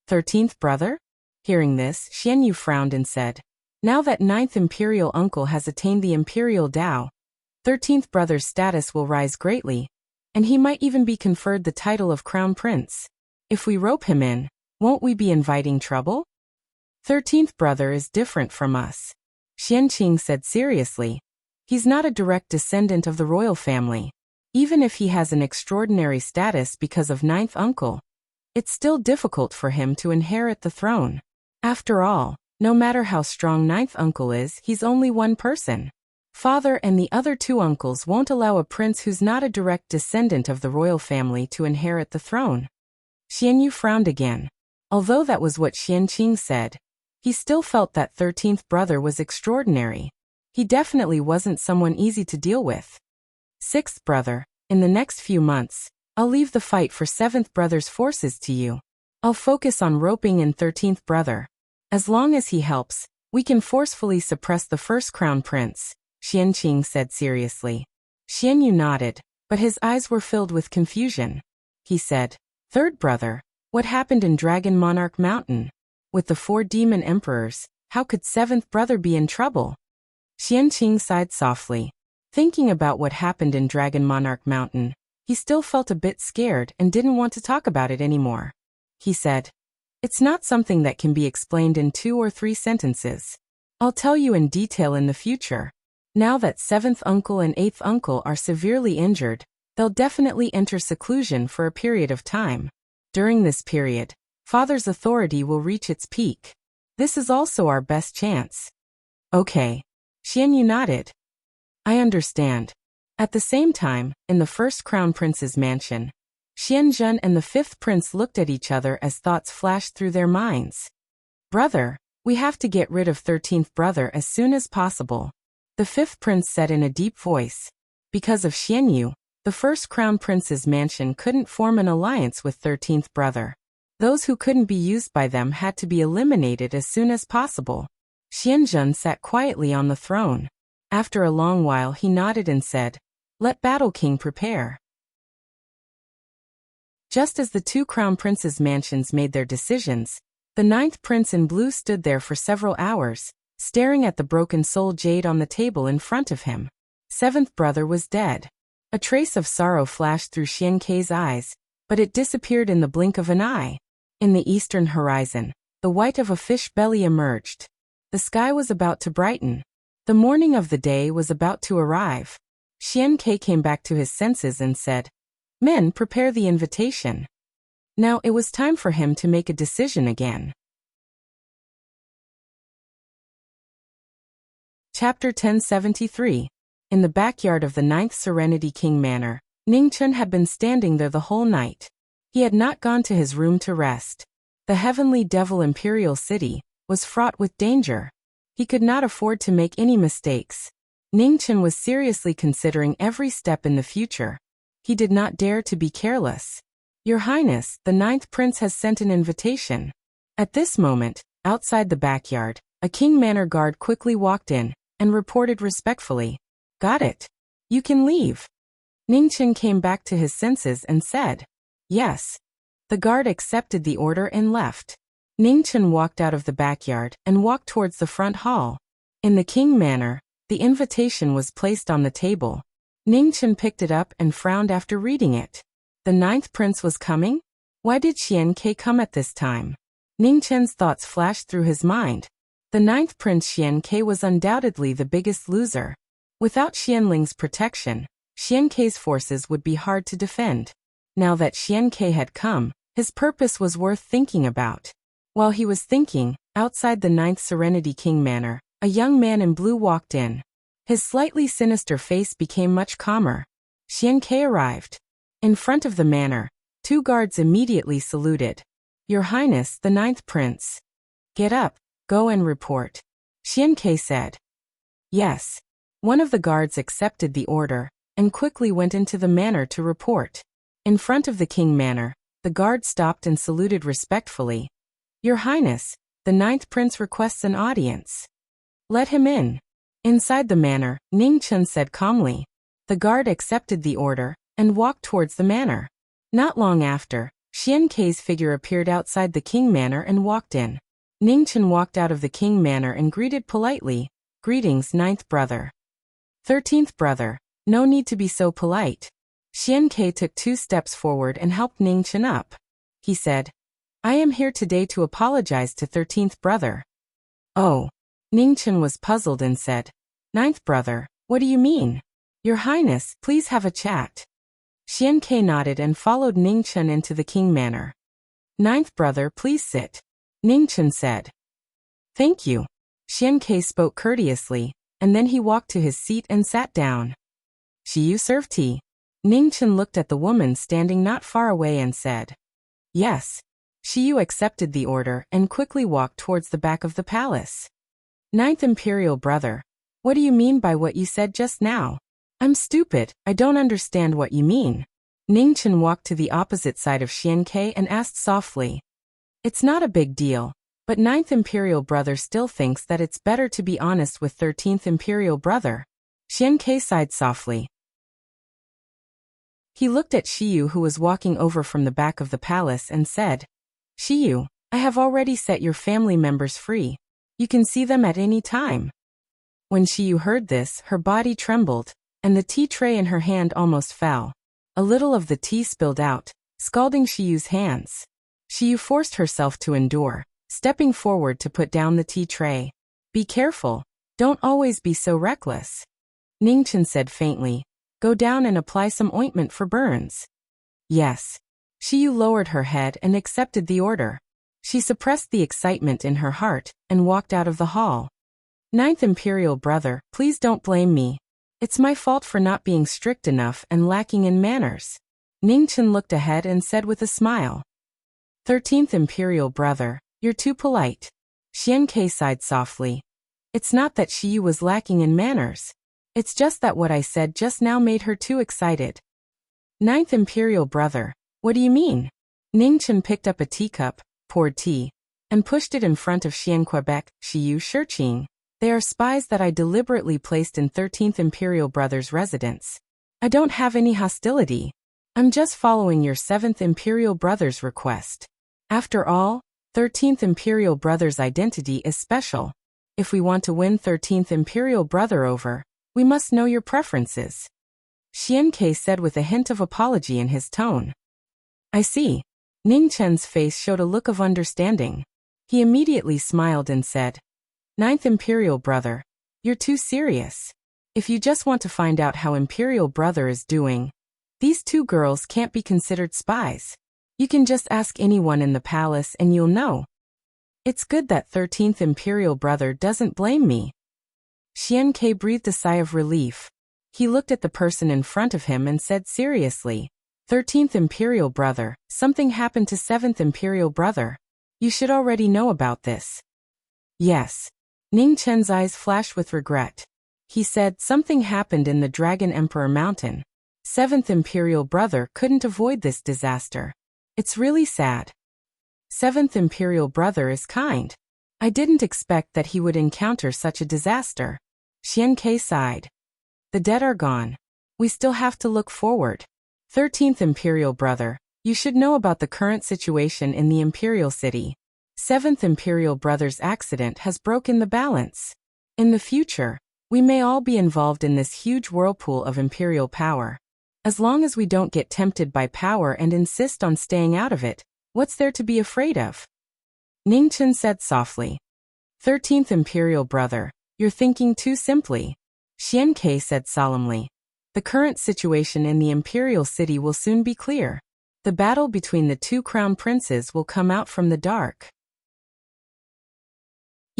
13th brother? Hearing this, Xianyu frowned and said, "Now that 9th imperial uncle has attained the imperial Dao, 13th brother's status will rise greatly, and he might even be conferred the title of crown prince. If we rope him in, won't we be inviting trouble?" 13th brother is different from us, Xianqing said seriously. He's not a direct descendant of the royal family. Even if he has an extraordinary status because of 9th uncle, it's still difficult for him to inherit the throne. After all, no matter how strong 9th uncle is, he's only one person. Father and the other two uncles won't allow a prince who's not a direct descendant of the royal family to inherit the throne. Xianyu frowned again. Although that was what Xianqing said, he still felt that 13th brother was extraordinary. He definitely wasn't someone easy to deal with. 6th brother, in the next few months, I'll leave the fight for 7th brother's forces to you. I'll focus on roping in 13th brother. As long as he helps, we can forcefully suppress the first crown prince, Xianqing said seriously. Xianyu nodded, but his eyes were filled with confusion. He said, "Third brother, what happened in Dragon Monarch Mountain? With the 4 demon emperors, how could 7th brother be in trouble?" Xianqing sighed softly. Thinking about what happened in Dragon Monarch Mountain, he still felt a bit scared and didn't want to talk about it anymore. He said, "It's not something that can be explained in 2 or 3 sentences. I'll tell you in detail in the future. Now that 7th uncle and 8th uncle are severely injured, they'll definitely enter seclusion for a period of time. During this period, father's authority will reach its peak. This is also our best chance." "Okay." Xianyu nodded. "I understand." At the same time, in the first crown prince's mansion, Xianzhen and the 5th prince looked at each other as thoughts flashed through their minds. "Brother, we have to get rid of 13th brother as soon as possible," the 5th prince said in a deep voice. Because of Xianyu, the first crown prince's mansion couldn't form an alliance with 13th brother. Those who couldn't be used by them had to be eliminated as soon as possible. Xianzhen sat quietly on the throne. After a long while he nodded and said, "Let Battle King prepare." Just as the 2 crown princes' mansions made their decisions, the 9th prince in blue stood there for several hours, staring at the broken soul jade on the table in front of him. 7th brother was dead. A trace of sorrow flashed through Xian Kei's eyes, but it disappeared in the blink of an eye. In the eastern horizon, the white of a fish belly emerged. The sky was about to brighten. The morning of the day was about to arrive. Xian Kei came back to his senses and said, "Men, prepare the invitation." Now it was time for him to make a decision again. Chapter 1073. In the backyard of the 9th Serenity King Manor, Ningchen had been standing there the whole night. He had not gone to his room to rest. The heavenly devil imperial city was fraught with danger. He could not afford to make any mistakes. Ningchen was seriously considering every step in the future. He did not dare to be careless. "Your Highness, the 9th prince has sent an invitation." At this moment, outside the backyard, a King Manor guard quickly walked in and reported respectfully, "Got it. You can leave." Ningchen came back to his senses and said, "Yes." The guard accepted the order and left. Ningchen walked out of the backyard and walked towards the front hall. In the King Manor, the invitation was placed on the table. Ningchen picked it up and frowned after reading it. The 9th prince was coming? Why did Xian Ke come at this time? Ningchen's thoughts flashed through his mind. The 9th prince Xian Ke was undoubtedly the biggest loser. Without Xianling's protection, Xian Ke's forces would be hard to defend. Now that Xian Ke had come, his purpose was worth thinking about. While he was thinking, outside the 9th Serenity King Manor, a young man in blue walked in. His slightly sinister face became much calmer. Xian Ke arrived. In front of the manor, 2 guards immediately saluted. Your Highness, the 9th prince. Get up, go and report. Xian Ke said. Yes. One of the guards accepted the order, and quickly went into the manor to report. In front of the King Manor, the guard stopped and saluted respectfully. Your Highness, the 9th prince requests an audience. Let him in. Inside the manor, Ningchen said calmly. The guard accepted the order, and walked towards the manor. Not long after, Xian Ke's figure appeared outside the King Manor and walked in. Ningchen walked out of the King Manor and greeted politely. Greetings, 9th brother. 13th brother, no need to be so polite. Xian Ke took 2 steps forward and helped Ningchen up. He said, I am here today to apologize to 13th brother. Oh. Ningchen was puzzled and said, 9th brother, what do you mean? Your Highness, please have a chat. Xian Ke nodded and followed Ningchen into the King Manor. 9th brother, please sit. Ningchen said. Thank you. Xian Ke spoke courteously, and then he walked to his seat and sat down. Shiyu serve tea. Ningchen looked at the woman standing not far away and said. Yes. Shiyu accepted the order and quickly walked towards the back of the palace. 9th Imperial brother, what do you mean by what you said just now? I'm stupid, I don't understand what you mean. Ningchen walked to the opposite side of Xian Ke and asked softly. It's not a big deal, but 9th Imperial brother still thinks that it's better to be honest with 13th Imperial brother. Xian Ke sighed softly. He looked at Shiyu who was walking over from the back of the palace and said, Shiyu, I have already set your family members free. You can see them at any time. When Shiyu heard this, her body trembled, and the tea tray in her hand almost fell. A little of the tea spilled out, scalding Shiyu's hands. Shiyu forced herself to endure, stepping forward to put down the tea tray. Be careful, don't always be so reckless. Ningchen said faintly, go down and apply some ointment for burns. Yes. Shiyu lowered her head and accepted the order. She suppressed the excitement in her heart and walked out of the hall. 9th Imperial brother, please don't blame me. It's my fault for not being strict enough and lacking in manners. Ningchen looked ahead and said with a smile. 13th Imperial brother, you're too polite. Xian Ke sighed softly. It's not that Shiyu was lacking in manners. It's just that what I said just now made her too excited. 9th Imperial brother, what do you mean? Ningchen picked up a teacup, poured tea, and pushed it in front of Xian Quebec, Shiyu Shiqing. They are spies that I deliberately placed in 13th Imperial brother's residence. I don't have any hostility. I'm just following your 7th Imperial brother's request. After all, 13th Imperial brother's identity is special. If we want to win 13th Imperial brother over, we must know your preferences. Xian Ke said with a hint of apology in his tone. I see. Ningchen's face showed a look of understanding. He immediately smiled and said, 9th Imperial brother, you're too serious. If you just want to find out how Imperial brother is doing, these 2 girls can't be considered spies. You can just ask anyone in the palace and you'll know. It's good that 13th Imperial brother doesn't blame me. Xian Ke breathed a sigh of relief. He looked at the person in front of him and said seriously, 13th Imperial brother, something happened to 7th Imperial brother. You should already know about this. Yes. Ningchen's eyes flashed with regret. He said something happened in the Dragon Emperor Mountain. 7th Imperial brother couldn't avoid this disaster. It's really sad. 7th Imperial brother is kind. I didn't expect that he would encounter such a disaster. Xian Ke sighed. The dead are gone. We still have to look forward. 13th Imperial brother, you should know about the current situation in the Imperial city. Seventh Imperial Brother's accident has broken the balance. In the future, we may all be involved in this huge whirlpool of imperial power. As long as we don't get tempted by power and insist on staying out of it, what's there to be afraid of? Ningchen said softly. 13th Imperial Brother, you're thinking too simply. Xian Ke said solemnly. The current situation in the Imperial City will soon be clear. The battle between the two crown princes will come out from the dark.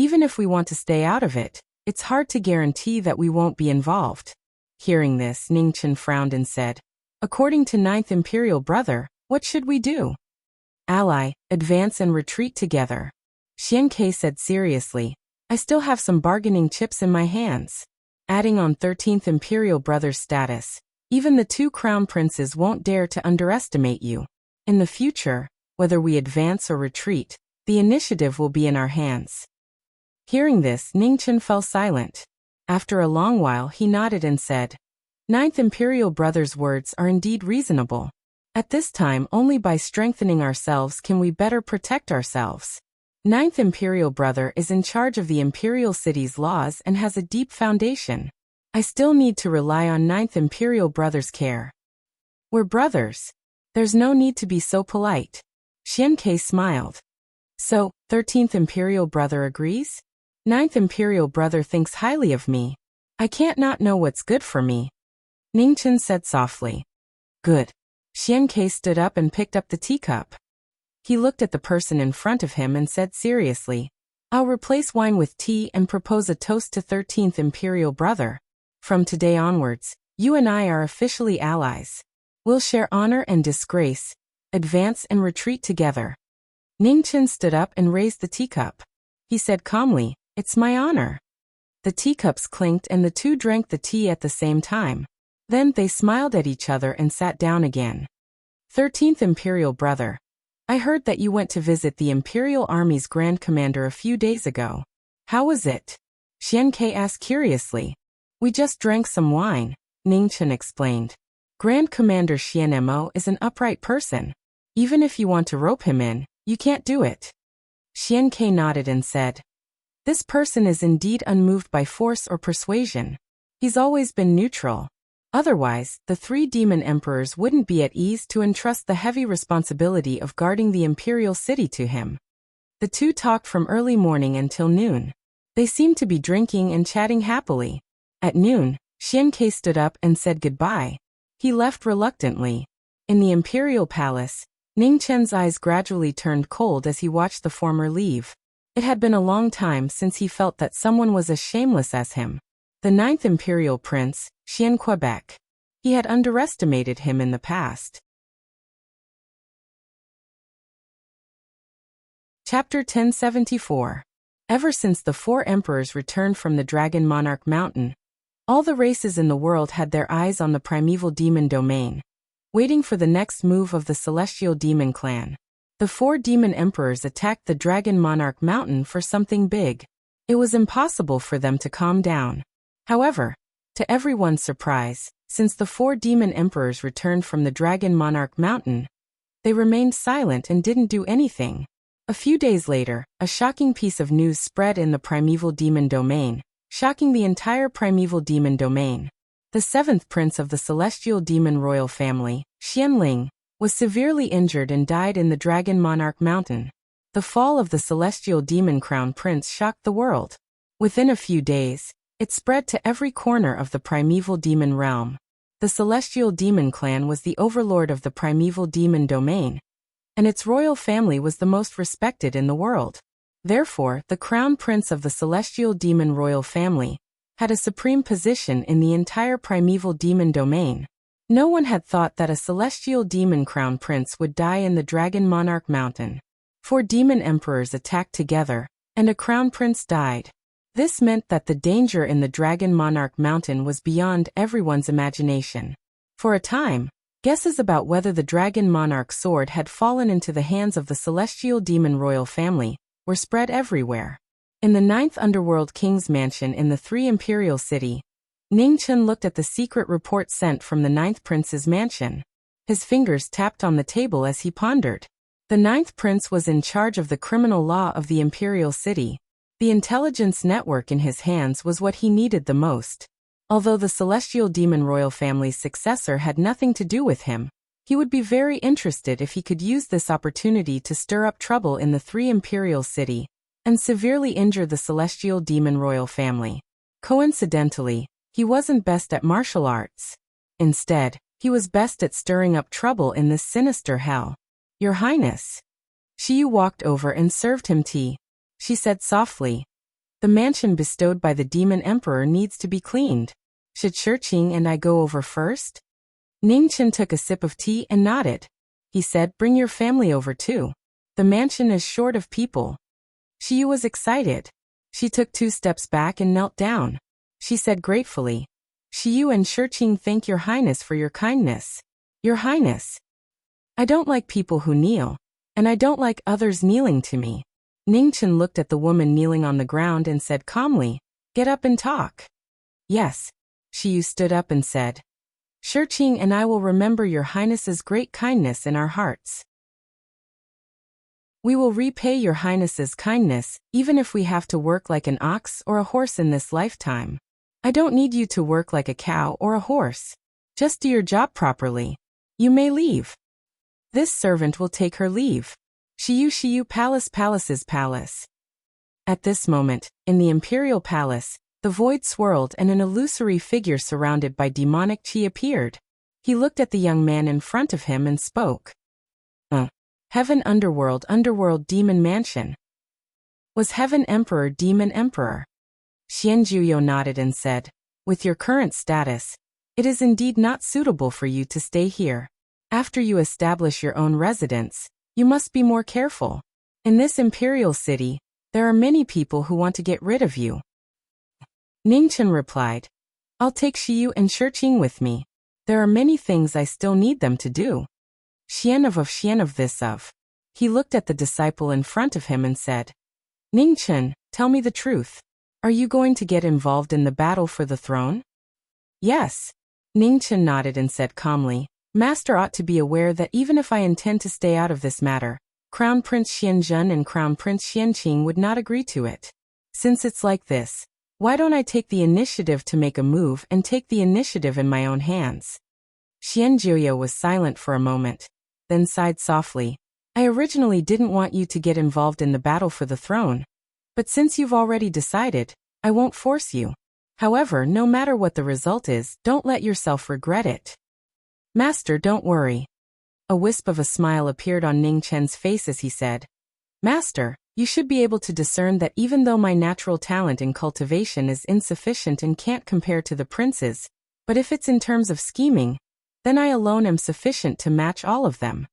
Even if we want to stay out of it, it's hard to guarantee that we won't be involved. Hearing this, Ningchen frowned and said, according to 9th Imperial Brother, what should we do? Ally, advance and retreat together. Xian Ke said seriously, I still have some bargaining chips in my hands. Adding on 13th Imperial Brother's status, even the two crown princes won't dare to underestimate you. In the future, whether we advance or retreat, the initiative will be in our hands. Hearing this, Ningchen fell silent. After a long while he nodded and said, 9th Imperial Brother's words are indeed reasonable. At this time only by strengthening ourselves can we better protect ourselves. 9th Imperial Brother is in charge of the Imperial City's laws and has a deep foundation. I still need to rely on 9th Imperial Brother's care. We're brothers. There's no need to be so polite. Xian Ke smiled. So, 13th Imperial Brother agrees? 9th Imperial Brother thinks highly of me. I can't not know what's good for me. Ningchen said softly. Good. Xian Ke stood up and picked up the teacup. He looked at the person in front of him and said seriously, I'll replace wine with tea and propose a toast to 13th Imperial Brother. From today onwards, you and I are officially allies. We'll share honor and disgrace, advance and retreat together. Ningchen stood up and raised the teacup. He said calmly, it's my honor. The teacups clinked and the two drank the tea at the same time. Then they smiled at each other and sat down again. 13th Imperial Brother, I heard that you went to visit the Imperial Army's Grand Commander a few days ago. How was it? Xian Ke asked curiously. We just drank some wine, Ningchen explained. Grand Commander Xian Mo is an upright person. Even if you want to rope him in, you can't do it. Xian Ke nodded and said, this person is indeed unmoved by force or persuasion. He's always been neutral. Otherwise, the three demon emperors wouldn't be at ease to entrust the heavy responsibility of guarding the imperial city to him. The two talked from early morning until noon. They seemed to be drinking and chatting happily. At noon, Xian Ke stood up and said goodbye. He left reluctantly. In the imperial palace, Ningchen's eyes gradually turned cold as he watched the former leave. It had been a long time since he felt that someone was as shameless as him. The 9th Imperial Prince, Xian Quebec. He had underestimated him in the past. Chapter 1074. Ever since the four emperors returned from the Dragon Monarch Mountain, all the races in the world had their eyes on the primeval demon domain, waiting for the next move of the celestial demon clan. The four demon emperors attacked the Dragon Monarch Mountain for something big. It was impossible for them to calm down. However, to everyone's surprise, since the four demon emperors returned from the Dragon Monarch Mountain, they remained silent and didn't do anything. A few days later, a shocking piece of news spread in the primeval demon domain, shocking the entire primeval demon domain. The seventh prince of the celestial demon royal family, Xianling, was severely injured and died in the Dragon Monarch Mountain. The fall of the celestial demon crown prince shocked the world. Within a few days, it spread to every corner of the primeval demon realm. The celestial demon clan was the overlord of the primeval demon domain, and its royal family was the most respected in the world. Therefore, the crown prince of the celestial demon royal family had a supreme position in the entire primeval demon domain. No one had thought that a celestial demon crown prince would die in the Dragon Monarch Mountain. 4 demon emperors attacked together, and a crown prince died. This meant that the danger in the Dragon Monarch Mountain was beyond everyone's imagination. For a time, guesses about whether the Dragon Monarch sword had fallen into the hands of the celestial demon royal family were spread everywhere. In the 9th Underworld King's mansion in the 3 Imperial City, Ningchen looked at the secret report sent from the 9th Prince's mansion. His fingers tapped on the table as he pondered. The ninth prince was in charge of the criminal law of the imperial city. The intelligence network in his hands was what he needed the most. Although the celestial demon royal family's successor had nothing to do with him, he would be very interested if he could use this opportunity to stir up trouble in the three imperial city and severely injure the celestial demon royal family. Coincidentally, he wasn't best at martial arts. Instead, he was best at stirring up trouble in this sinister hell. Your Highness. Shiyu walked over and served him tea. She said softly, "The mansion bestowed by the demon emperor needs to be cleaned. Should Shiqing and I go over first?" Ningchen took a sip of tea and nodded. He said, "Bring your family over too. The mansion is short of people." Shiyu was excited. She took 2 steps back and knelt down. She said gratefully, "Shiyu and Shiqing thank your Highness for your kindness." "Your Highness. I don't like people who kneel, and I don't like others kneeling to me." Ningchen looked at the woman kneeling on the ground and said calmly, "Get up and talk." "Yes." Shiyu stood up and said, "Shiqing and I will remember your Highness's great kindness in our hearts. We will repay your Highness's kindness, even if we have to work like an ox or a horse in this lifetime. I don't need you to work like a cow or a horse. Just do your job properly. You may leave." "This servant will take her leave." Shiyu Palace's palace. At this moment, in the imperial palace, the void swirled and an illusory figure surrounded by demonic chi appeared. He looked at the young man in front of him and spoke. Heaven Underworld Demon Mansion. Was Heaven Emperor Demon Emperor?" Xianjuyo nodded and said, "With your current status, it is indeed not suitable for you to stay here. After you establish your own residence, you must be more careful. In this imperial city, there are many people who want to get rid of you." Ningchen replied, "I'll take Shiyu and Shiqing with me. There are many things I still need them to do." Xian of this of. He looked at the disciple in front of him and said, "Ningchen, tell me the truth. Are you going to get involved in the battle for the throne?" "Yes." Ningchen nodded and said calmly, "Master ought to be aware that even if I intend to stay out of this matter, Crown Prince Xianzhen and Crown Prince Xianqing would not agree to it. Since it's like this, why don't I take the initiative to make a move and take the initiative in my own hands?" Xianjuyo was silent for a moment, then sighed softly. "I originally didn't want you to get involved in the battle for the throne, but since you've already decided, I won't force you. However, no matter what the result is, don't let yourself regret it." "Master, don't worry." A wisp of a smile appeared on Ningchen's face as he said, "Master, you should be able to discern that even though my natural talent in cultivation is insufficient and can't compare to the prince's, but if it's in terms of scheming, then I alone am sufficient to match all of them.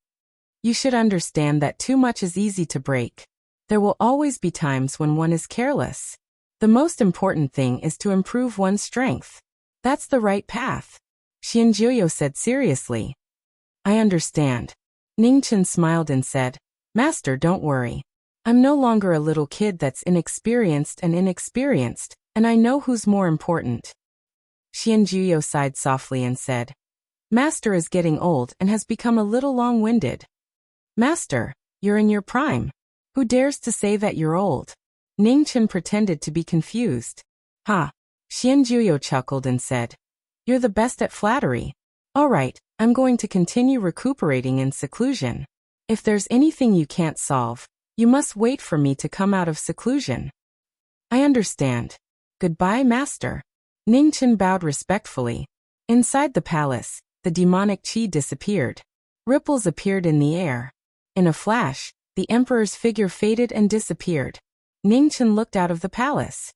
You should understand that too much is easy to break. There will always be times when one is careless. The most important thing is to improve one's strength. That's the right path." Xianjuyo said seriously. "I understand." Ningchen smiled and said, "Master, don't worry. I'm no longer a little kid that's inexperienced, and I know who's more important." Xianjuyo sighed softly and said, "Master is getting old and has become a little long-winded." "Master, you're in your prime. Who dares to say that you're old?" Ningchen pretended to be confused. "Ha!" Xianjuyo chuckled and said, "You're the best at flattery. All right, I'm going to continue recuperating in seclusion. If there's anything you can't solve, you must wait for me to come out of seclusion." "I understand. Goodbye, Master." Ningchen bowed respectfully. Inside the palace, the demonic chi disappeared. Ripples appeared in the air. In a flash, the emperor's figure faded and disappeared. Ningchen looked out of the palace.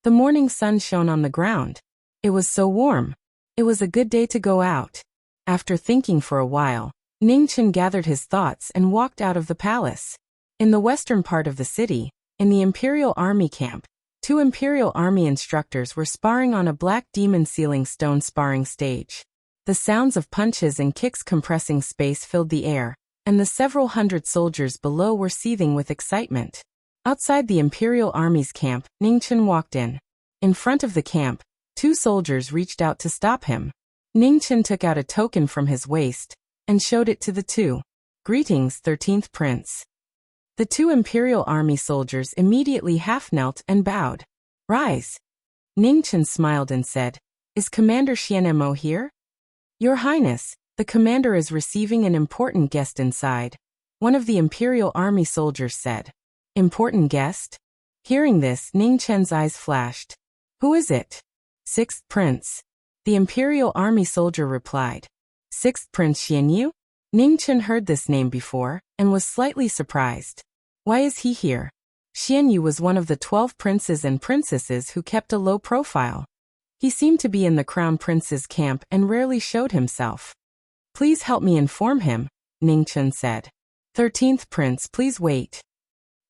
The morning sun shone on the ground. It was so warm. It was a good day to go out. After thinking for a while, Ningchen gathered his thoughts and walked out of the palace. In the western part of the city, in the Imperial Army camp, 2 Imperial Army instructors were sparring on a black demon ceiling stone sparring stage. The sounds of punches and kicks compressing space filled the air, and the several hundred soldiers below were seething with excitement. Outside the Imperial Army's camp, Ningchen walked in. In front of the camp, 2 soldiers reached out to stop him. Ningchen took out a token from his waist, and showed it to the two. "Greetings, 13th Prince." The two imperial army soldiers immediately half-knelt and bowed. "Rise." Ningchen smiled and said, "Is Commander Xianmo here?" "Your Highness, the commander is receiving an important guest inside," one of the imperial army soldiers said. "Important guest?" Hearing this, Ningchen's eyes flashed. "Who is it?" "Sixth Prince." The imperial army soldier replied. "Sixth Prince Xianyu?" Ningchen heard this name before, and was slightly surprised. Why is he here? Xianyu was one of the 12 princes and princesses who kept a low profile. He seemed to be in the crown prince's camp and rarely showed himself. "Please help me inform him," Ningchen said. 13th Prince, please wait."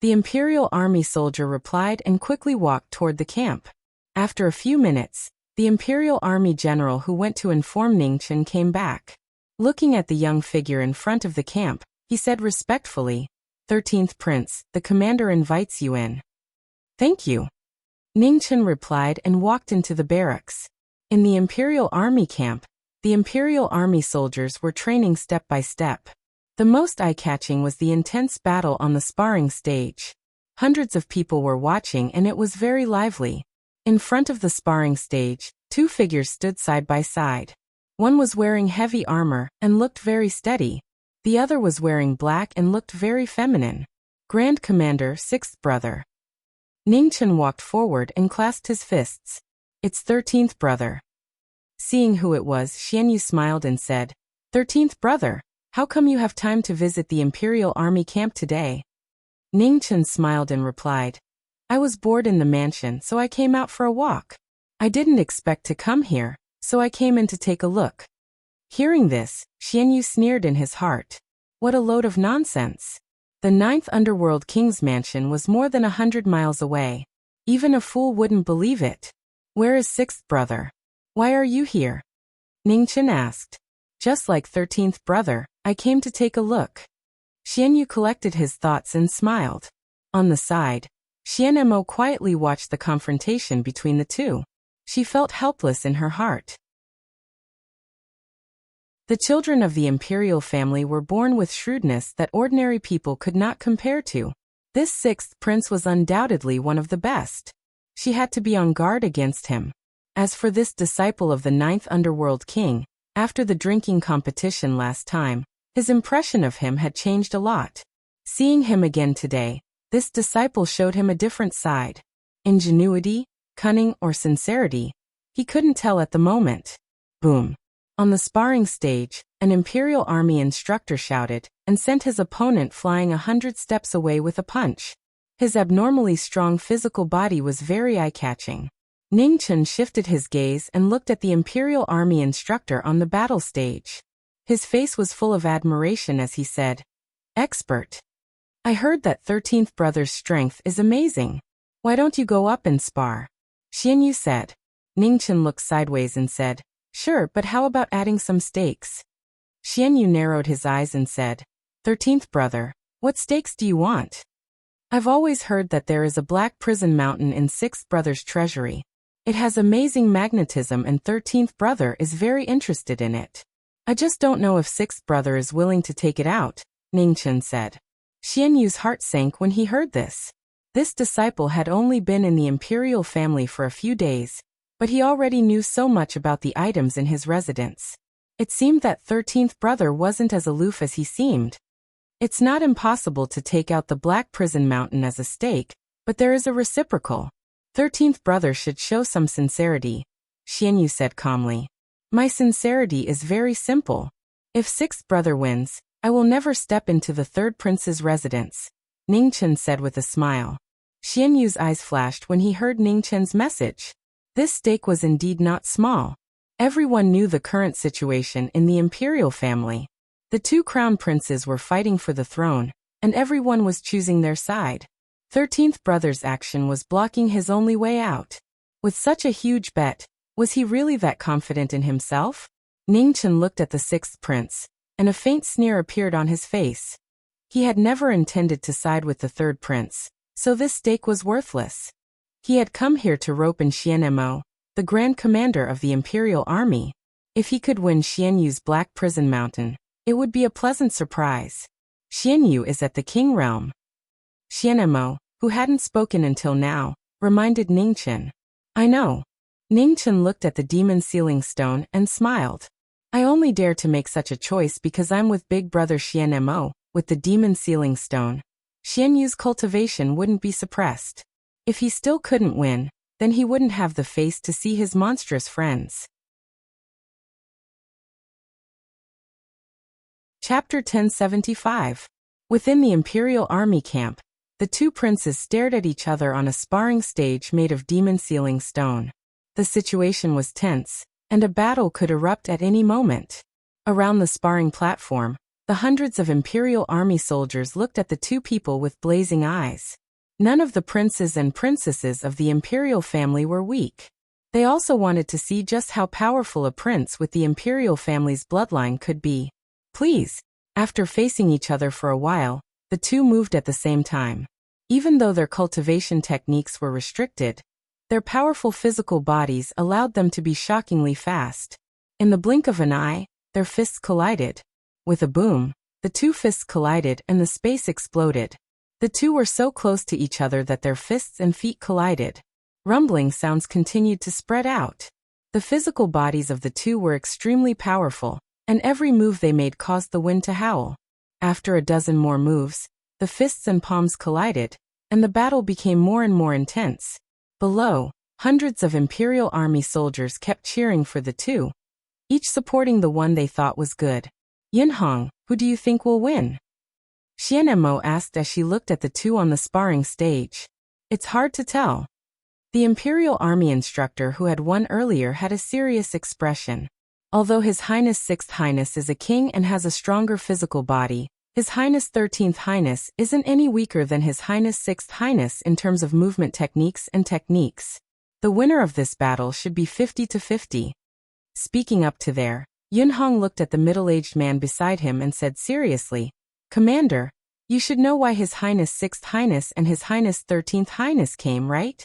The imperial army soldier replied and quickly walked toward the camp. After a few minutes, the imperial army general who went to inform Ningchen came back. Looking at the young figure in front of the camp, he said respectfully, 13th Prince, the commander invites you in." "Thank you." Ningchen replied and walked into the barracks. In the imperial army camp, the imperial army soldiers were training step by step. The most eye-catching was the intense battle on the sparring stage. Hundreds of people were watching and it was very lively. In front of the sparring stage, two figures stood side by side. One was wearing heavy armor and looked very steady. The other was wearing black and looked very feminine. "Grand Commander, sixth brother." Ningchen walked forward and clasped his fists. "It's 13th brother." Seeing who it was, Xianyu smiled and said, 13th brother, how come you have time to visit the Imperial Army camp today?" Ningchen smiled and replied, "I was bored in the mansion, so I came out for a walk. I didn't expect to come here, so I came in to take a look." Hearing this, Xianyu sneered in his heart. What a load of nonsense. The 9th Underworld King's mansion was more than 100 miles away. Even a fool wouldn't believe it. "Where is sixth brother? Why are you here?" Ningchen asked. "Just like 13th brother, I came to take a look." Xianyu collected his thoughts and smiled. On the side, Xianmo quietly watched the confrontation between the two. She felt helpless in her heart. The children of the imperial family were born with shrewdness that ordinary people could not compare to. This sixth prince was undoubtedly one of the best. She had to be on guard against him. As for this disciple of the 9th Underworld King, after the drinking competition last time, his impression of him had changed a lot. Seeing him again today, this disciple showed him a different side. Ingenuity, cunning, or sincerity, he couldn't tell at the moment. Boom. On the sparring stage, an Imperial Army instructor shouted and sent his opponent flying 100 steps away with a punch. His abnormally strong physical body was very eye-catching. Ningchen shifted his gaze and looked at the Imperial Army instructor on the battle stage. His face was full of admiration as he said, "Expert. I heard that 13th brother's strength is amazing. Why don't you go up and spar?" Xianyu said. Ningchen looked sideways and said, "Sure, but how about adding some stakes?" Xianyu narrowed his eyes and said, 13th brother, what stakes do you want? I've always heard that there is a black prison mountain in 6th brother's treasury. It has amazing magnetism and 13th brother is very interested in it. I just don't know if 6th brother is willing to take it out, Ningchen said. Xianyu's heart sank when he heard this. This disciple had only been in the imperial family for a few days, but he already knew so much about the items in his residence. It seemed that 13th brother wasn't as aloof as he seemed. It's not impossible to take out the Black Prison Mountain as a stake, but there is a reciprocal. 13th brother should show some sincerity, Xianyu said calmly. My sincerity is very simple. If 6th brother wins, I will never step into the 3rd prince's residence, Ningchen said with a smile. Xianyu's eyes flashed when he heard Ningchen's message. This stake was indeed not small. Everyone knew the current situation in the imperial family. The 2 crown princes were fighting for the throne, and everyone was choosing their side. 13th brother's action was blocking his only way out. With such a huge bet, was he really that confident in himself? Ningchen looked at the 6th prince, and a faint sneer appeared on his face. He had never intended to side with the 3rd prince, so this stake was worthless. He had come here to rope in Xianmo, the Grand Commander of the Imperial Army. If he could win Xianyu's Black Prison Mountain, It would be a pleasant surprise. Xianyu is at the King realm. Xianmo, who hadn't spoken until now, reminded Ningchen. I know. Ningchen looked at the demon sealing stone and smiled. I only dare to make such a choice because I'm with big brother Xianmo, with the demon sealing stone. Xianyu's cultivation wouldn't be suppressed. If he still couldn't win, then he wouldn't have the face to see his monstrous friends. Chapter 1075. Within the Imperial Army camp, the two princes stared at each other on a sparring stage made of demon sealing stone. The situation was tense, and a battle could erupt at any moment. Around the sparring platform, the hundreds of Imperial Army soldiers looked at the two people with blazing eyes. None of the princes and princesses of the Imperial family were weak. They also wanted to see just how powerful a prince with the Imperial family's bloodline could be. Please. After facing each other for a while, the two moved at the same time. Even though their cultivation techniques were restricted, their powerful physical bodies allowed them to be shockingly fast. In the blink of an eye, their fists collided. With a boom, the two fists collided and the space exploded. The two were so close to each other that their fists and feet collided. Rumbling sounds continued to spread out. The physical bodies of the two were extremely powerful, and every move they made caused the wind to howl. After a dozen more moves, the fists and palms collided, and the battle became more and more intense. Below, hundreds of Imperial Army soldiers kept cheering for the two, each supporting the one they thought was good. Yinhong, who do you think will win? Xianmo asked as she looked at the two on the sparring stage. It's hard to tell. The Imperial Army instructor who had won earlier had a serious expression. Although His Highness 6th Highness is a king and has a stronger physical body, His Highness 13th Highness isn't any weaker than His Highness 6th Highness in terms of movement techniques and techniques. The winner of this battle should be 50-50. Speaking up to there, Yunhong looked at the middle-aged man beside him and said seriously, Commander, you should know why His Highness 6th Highness and His Highness 13th Highness came, right?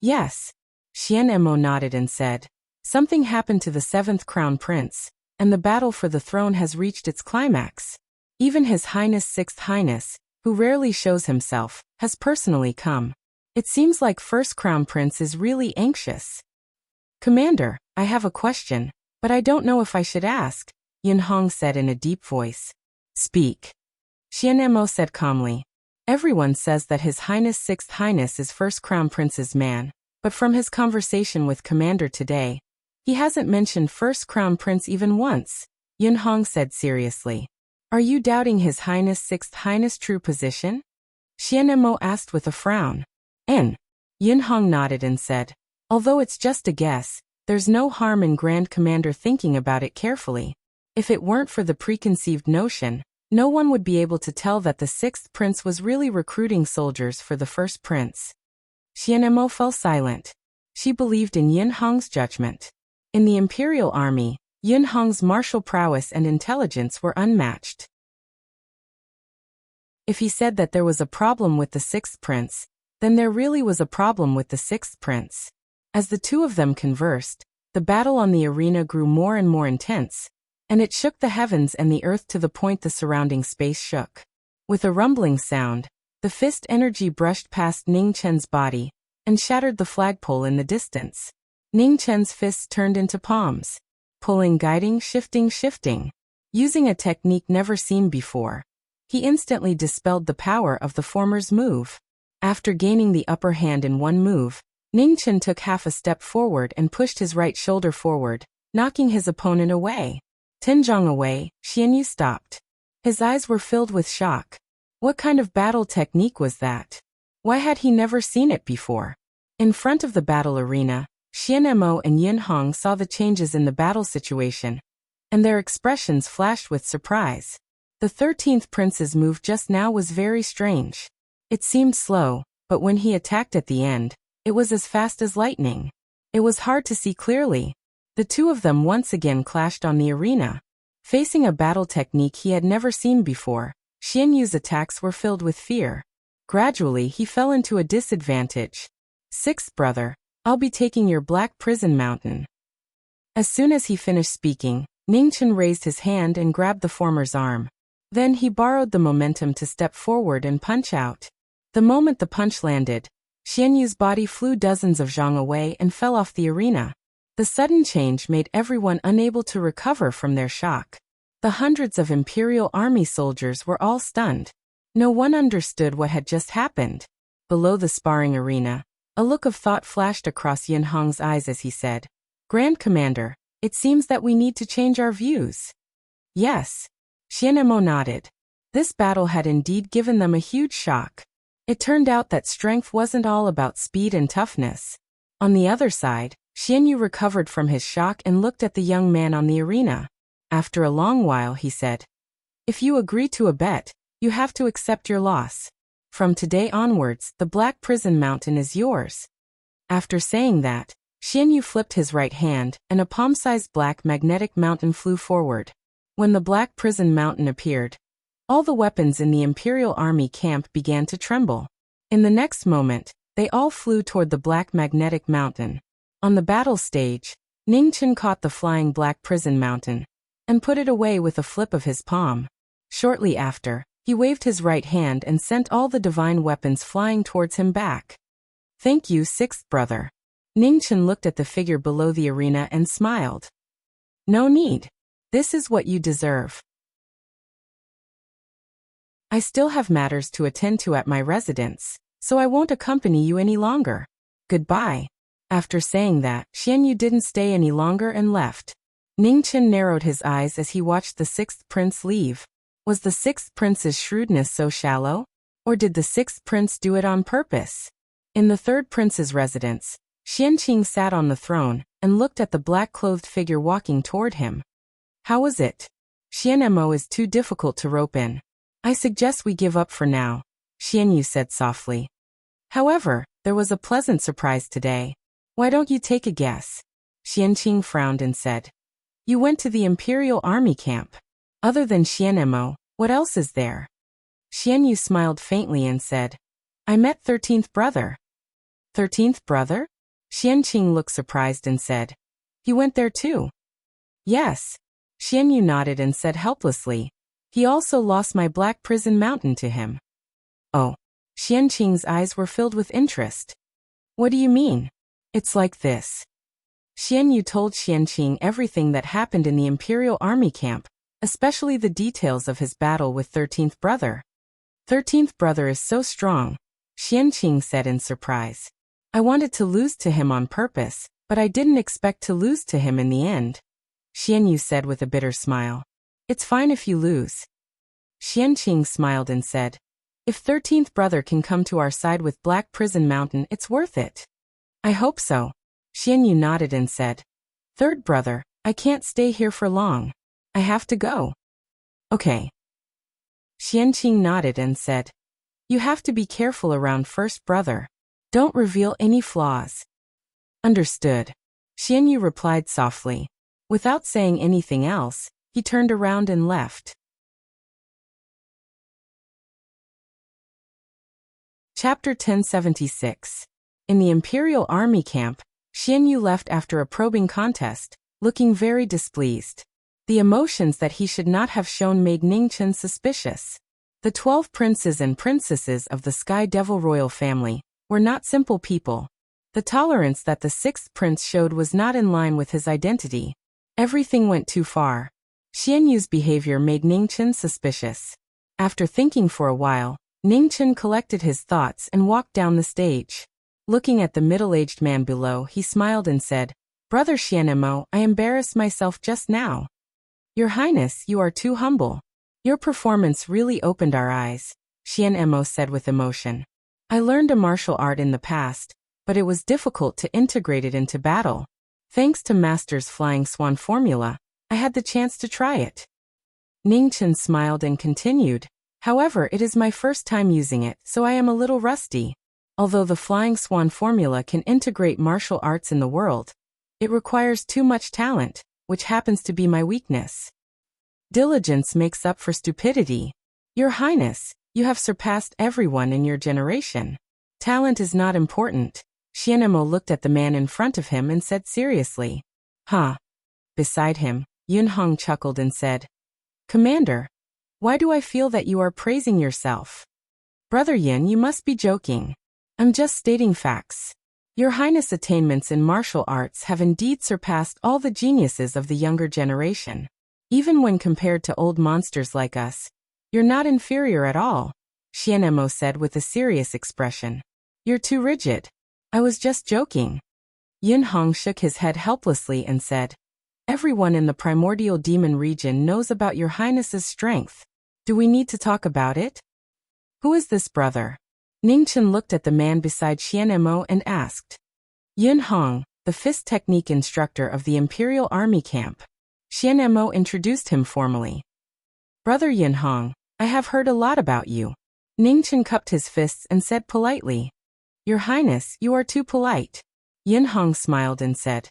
Yes. Xianmo nodded and said, something happened to the 7th Crown Prince, and the battle for the throne has reached its climax. Even His Highness 6th Highness, who rarely shows himself, has personally come. It seems like First Crown Prince is really anxious. Commander, I have a question, but I don't know if I should ask, Yunhong said in a deep voice. Speak. Xianmo said calmly. Everyone says that His Highness 6th Highness is First Crown Prince's man, but from his conversation with Commander today, he hasn't mentioned First Crown Prince even once, Yunhong said seriously. Are you doubting His Highness 6th Highness' true position? Xianmo asked with a frown. Yunhong nodded and said, although it's just a guess, there's no harm in Grand Commander thinking about it carefully. If it weren't for the preconceived notion, no one would be able to tell that the 6th Prince was really recruiting soldiers for the first Prince. Xianmo fell silent. She believed in Yunhong's judgment. In the Imperial Army, Yunhong's martial prowess and intelligence were unmatched. If he said that there was a problem with the 6th Prince, then there really was a problem with the 6th Prince. As the two of them conversed, the battle on the arena grew more and more intense, and it shook the heavens and the earth to the point the surrounding space shook. With a rumbling sound, the fist energy brushed past Ning Chen's body and shattered the flagpole in the distance. Ning Chen's fists turned into palms, pulling, guiding, shifting. Using a technique never seen before, he instantly dispelled the power of the former's move. After gaining the upper hand in one move, Ning Chen took half a step forward and pushed his right shoulder forward, knocking his opponent away. Tinzhong away, Xianyu stopped. His eyes were filled with shock. What kind of battle technique was that? Why had he never seen it before? In front of the battle arena, Xianmo and Yunhong saw the changes in the battle situation, and their expressions flashed with surprise. The 13th Prince's move just now was very strange. It seemed slow, but when he attacked at the end, it was as fast as lightning. It was hard to see clearly. The two of them once again clashed on the arena. Facing a battle technique he had never seen before, Xianyu's attacks were filled with fear. Gradually he fell into a disadvantage. Sixth brother, I'll be taking your Black Prison Mountain. As soon as he finished speaking, Ningchen raised his hand and grabbed the former's arm. Then he borrowed the momentum to step forward and punch out. The moment the punch landed, Xian Yu's body flew dozens of zhang away and fell off the arena. The sudden change made everyone unable to recover from their shock. The hundreds of Imperial Army soldiers were all stunned. No one understood what had just happened. Below the sparring arena, a look of thought flashed across Yin Hong's eyes as he said, "Grand Commander, it seems that we need to change our views." Yes. Xian Mo nodded. This battle had indeed given them a huge shock. It turned out that strength wasn't all about speed and toughness. On the other side, Xian Yu recovered from his shock and looked at the young man on the arena. After a long while he said, "If you agree to a bet, you have to accept your loss. From today onwards, the Black Prison Mountain is yours." After saying that, Xian Yu flipped his right hand, and a palm-sized black magnetic mountain flew forward. When the Black Prison Mountain appeared, all the weapons in the Imperial Army camp began to tremble. In the next moment, they all flew toward the Black Magnetic Mountain. On the battle stage, Ningchen caught the flying Black Prison Mountain and put it away with a flip of his palm. Shortly after, he waved his right hand and sent all the divine weapons flying towards him back. "Thank you, sixth brother." Ningchen looked at the figure below the arena and smiled. "No need. This is what you deserve. I still have matters to attend to at my residence, so I won't accompany you any longer. Goodbye." After saying that, Xian Yu didn't stay any longer and left. Ningchen narrowed his eyes as he watched the sixth prince leave. Was the sixth prince's shrewdness so shallow? Or did the sixth prince do it on purpose? In the third prince's residence, Xianqing sat on the throne and looked at the black-clothed figure walking toward him. "How was it?" "Xian Mo is too difficult to rope in. I suggest we give up for now," Xian Yu said softly. "However, there was a pleasant surprise today. Why don't you take a guess?" Xianqing frowned and said, "You went to the Imperial Army camp. Other than Xian Mo, what else is there?" Xian Yu smiled faintly and said, "I met 13th brother." 13th brother? Xianqing looked surprised and said, "You went there too?" "Yes." Xian Yu nodded and said helplessly, "He also lost my Black Prison Mountain to him." "Oh." Xianqing's eyes were filled with interest. "What do you mean?" "It's like this." Xian Yu told Xianqing everything that happened in the Imperial Army camp, especially the details of his battle with 13th brother. 13th brother is so strong, Xianqing said in surprise. "I wanted to lose to him on purpose, but I didn't expect to lose to him in the end." Xian Yu said with a bitter smile, "It's fine if you lose." Xianqing smiled and said, "If 13th brother can come to our side with Black Prison Mountain, it's worth it." "I hope so." Xian Yu nodded and said, "Third brother, I can't stay here for long. I have to go." "Okay." Xianqing nodded and said, "You have to be careful around first brother. Don't reveal any flaws." "Understood." Xian Yu replied softly. Without saying anything else, he turned around and left. Chapter 1076. In the Imperial Army camp, Xian Yu left after a probing contest, looking very displeased. The emotions that he should not have shown made Ningchen suspicious. The 12 princes and princesses of the Sky Devil royal family were not simple people. The tolerance that the sixth prince showed was not in line with his identity. Everything went too far. Xian Yu's behavior made Ningchen suspicious. After thinking for a while, Ningchen collected his thoughts and walked down the stage. Looking at the middle-aged man below, he smiled and said, "Brother Xian Mo, I embarrassed myself just now." "Your Highness, you are too humble. Your performance really opened our eyes," Xian Mo said with emotion. "I learned a martial art in the past, but it was difficult to integrate it into battle. Thanks to Master's Flying Swan formula, I had the chance to try it." Ningchen smiled and continued, "However, it is my first time using it, so I am a little rusty. Although the Flying Swan formula can integrate martial arts in the world, it requires too much talent, which happens to be my weakness. Diligence makes up for stupidity. Your Highness, you have surpassed everyone in your generation. Talent is not important." Xian Mo looked at the man in front of him and said seriously. "Huh." Beside him, Yunhong chuckled and said, Commander, why do I feel that you are praising yourself? Brother Yin, you must be joking. I'm just stating facts. Your Highness' attainments in martial arts have indeed surpassed all the geniuses of the younger generation. Even when compared to old monsters like us, you're not inferior at all, Xianemo said with a serious expression. You're too rigid. I was just joking. Yunhong shook his head helplessly and said, Everyone in the primordial demon region knows about your Highness's strength. Do we need to talk about it? Who is this brother? Ningchen looked at the man beside Xianemo and asked. Yunhong, the fist technique instructor of the Imperial Army camp. Xianemo introduced him formally. Brother Yunhong, I have heard a lot about you. Ningchen cupped his fists and said politely. Your Highness, you are too polite. Yunhong smiled and said,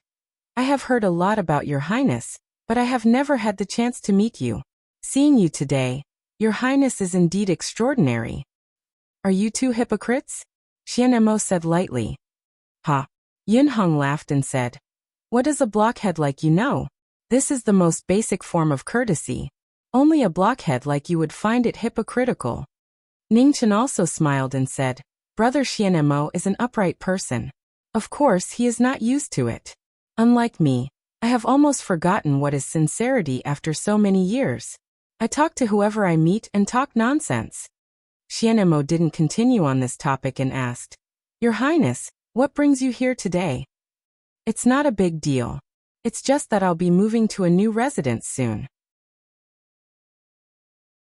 I have heard a lot about your Highness, but I have never had the chance to meet you. Seeing you today, your Highness is indeed extraordinary. Are you two hypocrites? Xianemo said lightly. Ha! Yunhong laughed and said, What does a blockhead like you know? This is the most basic form of courtesy. Only a blockhead like you would find it hypocritical. Ningchen also smiled and said, Brother Xianemo is an upright person. Of course he is not used to it. Unlike me, I have almost forgotten what is sincerity after so many years. I talk to whoever I meet and talk nonsense. Xianemo didn't continue on this topic and asked, Your Highness, what brings you here today? It's not a big deal. It's just that I'll be moving to a new residence soon.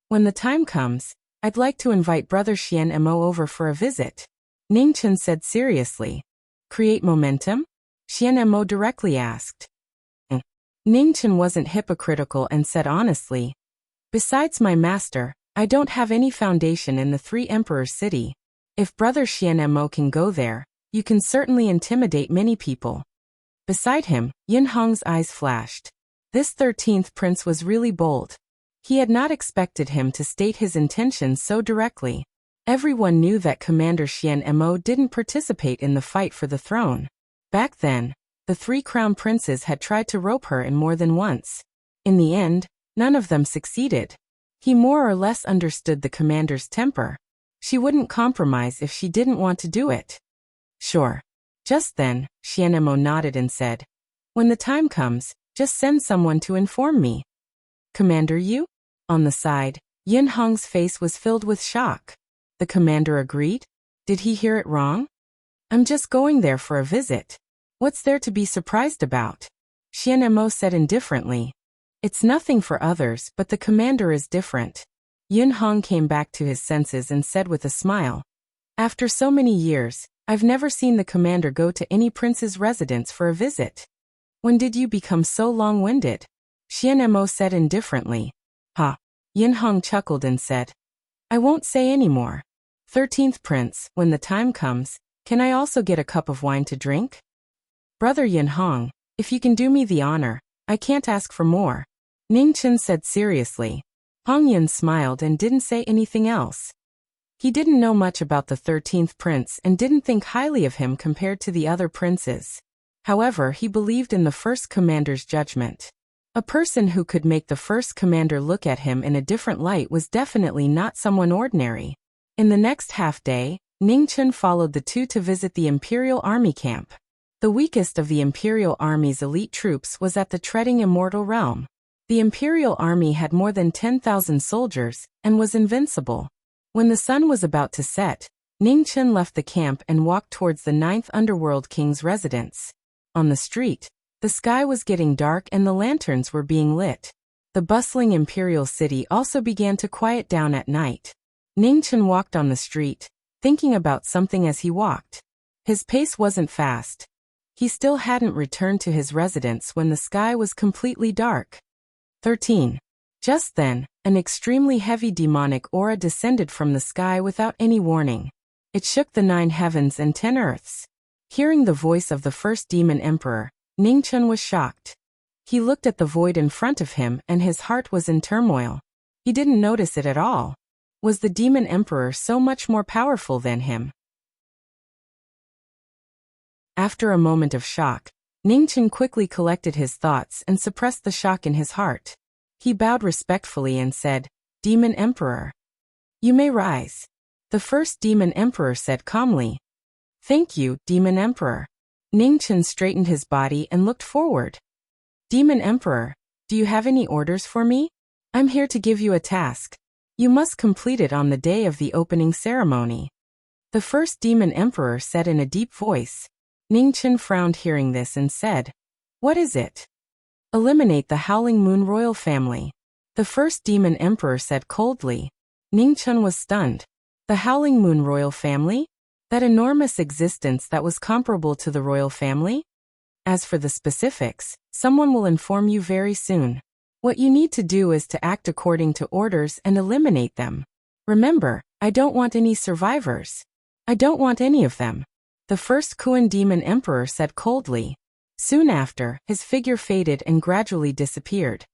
When the time comes, I'd like to invite Brother Xianemo over for a visit. Ningchen said seriously. Create momentum? Xianemo directly asked. Ningchen wasn't hypocritical and said honestly, Besides my master, I don't have any foundation in the Three Emperor City. If Brother Xianemo can go there, you can certainly intimidate many people. Beside him, Yunhong's eyes flashed. This 13th prince was really bold. He had not expected him to state his intentions so directly. Everyone knew that Commander Xianemo didn't participate in the fight for the throne. Back then, the three crown princes had tried to rope her in more than once. In the end, none of them succeeded. He more or less understood the commander's temper. She wouldn't compromise if she didn't want to do it. Sure. Just then, Xianemo nodded and said, When the time comes, just send someone to inform me. Commander you? On the side, Yunhong's face was filled with shock. The commander agreed? Did he hear it wrong? I'm just going there for a visit. What's there to be surprised about? Xianemo said indifferently. It's nothing for others, but the commander is different. Yunhong came back to his senses and said with a smile. After so many years, I've never seen the commander go to any prince's residence for a visit. When did you become so long-winded? Xianemo said indifferently. Ha! Yunhong chuckled and said, I won't say any more. 13th prince, when the time comes, can I also get a cup of wine to drink? Brother Yunhong, if you can do me the honor, I can't ask for more. Ningchen said seriously. Hongyun smiled and didn't say anything else. He didn't know much about the 13th prince and didn't think highly of him compared to the other princes. However, he believed in the first commander's judgment. A person who could make the first commander look at him in a different light was definitely not someone ordinary. In the next half-day, Ningchen followed the two to visit the Imperial Army camp. The weakest of the Imperial Army's elite troops was at the treading immortal realm. The Imperial Army had more than 10,000 soldiers and was invincible. When the sun was about to set, Ningchen left the camp and walked towards the 9th Underworld King's residence. On the street, the sky was getting dark and the lanterns were being lit. The bustling imperial city also began to quiet down at night. Ningchen walked on the street, thinking about something as he walked. His pace wasn't fast. He still hadn't returned to his residence when the sky was completely dark. 13. Just then, an extremely heavy demonic aura descended from the sky without any warning. It shook the 9 heavens and 10 earths. Hearing the voice of the first demon emperor, Ningchen was shocked. He looked at the void in front of him and his heart was in turmoil. He didn't notice it at all. Was the demon emperor so much more powerful than him? After a moment of shock, Ningchen quickly collected his thoughts and suppressed the shock in his heart. He bowed respectfully and said, "Demon Emperor. You may rise." The first Demon Emperor said calmly. "Thank you, Demon Emperor." Ningchen straightened his body and looked forward. "Demon Emperor, do you have any orders for me? I'm here to give you a task. You must complete it on the day of the opening ceremony." The first Demon Emperor said in a deep voice. Ningchen frowned hearing this and said, "What is it?" "Eliminate the Howling Moon royal family." The first Demon Emperor said coldly. Ningchen was stunned. The Howling Moon royal family? That enormous existence that was comparable to the royal family? As for the specifics, someone will inform you very soon. What you need to do is to act according to orders and eliminate them. Remember, I don't want any survivors. I don't want any of them. The first Kuan Demon Emperor said coldly. Soon after, his figure faded and gradually disappeared.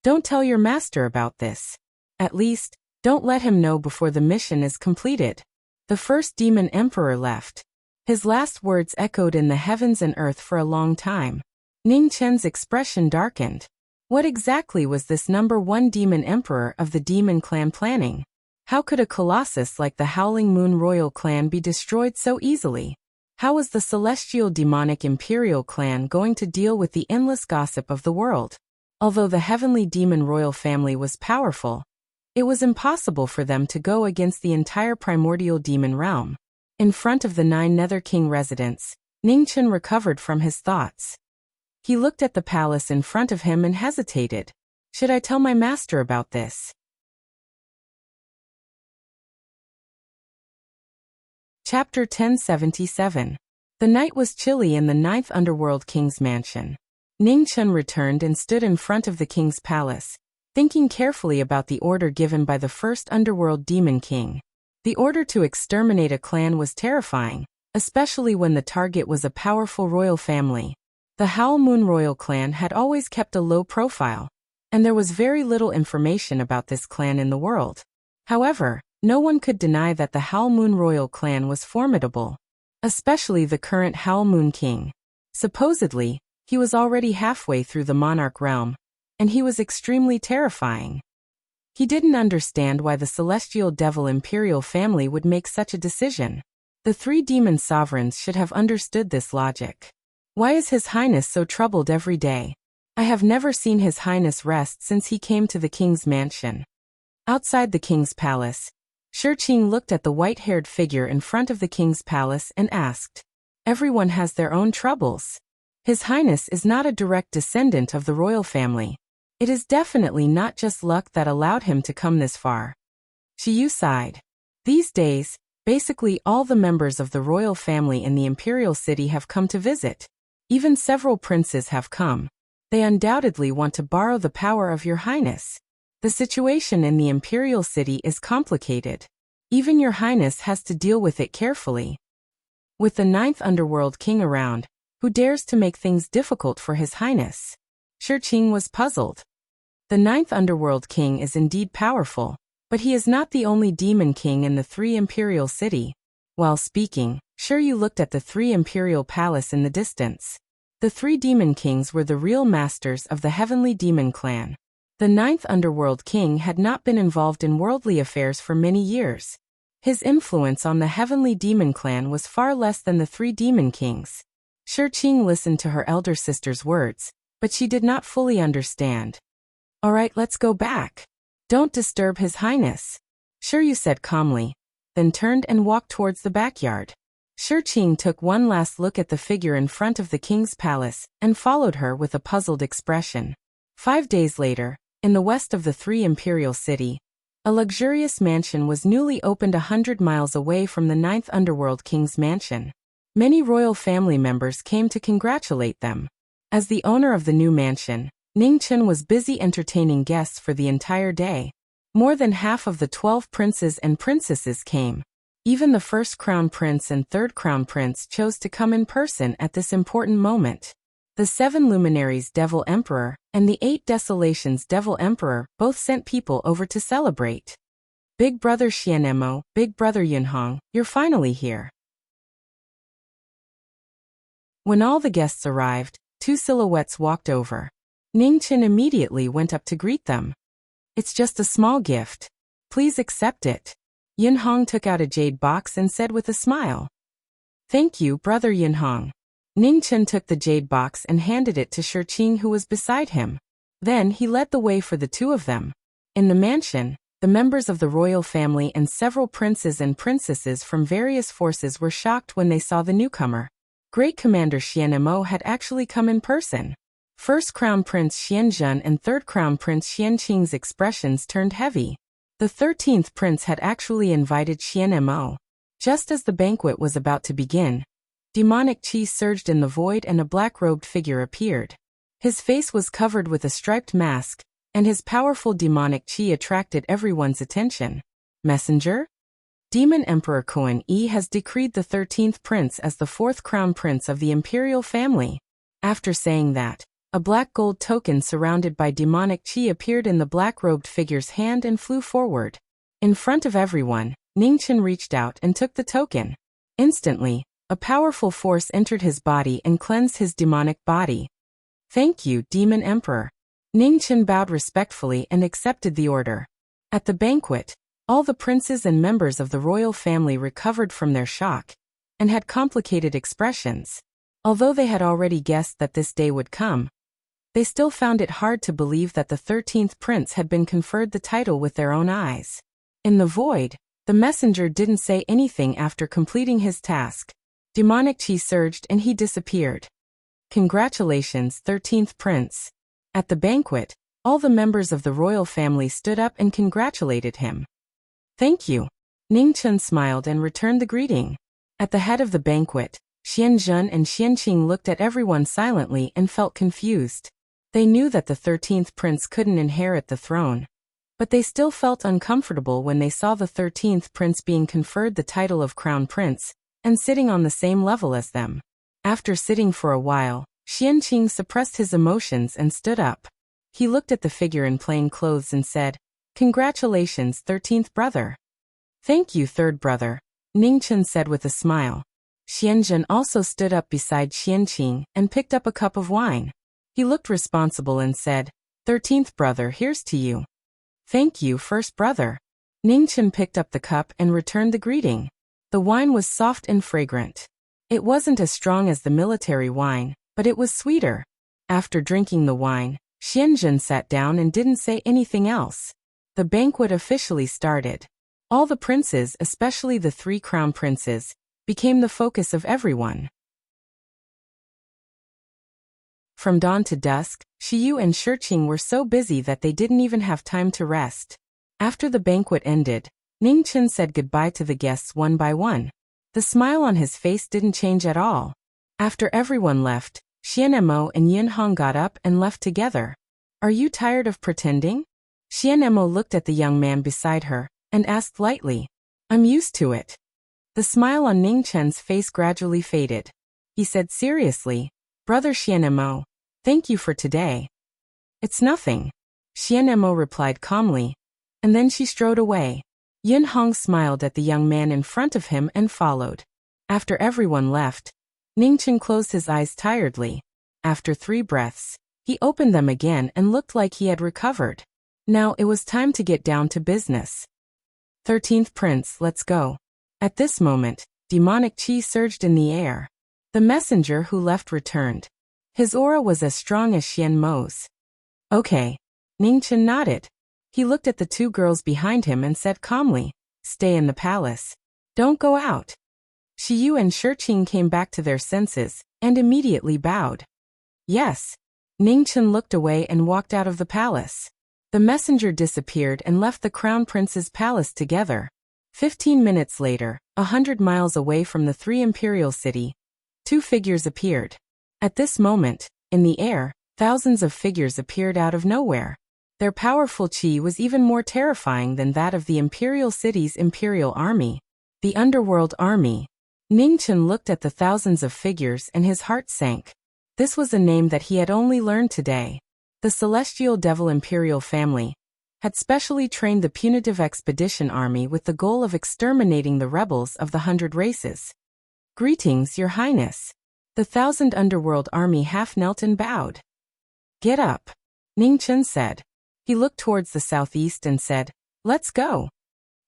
Don't tell your master about this. At least, don't let him know before the mission is completed. The first Demon Emperor left. His last words echoed in the heavens and earth for a long time. Ningchen's expression darkened. What exactly was this number one Demon Emperor of the Demon Clan planning? How could a colossus like the Howling Moon Royal Clan be destroyed so easily? How was the Celestial Demonic Imperial Clan going to deal with the endless gossip of the world? Although the Heavenly Demon Royal family was powerful, it was impossible for them to go against the entire primordial demon realm. In front of the 9 Nether King residents, Ningchen recovered from his thoughts. He looked at the palace in front of him and hesitated. Should I tell my master about this? Chapter 1077. The night was chilly in the 9th Underworld King's mansion. Ningchen returned and stood in front of the king's palace, thinking carefully about the order given by the first Underworld Demon King. The order to exterminate a clan was terrifying, especially when the target was a powerful royal family. The Howl Moon Royal Clan had always kept a low profile, and there was very little information about this clan in the world. However, no one could deny that the Howl Moon Royal Clan was formidable, especially the current Howl Moon King. Supposedly, he was already halfway through the monarch realm, and he was extremely terrifying. He didn't understand why the Celestial Devil Imperial family would make such a decision. The 3 demon sovereigns should have understood this logic. Why is His Highness so troubled every day? I have never seen His Highness rest since he came to the king's mansion. Outside the king's palace, Shiqing looked at the white-haired figure in front of the king's palace and asked, "Everyone has their own troubles. His Highness is not a direct descendant of the royal family. It is definitely not just luck that allowed him to come this far." Shiyu sighed. These days, basically all the members of the royal family in the imperial city have come to visit. Even several princes have come. They undoubtedly want to borrow the power of your highness. The situation in the imperial city is complicated. Even your highness has to deal with it carefully. With the 9th Underworld King around, who dares to make things difficult for his highness? Shiqing was puzzled. The 9th Underworld King is indeed powerful, but he is not the only demon king in the 3 imperial city. While speaking, Shiyu looked at the 3 imperial palace in the distance. The 3 demon kings were the real masters of the Heavenly Demon Clan. The 9th Underworld King had not been involved in worldly affairs for many years. His influence on the Heavenly Demon Clan was far less than the 3 demon kings. Shiqing listened to her elder sister's words, but she did not fully understand. "All right, let's go back. Don't disturb His Highness," Shiyu said calmly, then turned and walked towards the backyard. Shiqing took one last look at the figure in front of the king's palace and followed her with a puzzled expression. 5 days later, in the west of the 3 imperial city, a luxurious mansion was newly opened 100 miles away from the 9th Underworld King's mansion. Many royal family members came to congratulate them. As the owner of the new mansion, Ningchen was busy entertaining guests for the entire day. More than half of the 12 princes and princesses came. Even the first crown prince and third crown prince chose to come in person at this important moment. The 7 luminaries Devil Emperor and the 8 Desolations Devil Emperor both sent people over to celebrate. "Big brother Xianemo, big brother Yunhong, you're finally here." When all the guests arrived, Two silhouettes walked over. Ningchen immediately went up to greet them. It's just a small gift. Please accept it. Yunhong took out a jade box and said with a smile. Thank you, brother Yunhong. Ningchen took the jade box and handed it to Shiqing, who was beside him. Then he led the way for the two of them. In the mansion, the members of the royal family and several princes and princesses from various forces were shocked when they saw the newcomer. Great Commander Xian Mo had actually come in person. First Crown Prince Xianzhen and Third Crown Prince Xianqing's expressions turned heavy. The 13th prince had actually invited Xian Mo. Just as the banquet was about to begin, demonic qi surged in the void and a black-robed figure appeared. His face was covered with a striped mask, and his powerful demonic qi attracted everyone's attention. Messenger? Demon Emperor Koan Yi has decreed the 13th prince as the 4th crown prince of the imperial family. After saying that, a black gold token surrounded by demonic qi appeared in the black-robed figure's hand and flew forward. In front of everyone, Ningchen reached out and took the token. Instantly, a powerful force entered his body and cleansed his demonic body. Thank you, Demon Emperor. Ningchen bowed respectfully and accepted the order. At the banquet, all the princes and members of the royal family recovered from their shock and had complicated expressions. Although they had already guessed that this day would come, they still found it hard to believe that the 13th prince had been conferred the title with their own eyes. In the void, the messenger didn't say anything after completing his task. Demonic qi surged and he disappeared. Congratulations, 13th prince. At the banquet, all the members of the royal family stood up and congratulated him. Thank you. Ningchen smiled and returned the greeting. At the head of the banquet, Xianzhen and Xianqing looked at everyone silently and felt confused. They knew that the 13th prince couldn't inherit the throne, but they still felt uncomfortable when they saw the 13th prince being conferred the title of crown prince and sitting on the same level as them. After sitting for a while, Xianqing suppressed his emotions and stood up. He looked at the figure in plain clothes and said, Congratulations, 13th brother. Thank you, third brother, Ningchen said with a smile. Xianzhen also stood up beside Xianqing and picked up a cup of wine. He looked responsible and said, 13th brother, here's to you. Thank you, first brother. Ningchen picked up the cup and returned the greeting. The wine was soft and fragrant. It wasn't as strong as the military wine, but it was sweeter. After drinking the wine, Xianzhen sat down and didn't say anything else. The banquet officially started. All the princes, especially the 3 crown princes, became the focus of everyone. From dawn to dusk, Shiyu and Shiqing were so busy that they didn't even have time to rest. After the banquet ended, Ningchen said goodbye to the guests one by one. The smile on his face didn't change at all. After everyone left, Xian Mo and Yunhong got up and left together. Are you tired of pretending? Xian Mo looked at the young man beside her and asked lightly. I'm used to it. The smile on Ningchen's face gradually faded. He said seriously, Brother Xian Mo, thank you for today. It's nothing. Xian Mo replied calmly, and then she strode away. Yunhong smiled at the young man in front of him and followed. After everyone left, Ningchen closed his eyes tiredly. After 3 breaths, he opened them again and looked like he had recovered. Now it was time to get down to business. 13th prince, let's go. At this moment, demonic qi surged in the air. The messenger who left returned. His aura was as strong as Xian Mo's. Okay. Ningchen nodded. He looked at the 2 girls behind him and said calmly, Stay in the palace. Don't go out. Shiyu and Shiqing came back to their senses and immediately bowed. Yes. Ningchen looked away and walked out of the palace. The messenger disappeared and left the crown prince's palace together. 15 minutes later, 100 miles away from the 3 imperial city, 2 figures appeared. At this moment, in the air, thousands of figures appeared out of nowhere. Their powerful qi was even more terrifying than that of the imperial city's imperial army. The underworld army. Ningchen looked at the thousands of figures and his heart sank. This was a name that he had only learned today. The Celestial Devil Imperial family had specially trained the punitive expedition army with the goal of exterminating the rebels of the 100 races. Greetings, Your Highness. The 1,000 underworld army half knelt and bowed. Get up, Ning Chun said. He looked towards the southeast and said, let's go.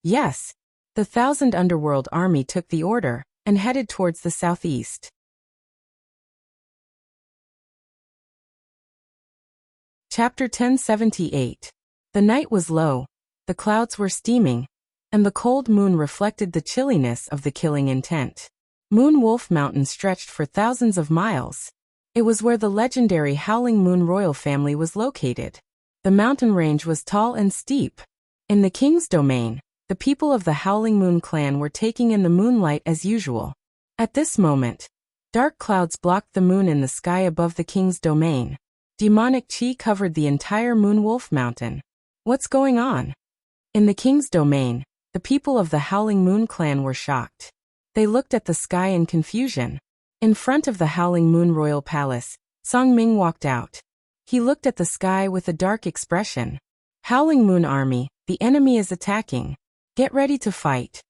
Yes. The 1,000 underworld army took the order and headed towards the southeast. Chapter 1078. The night was low, the clouds were steaming, and the cold moon reflected the chilliness of the killing intent. Moon Wolf Mountain stretched for thousands of miles. It was where the legendary Howling Moon royal family was located. The mountain range was tall and steep. In the king's domain, the people of the Howling Moon clan were taking in the moonlight as usual. At this moment, dark clouds blocked the moon in the sky above the king's domain. Demonic chi covered the entire Moon Wolf Mountain. What's going on? In the king's domain, the people of the Howling Moon clan were shocked. They looked at the sky in confusion. In front of the Howling Moon royal palace, Song Ming walked out. He looked at the sky with a dark expression. Howling Moon army, the enemy is attacking. Get ready to fight.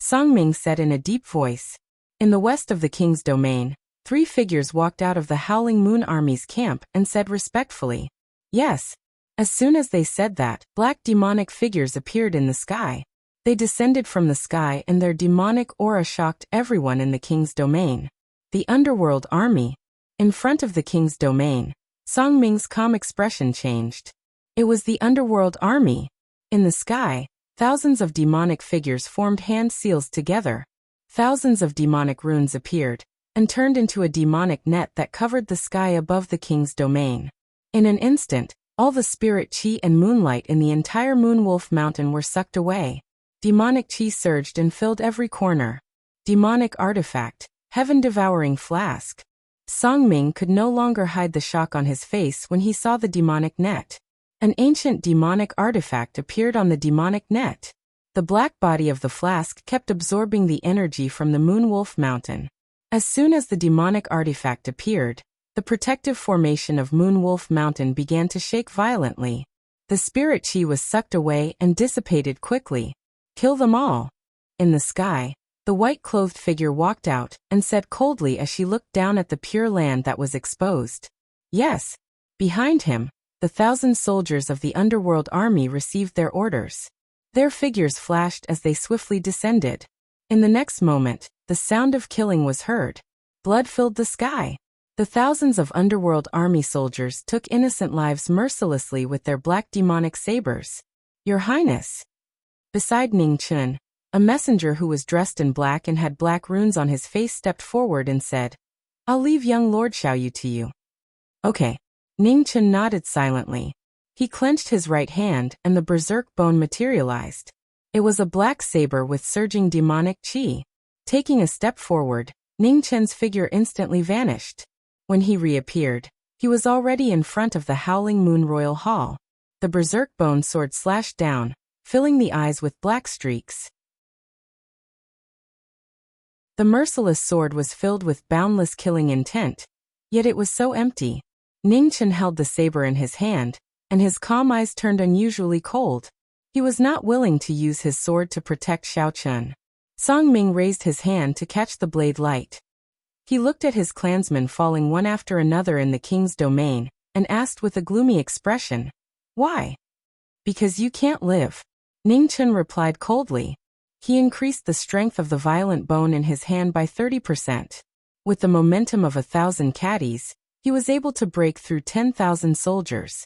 Song Ming said in a deep voice. In the west of the king's domain, 3 figures walked out of the Howling Moon army's camp and said respectfully, yes. As soon as they said that, black demonic figures appeared in the sky. They descended from the sky and their demonic aura shocked everyone in the king's domain. The underworld army. In front of the king's domain, Song Ming's calm expression changed. It was the underworld army. In the sky, thousands of demonic figures formed hand seals together. Thousands of demonic runes appeared and turned into a demonic net that covered the sky above the king's domain. In an instant, all the spirit chi and moonlight in the entire Moon Wolf Mountain were sucked away. Demonic chi surged and filled every corner. Demonic artifact, heaven-devouring flask. Song Ming could no longer hide the shock on his face when he saw the demonic net. An ancient demonic artifact appeared on the demonic net. The black body of the flask kept absorbing the energy from the Moon Wolf Mountain. As soon as the demonic artifact appeared, the protective formation of Moon Wolf Mountain began to shake violently. The spirit chi was sucked away and dissipated quickly. Kill them all. In the sky, the white-clothed figure walked out and said coldly as she looked down at the pure land that was exposed. Yes. Behind him, the 1,000 soldiers of the underworld army received their orders. Their figures flashed as they swiftly descended. In the next moment, the sound of killing was heard. Blood filled the sky. The thousands of underworld army soldiers took innocent lives mercilessly with their black demonic sabers. Your Highness. Beside Ning Chun, a messenger who was dressed in black and had black runes on his face stepped forward and said, I'll leave young Lord Xiaoyu to you. Okay. Ning Chun nodded silently. He clenched his right hand and the berserk bone materialized. It was a black saber with surging demonic chi. Taking a step forward, Ning Chun's figure instantly vanished. When he reappeared, he was already in front of the Howling Moon Royal Hall. The berserk bone sword slashed down, filling the eyes with black streaks. The merciless sword was filled with boundless killing intent, yet it was so empty. Ning Chun held the saber in his hand, and his calm eyes turned unusually cold. He was not willing to use his sword to protect Xiao Chun. Song Ming raised his hand to catch the blade light. He looked at his clansmen falling one after another in the king's domain, and asked with a gloomy expression, Why? Because you can't live. Ning Chun replied coldly. He increased the strength of the violent bone in his hand by 30%. With the momentum of 1,000 caddies, he was able to break through 10,000 soldiers.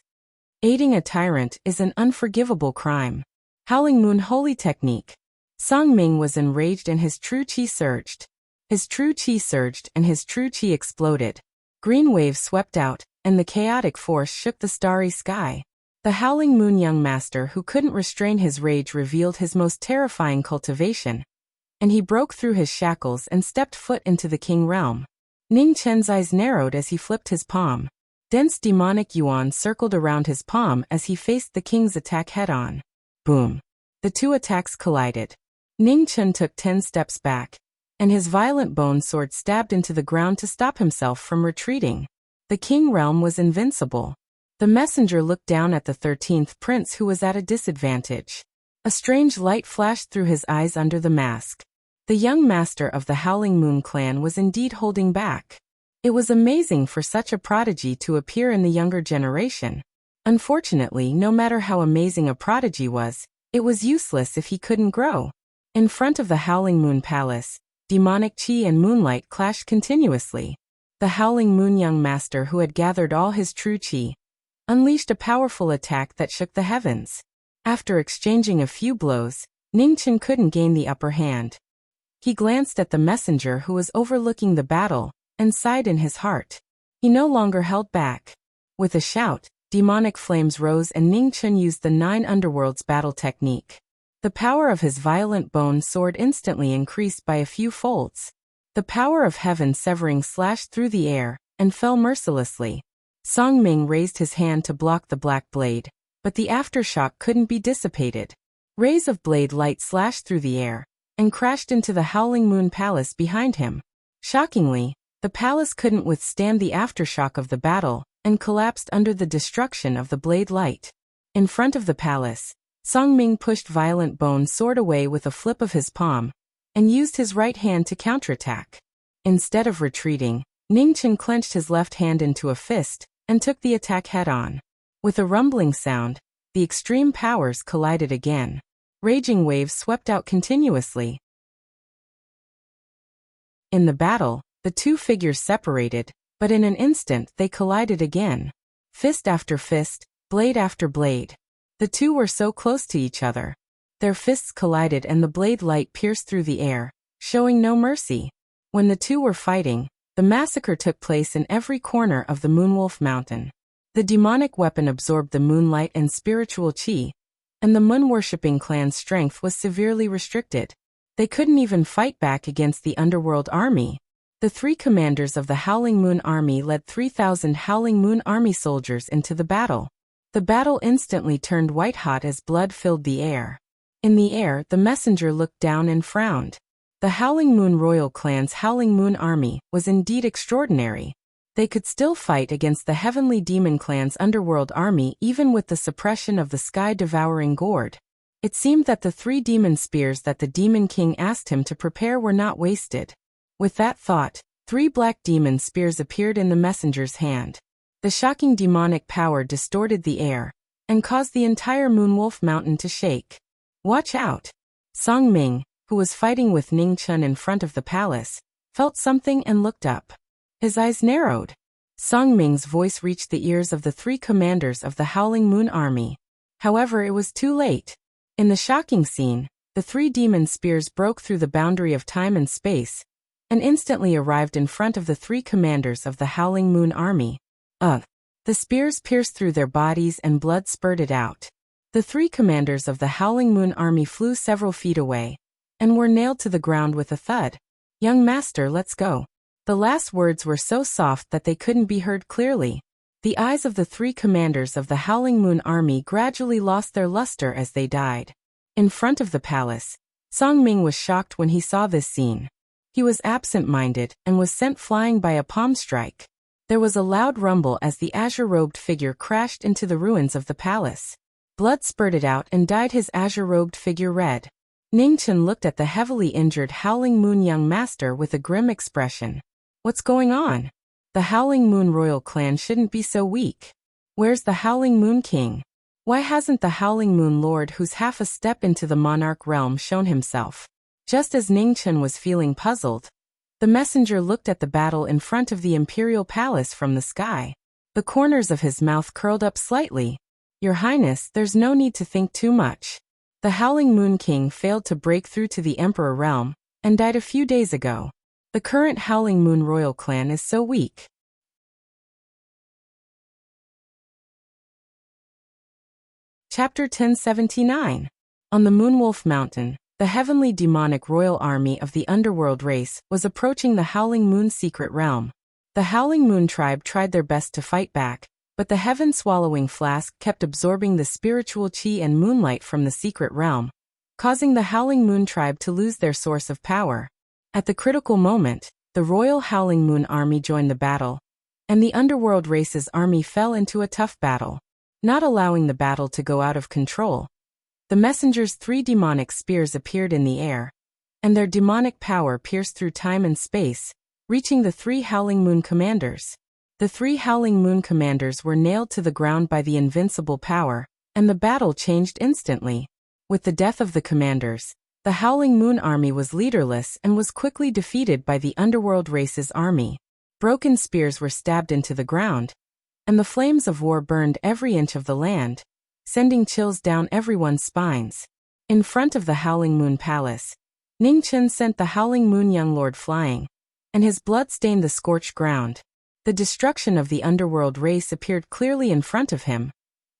Aiding a tyrant is an unforgivable crime. Howling Moon Holy Technique. Song Ming was enraged and his true chi surged. His true chi surged and his true chi exploded. Green waves swept out, and the chaotic force shook the starry sky. The Howling Moon young master who couldn't restrain his rage revealed his most terrifying cultivation, and he broke through his shackles and stepped foot into the king realm. Ning Chen's eyes narrowed as he flipped his palm. Dense demonic yuan circled around his palm as he faced the king's attack head-on. Boom. The two attacks collided. Ning Chen took 10 steps back, and his violent bone sword stabbed into the ground to stop himself from retreating. The king realm was invincible. The messenger looked down at the 13th prince who was at a disadvantage. A strange light flashed through his eyes under the mask. The young master of the Howling Moon clan was indeed holding back. It was amazing for such a prodigy to appear in the younger generation. Unfortunately, no matter how amazing a prodigy was, it was useless if he couldn't grow. In front of the Howling Moon Palace, demonic chi and moonlight clashed continuously. The Howling Moon young master, who had gathered all his true chi, unleashed a powerful attack that shook the heavens. After exchanging a few blows, Ningchen couldn't gain the upper hand. He glanced at the messenger who was overlooking the battle, and sighed in his heart. He no longer held back. With a shout, demonic flames rose and Ningchen used the 9 underworlds battle technique. The power of his violent bone sword instantly increased by a few folds. The power of heaven severing slashed through the air, and fell mercilessly. Song Ming raised his hand to block the black blade, but the aftershock couldn't be dissipated. Rays of blade light slashed through the air, and crashed into the Howling Moon Palace behind him. Shockingly, the palace couldn't withstand the aftershock of the battle, and collapsed under the destruction of the blade light. In front of the palace, Song Ming pushed Violent Bone's sword away with a flip of his palm, and used his right hand to counterattack. Instead of retreating, Ningchen clenched his left hand into a fist, and took the attack head-on. With a rumbling sound, the extreme powers collided again. Raging waves swept out continuously. In the battle, the two figures separated, but in an instant they collided again. Fist after fist, blade after blade. The two were so close to each other. Their fists collided and the blade light pierced through the air, showing no mercy. When the two were fighting, the massacre took place in every corner of the Moonwolf Mountain. The demonic weapon absorbed the moonlight and spiritual chi, and the moon-worshipping clan's strength was severely restricted. They couldn't even fight back against the underworld army. The 3 commanders of the Howling Moon Army led 3,000 Howling Moon Army soldiers into the battle. The battle instantly turned white-hot as blood filled the air. In the air, the messenger looked down and frowned. The Howling Moon Royal Clan's Howling Moon Army was indeed extraordinary. They could still fight against the Heavenly Demon Clan's underworld army even with the suppression of the sky-devouring gourd. It seemed that the 3 demon spears that the Demon King asked him to prepare were not wasted. With that thought, 3 black demon spears appeared in the messenger's hand. The shocking demonic power distorted the air, and caused the entire Moonwolf Mountain to shake. Watch out! Song Ming, who was fighting with Ningchen in front of the palace, felt something and looked up. His eyes narrowed. Song Ming's voice reached the ears of the 3 commanders of the Howling Moon Army. However, it was too late. In the shocking scene, the 3 demon spears broke through the boundary of time and space, and instantly arrived in front of the 3 commanders of the Howling Moon Army. The spears pierced through their bodies and blood spurted out. The 3 commanders of the Howling Moon Army flew several feet away, and were nailed to the ground with a thud. "Young master, let's go." The last words were so soft that they couldn't be heard clearly. The eyes of the 3 commanders of the Howling Moon Army gradually lost their luster as they died. In front of the palace, Song Ming was shocked when he saw this scene. He was absent-minded and was sent flying by a palm strike. There was a loud rumble as the azure-robed figure crashed into the ruins of the palace. Blood spurted out and dyed his azure-robed figure red. Ningchen looked at the heavily injured Howling Moon young master with a grim expression. What's going on? The Howling Moon Royal Clan shouldn't be so weak. Where's the Howling Moon King? Why hasn't the Howling Moon Lord, who's half a step into the monarch realm, shown himself? Just as Ningchen was feeling puzzled, the messenger looked at the battle in front of the imperial palace from the sky. The corners of his mouth curled up slightly. "Your Highness, there's no need to think too much. The Howling Moon King failed to break through to the Emperor realm, and died a few days ago. The current Howling Moon Royal Clan is so weak." Chapter 1079. On the Moonwolf Mountain, the heavenly demonic royal army of the underworld race was approaching the Howling Moon secret realm. The Howling Moon tribe tried their best to fight back, but the heaven-swallowing flask kept absorbing the spiritual chi and moonlight from the secret realm, causing the Howling Moon tribe to lose their source of power. At the critical moment, the Royal Howling Moon Army joined the battle, and the Underworld Race's army fell into a tough battle. Not allowing the battle to go out of control, the messenger's 3 demonic spears appeared in the air, and their demonic power pierced through time and space, reaching the 3 Howling Moon commanders. The 3 Howling Moon commanders were nailed to the ground by the invincible power, and the battle changed instantly. With the death of the commanders, the Howling Moon army was leaderless and was quickly defeated by the Underworld race's army. Broken spears were stabbed into the ground, and the flames of war burned every inch of the land, sending chills down everyone's spines. In front of the Howling Moon Palace, Ningchen sent the Howling Moon Young Lord flying, and his blood stained the scorched ground. The destruction of the Underworld race appeared clearly in front of him,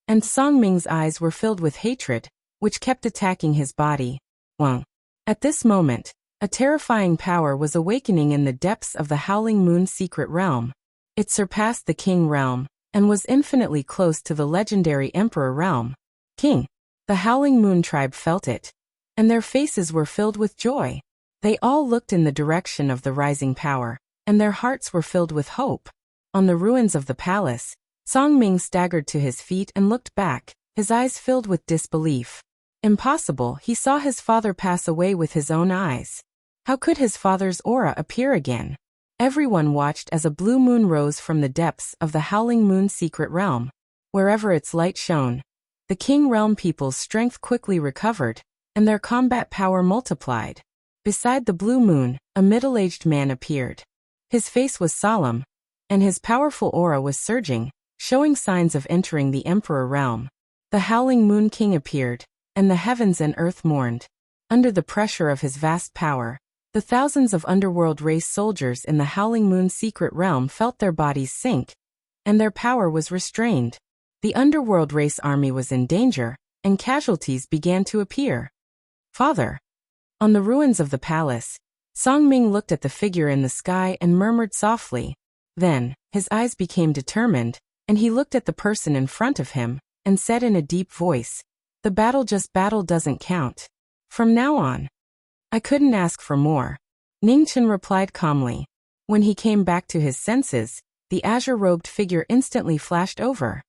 and Song Ming's eyes were filled with hatred, which kept attacking his body. Wang. At this moment, a terrifying power was awakening in the depths of the Howling Moon's secret realm. It surpassed the King realm, and was infinitely close to the legendary Emperor realm. King. The Howling Moon tribe felt it, and their faces were filled with joy. They all looked in the direction of the rising power, and their hearts were filled with hope. On the ruins of the palace, Song Ming staggered to his feet and looked back, his eyes filled with disbelief. Impossible, he saw his father pass away with his own eyes. How could his father's aura appear again? Everyone watched as a blue moon rose from the depths of the Howling Moon's secret realm. Wherever its light shone, the King realm people's strength quickly recovered, and their combat power multiplied. Beside the blue moon, a middle-aged man appeared. His face was solemn, and his powerful aura was surging, showing signs of entering the Emperor realm. The Howling Moon King appeared, and the heavens and earth mourned. Under the pressure of his vast power, the thousands of Underworld race soldiers in the Howling Moon's secret realm felt their bodies sink, and their power was restrained. The Underworld race army was in danger, and casualties began to appear. Father. On the ruins of the palace, Song Ming looked at the figure in the sky and murmured softly. Then, his eyes became determined, and he looked at the person in front of him, and said in a deep voice, "The battle doesn't count. From now on." "I couldn't ask for more," Ningchen replied calmly. When he came back to his senses, the azure-robed figure instantly flashed over.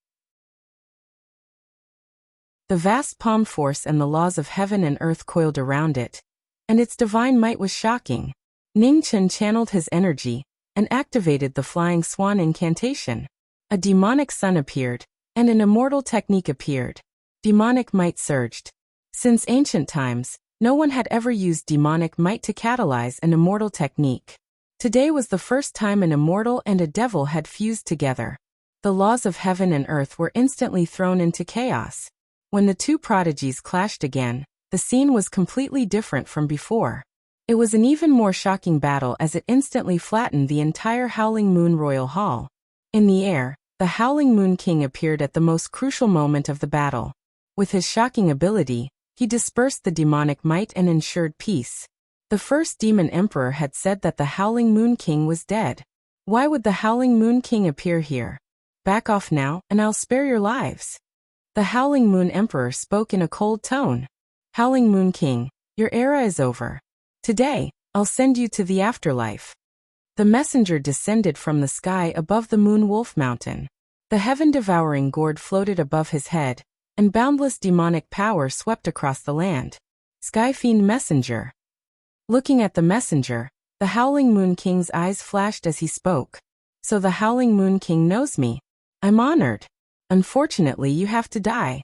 The vast palm force and the laws of heaven and earth coiled around it, and its divine might was shocking. Ningchen channeled his energy and activated the Flying Swan incantation. A demonic sun appeared, and an immortal technique appeared. Demonic might surged. Since ancient times, no one had ever used demonic might to catalyze an immortal technique. Today was the first time an immortal and a devil had fused together. The laws of heaven and earth were instantly thrown into chaos. When the two prodigies clashed again, the scene was completely different from before. It was an even more shocking battle as it instantly flattened the entire Howling Moon Royal Hall. In the air, the Howling Moon King appeared at the most crucial moment of the battle. With his shocking ability, he dispersed the demonic might and ensured peace. The first Demon Emperor had said that the Howling Moon King was dead. Why would the Howling Moon King appear here? Back off now, and I'll spare your lives. The Howling Moon Emperor spoke in a cold tone. Howling Moon King, your era is over. Today, I'll send you to the afterlife. The messenger descended from the sky above the Moon Wolf Mountain. The heaven-devouring gourd floated above his head, and boundless demonic power swept across the land. Sky Fiend Messenger. Looking at the messenger, the Howling Moon King's eyes flashed as he spoke. So the Howling Moon King knows me. I'm honored. Unfortunately, you have to die.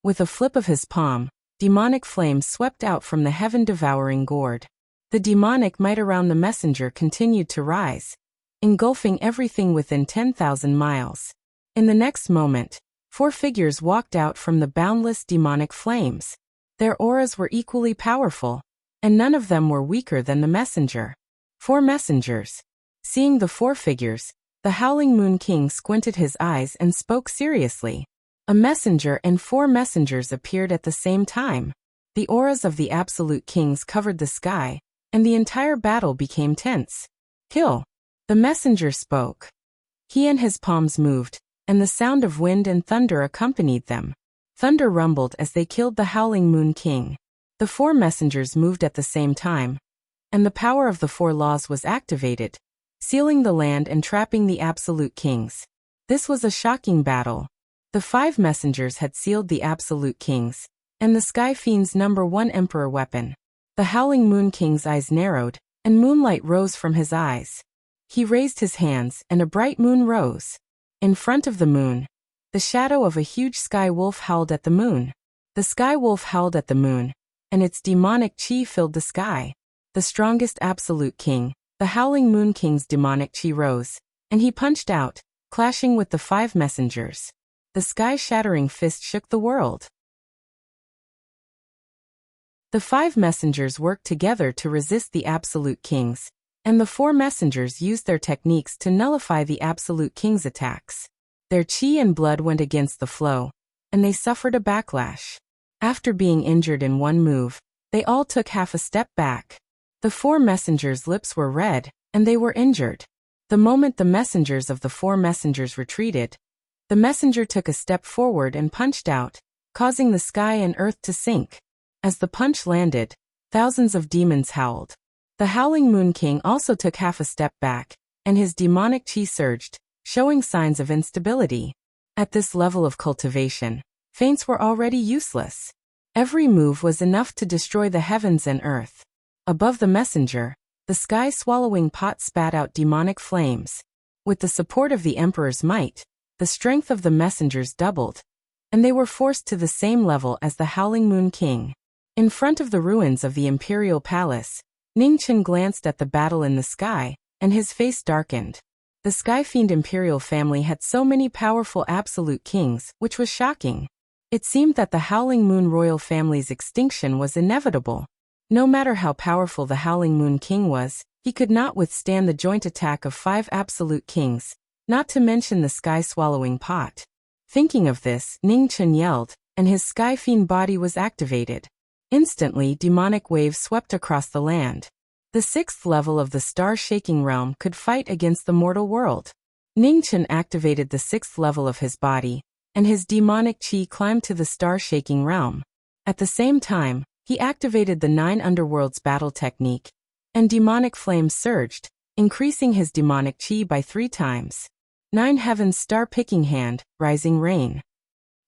With a flip of his palm, demonic flames swept out from the heaven-devouring gourd. The demonic might around the messenger continued to rise, engulfing everything within 10,000 miles. In the next moment, 4 figures walked out from the boundless demonic flames. Their auras were equally powerful, and none of them were weaker than the messenger. 4 messengers. Seeing the 4 figures, the Howling Moon King squinted his eyes and spoke seriously. A messenger and 4 messengers appeared at the same time. The auras of the Absolute Kings covered the sky, and the entire battle became tense. Kill. The messenger spoke. He and his palms moved, and the sound of wind and thunder accompanied them. Thunder rumbled as they killed the Howling Moon King. The 4 messengers moved at the same time, and the power of the 4 laws was activated, sealing the land and trapping the Absolute Kings. This was a shocking battle. The 5 messengers had sealed the Absolute Kings, and the Sky Fiend's #1 Emperor weapon. The Howling Moon King's eyes narrowed, and moonlight rose from his eyes. He raised his hands, and a bright moon rose. In front of the moon, the shadow of a huge sky wolf howled at the moon. The sky wolf howled at the moon, and its demonic chi filled the sky. The strongest absolute king, the howling moon king's demonic chi rose, and he punched out, clashing with the 5 messengers. The sky-shattering fist shook the world. The 5 messengers worked together to resist the absolute kings, and the 4 messengers used their techniques to nullify the absolute king's attacks. Their chi and blood went against the flow, and they suffered a backlash. After being injured in one move, they all took half a step back. The 4 messengers' lips were red, and they were injured. The moment the messengers of the 4 messengers retreated, the messenger took a step forward and punched out, causing the sky and earth to sink. As the punch landed, thousands of demons howled. The Howling Moon King also took half a step back, and his demonic chi surged, showing signs of instability. At this level of cultivation, feints were already useless. Every move was enough to destroy the heavens and earth. Above the messenger, the sky-swallowing pot spat out demonic flames. With the support of the Emperor's might, the strength of the messengers doubled, and they were forced to the same level as the Howling Moon King. In front of the ruins of the Imperial Palace, Ningchen glanced at the battle in the sky, and his face darkened. The Sky Fiend Imperial family had so many powerful absolute kings, which was shocking. It seemed that the Howling Moon royal family's extinction was inevitable. No matter how powerful the Howling Moon King was, he could not withstand the joint attack of 5 absolute kings, not to mention the sky-swallowing pot. Thinking of this, Ningchen yelled, and his Sky Fiend body was activated. Instantly, demonic waves swept across the land. The 6th level of the star-shaking realm could fight against the mortal world. Ningchen activated the 6th level of his body, and his demonic chi climbed to the star-shaking realm. At the same time, he activated the 9 underworlds battle technique, and demonic flames surged, increasing his demonic chi by 3 times. 9 heavens star-picking hand, rising rain.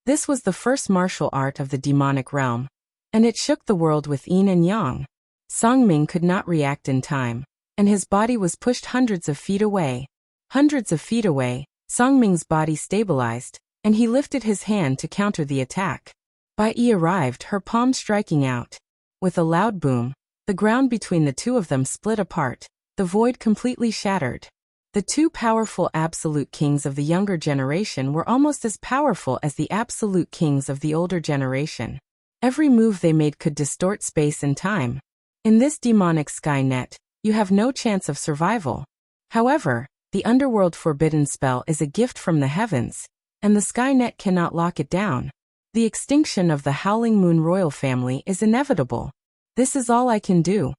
This was the first martial art of the demonic realm, and it shook the world with yin and yang. Songming could not react in time, and his body was pushed hundreds of feet away. Hundreds of feet away, Songming's body stabilized, and he lifted his hand to counter the attack. Bai Yi arrived, her palm striking out. With a loud boom, the ground between the two of them split apart, the void completely shattered. The 2 powerful absolute kings of the younger generation were almost as powerful as the absolute kings of the older generation. Every move they made could distort space and time. In this demonic sky net, you have no chance of survival. However, the underworld forbidden spell is a gift from the heavens, and the sky net cannot lock it down. The extinction of the Howling Moon royal family is inevitable. This is all I can do.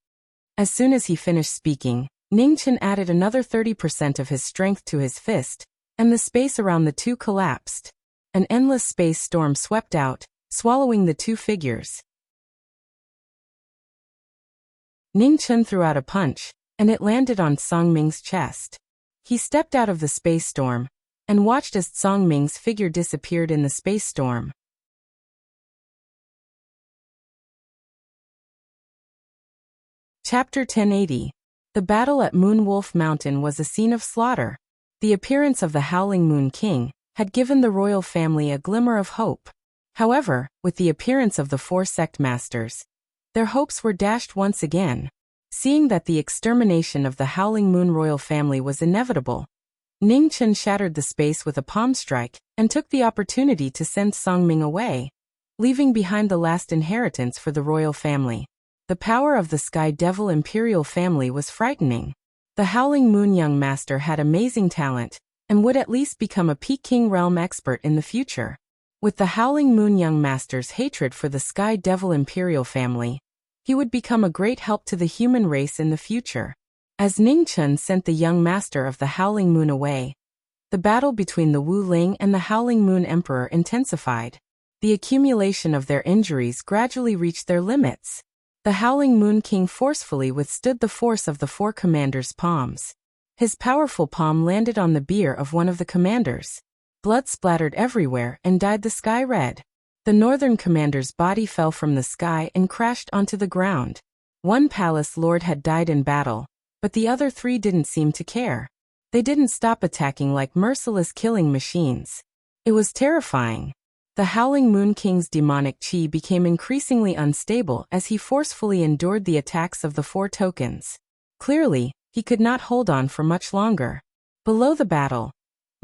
As soon as he finished speaking, Ningchen added another 30% of his strength to his fist, and the space around the 2 collapsed. An endless space storm swept out, swallowing the 2 figures. Ningchen threw out a punch, and it landed on Songming's chest. He stepped out of the space storm, and watched as Songming's figure disappeared in the space storm. Chapter 1080. The battle at Moon Wolf Mountain was a scene of slaughter. The appearance of the Howling Moon King had given the royal family a glimmer of hope. However, with the appearance of the 4 sect masters, their hopes were dashed once again. Seeing that the extermination of the Howling Moon royal family was inevitable, Ningchen shattered the space with a palm strike and took the opportunity to send Songming away, leaving behind the last inheritance for the royal family. The power of the Sky Devil Imperial family was frightening. The Howling Moon young master had amazing talent, and would at least become a Peking realm expert in the future. With the Howling Moon young master's hatred for the Sky Devil Imperial family, he would become a great help to the human race in the future. As Ningchen sent the young master of the Howling Moon away, the battle between the Wu Ling and the Howling Moon Emperor intensified. The accumulation of their injuries gradually reached their limits. The Howling Moon King forcefully withstood the force of the 4 commanders' palms. His powerful palm landed on the bier of one of the commanders. Blood splattered everywhere and dyed the sky red. The northern commander's body fell from the sky and crashed onto the ground. One palace lord had died in battle, but the other 3 didn't seem to care. They didn't stop attacking like merciless killing machines. It was terrifying. The Howling Moon King's demonic chi became increasingly unstable as he forcefully endured the attacks of the 4 tokens. Clearly, he could not hold on for much longer. Below the battle,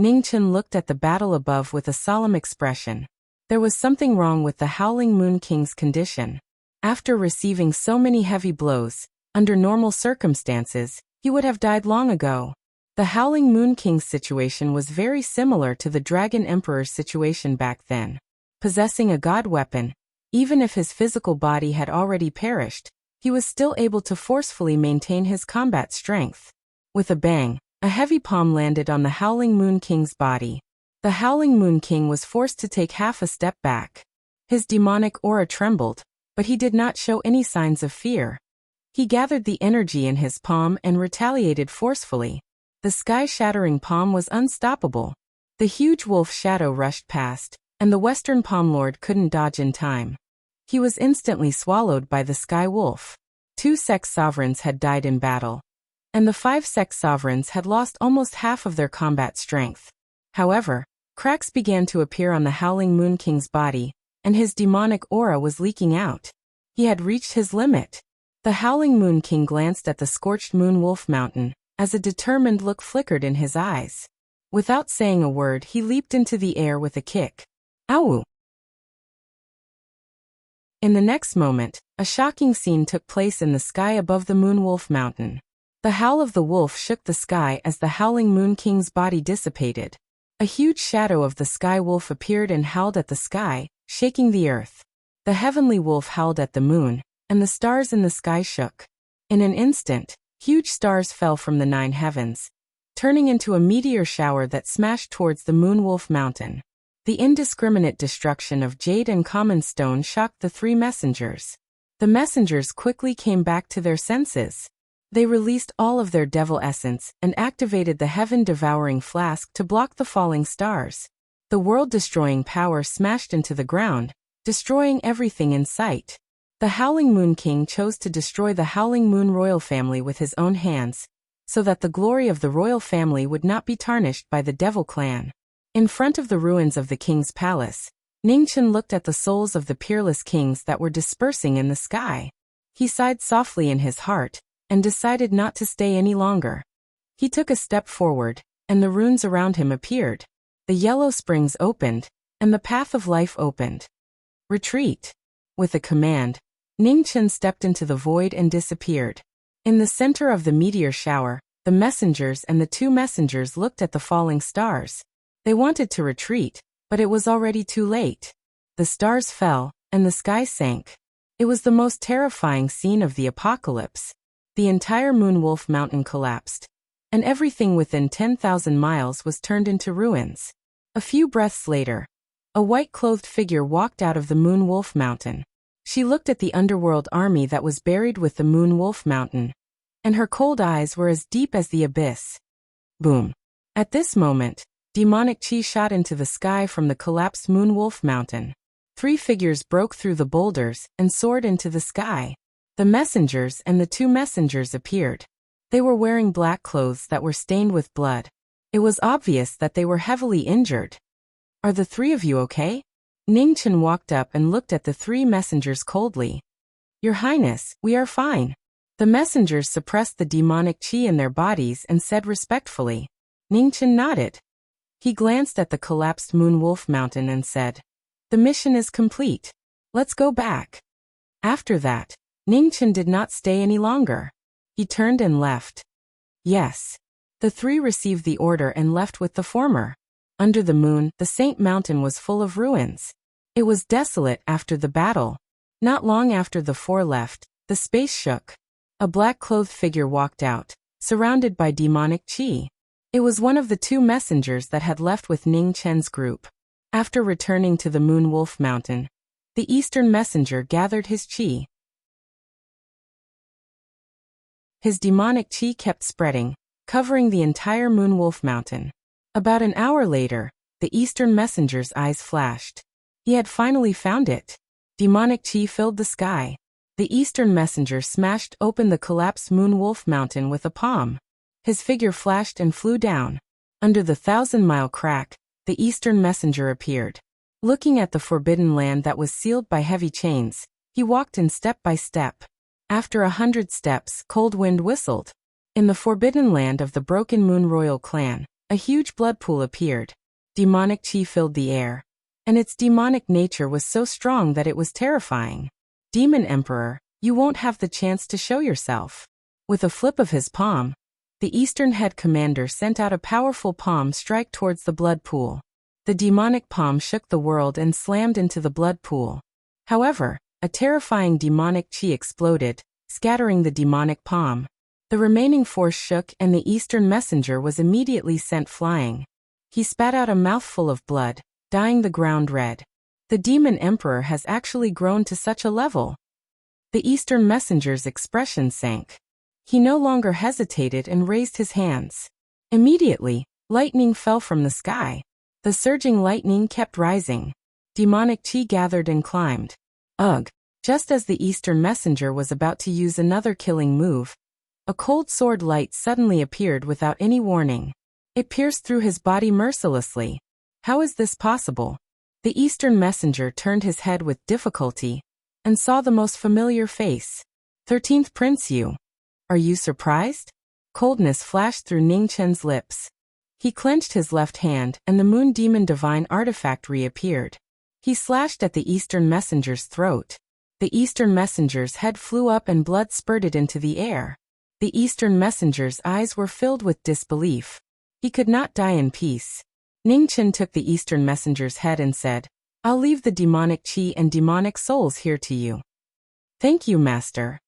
Ningchen looked at the battle above with a solemn expression. There was something wrong with the Howling Moon King's condition. After receiving so many heavy blows, under normal circumstances, he would have died long ago. The Howling Moon King's situation was very similar to the Dragon Emperor's situation back then. Possessing a god weapon, even if his physical body had already perished, he was still able to forcefully maintain his combat strength. With a bang, a heavy palm landed on the Howling Moon King's body. The Howling Moon King was forced to take half a step back. His demonic aura trembled, but he did not show any signs of fear. He gathered the energy in his palm and retaliated forcefully. The sky-shattering palm was unstoppable. The huge wolf shadow rushed past, and the Western Palm Lord couldn't dodge in time. He was instantly swallowed by the Sky Wolf. 2 sex sovereigns had died in battle, and the 5 sex sovereigns had lost almost half of their combat strength. However, cracks began to appear on the Howling Moon King's body, and his demonic aura was leaking out. He had reached his limit. The Howling Moon King glanced at the scorched Moon Wolf Mountain, as a determined look flickered in his eyes. Without saying a word, he leaped into the air with a kick. Ow! In the next moment, a shocking scene took place in the sky above the Moon Wolf Mountain. The howl of the wolf shook the sky as the Howling Moon King's body dissipated. A huge shadow of the Sky Wolf appeared and howled at the sky, shaking the earth. The heavenly wolf howled at the moon, and the stars in the sky shook. In an instant, huge stars fell from the 9 heavens, turning into a meteor shower that smashed towards the Moon Wolf Mountain. The indiscriminate destruction of jade and common stone shocked the 3 messengers. The messengers quickly came back to their senses. They released all of their devil essence and activated the heaven-devouring flask to block the falling stars. The world-destroying power smashed into the ground, destroying everything in sight. The Howling Moon King chose to destroy the Howling Moon royal family with his own hands, so that the glory of the royal family would not be tarnished by the Devil Clan. In front of the ruins of the king's palace, Ningchen looked at the souls of the peerless kings that were dispersing in the sky. He sighed softly in his heart, and decided not to stay any longer. He took a step forward, and the runes around him appeared. The yellow springs opened, and the path of life opened. Retreat! With a command, Ningchen stepped into the void and disappeared. In the center of the meteor shower, the messengers and the 2 messengers looked at the falling stars. They wanted to retreat, but it was already too late. The stars fell, and the sky sank. It was the most terrifying scene of the apocalypse. The entire Moon Wolf Mountain collapsed, and everything within 10,000 miles was turned into ruins. A few breaths later, a white-clothed figure walked out of the Moon Wolf Mountain. She looked at the underworld army that was buried with the Moon Wolf Mountain, and her cold eyes were as deep as the abyss. Boom! At this moment, demonic chi shot into the sky from the collapsed Moon Wolf Mountain. 3 figures broke through the boulders and soared into the sky. The messengers and the 2 messengers appeared. They were wearing black clothes that were stained with blood. It was obvious that they were heavily injured. Are the 3 of you okay? Ningchen walked up and looked at the 3 messengers coldly. Your Highness, we are fine. The messengers suppressed the demonic chi in their bodies and said respectfully. Ningchen nodded. He glanced at the collapsed Moon Wolf Mountain and said, "The mission is complete. Let's go back." After that, Ningchen did not stay any longer. He turned and left. Yes. The 3 received the order and left with the former. Under the moon, the Saint Mountain was full of ruins. It was desolate after the battle. Not long after the 4 left, the space shook. A black-clothed figure walked out, surrounded by demonic chi. It was one of the 2 messengers that had left with Ning Chen's group. After returning to the Moon Wolf Mountain, the Eastern Messenger gathered his chi. His demonic chi kept spreading, covering the entire Moon Wolf Mountain. About an hour later, the Eastern Messenger's eyes flashed. He had finally found it. Demonic chi filled the sky. The Eastern Messenger smashed open the collapsed Moon Wolf Mountain with a palm. His figure flashed and flew down. Under the 1,000-mile crack, the Eastern messenger appeared. Looking at the forbidden land that was sealed by heavy chains, he walked in step by step. After 100 steps, cold wind whistled. In the forbidden land of the Broken Moon royal clan, a huge blood pool appeared. Demonic chi filled the air, and its demonic nature was so strong that it was terrifying. Demon Emperor, you won't have the chance to show yourself. With a flip of his palm, the Eastern head commander sent out a powerful palm strike towards the blood pool. The demonic palm shook the world and slammed into the blood pool. However, a terrifying demonic chi exploded, scattering the demonic palm. The remaining force shook and the Eastern messenger was immediately sent flying. He spat out a mouthful of blood, dyeing the ground red. The Demon Emperor has actually grown to such a level. The Eastern messenger's expression sank. He no longer hesitated and raised his hands. Immediately, lightning fell from the sky. The surging lightning kept rising. Demonic chi gathered and climbed. Ugh! Just as the Eastern messenger was about to use another killing move, a cold sword light suddenly appeared without any warning. It pierced through his body mercilessly. How is this possible? The Eastern messenger turned his head with difficulty and saw the most familiar face. 13th Prince Yu. Are you surprised? Coldness flashed through Ning Chen's lips. He clenched his left hand and the Moon Demon Divine artifact reappeared. He slashed at the Eastern messenger's throat. The Eastern messenger's head flew up and blood spurted into the air. The Eastern messenger's eyes were filled with disbelief. He could not die in peace. Ning Chen took the Eastern messenger's head and said, I'll leave the demonic chi and demonic souls here to you. Thank you, Master.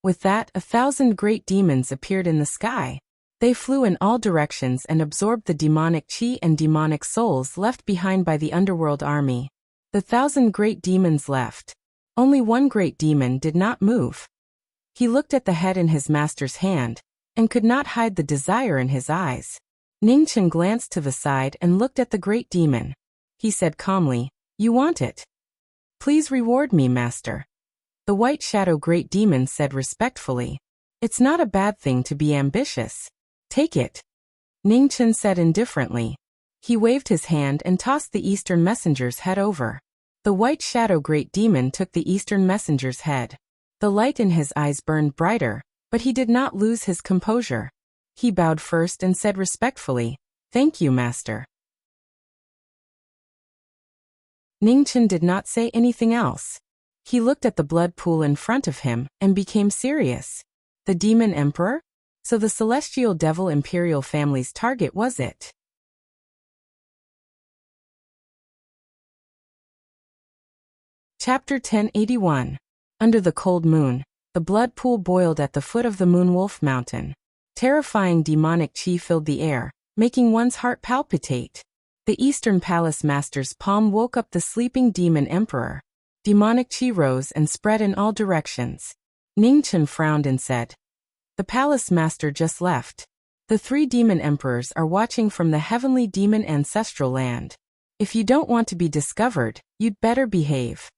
With that, 1,000 great demons appeared in the sky. They flew in all directions and absorbed the demonic chi and demonic souls left behind by the underworld army. The 1,000 great demons left. Only one great demon did not move. He looked at the head in his master's hand, and could not hide the desire in his eyes. Ning Chen glanced to the side and looked at the great demon. He said calmly, You want it? Please reward me, Master. The White Shadow Great Demon said respectfully, It's not a bad thing to be ambitious. Take it. Ning Chen said indifferently. He waved his hand and tossed the Eastern messenger's head over. The White Shadow Great Demon took the Eastern messenger's head. The light in his eyes burned brighter, but he did not lose his composure. He bowed first and said respectfully, Thank you, Master. Ning Chen did not say anything else. He looked at the blood pool in front of him and became serious. The Demon Emperor? So the Celestial Devil Imperial family's target was it? Chapter 1081. Under the cold moon, the blood pool boiled at the foot of the Moonwolf Mountain. Terrifying demonic chi filled the air, making one's heart palpitate. The Eastern Palace Master's palm woke up the sleeping Demon Emperor. Demonic chi rose and spread in all directions. Ning Chen frowned and said, The Palace Master just left. The 3 Demon Emperors are watching from the heavenly demon ancestral land. If you don't want to be discovered, you'd better behave.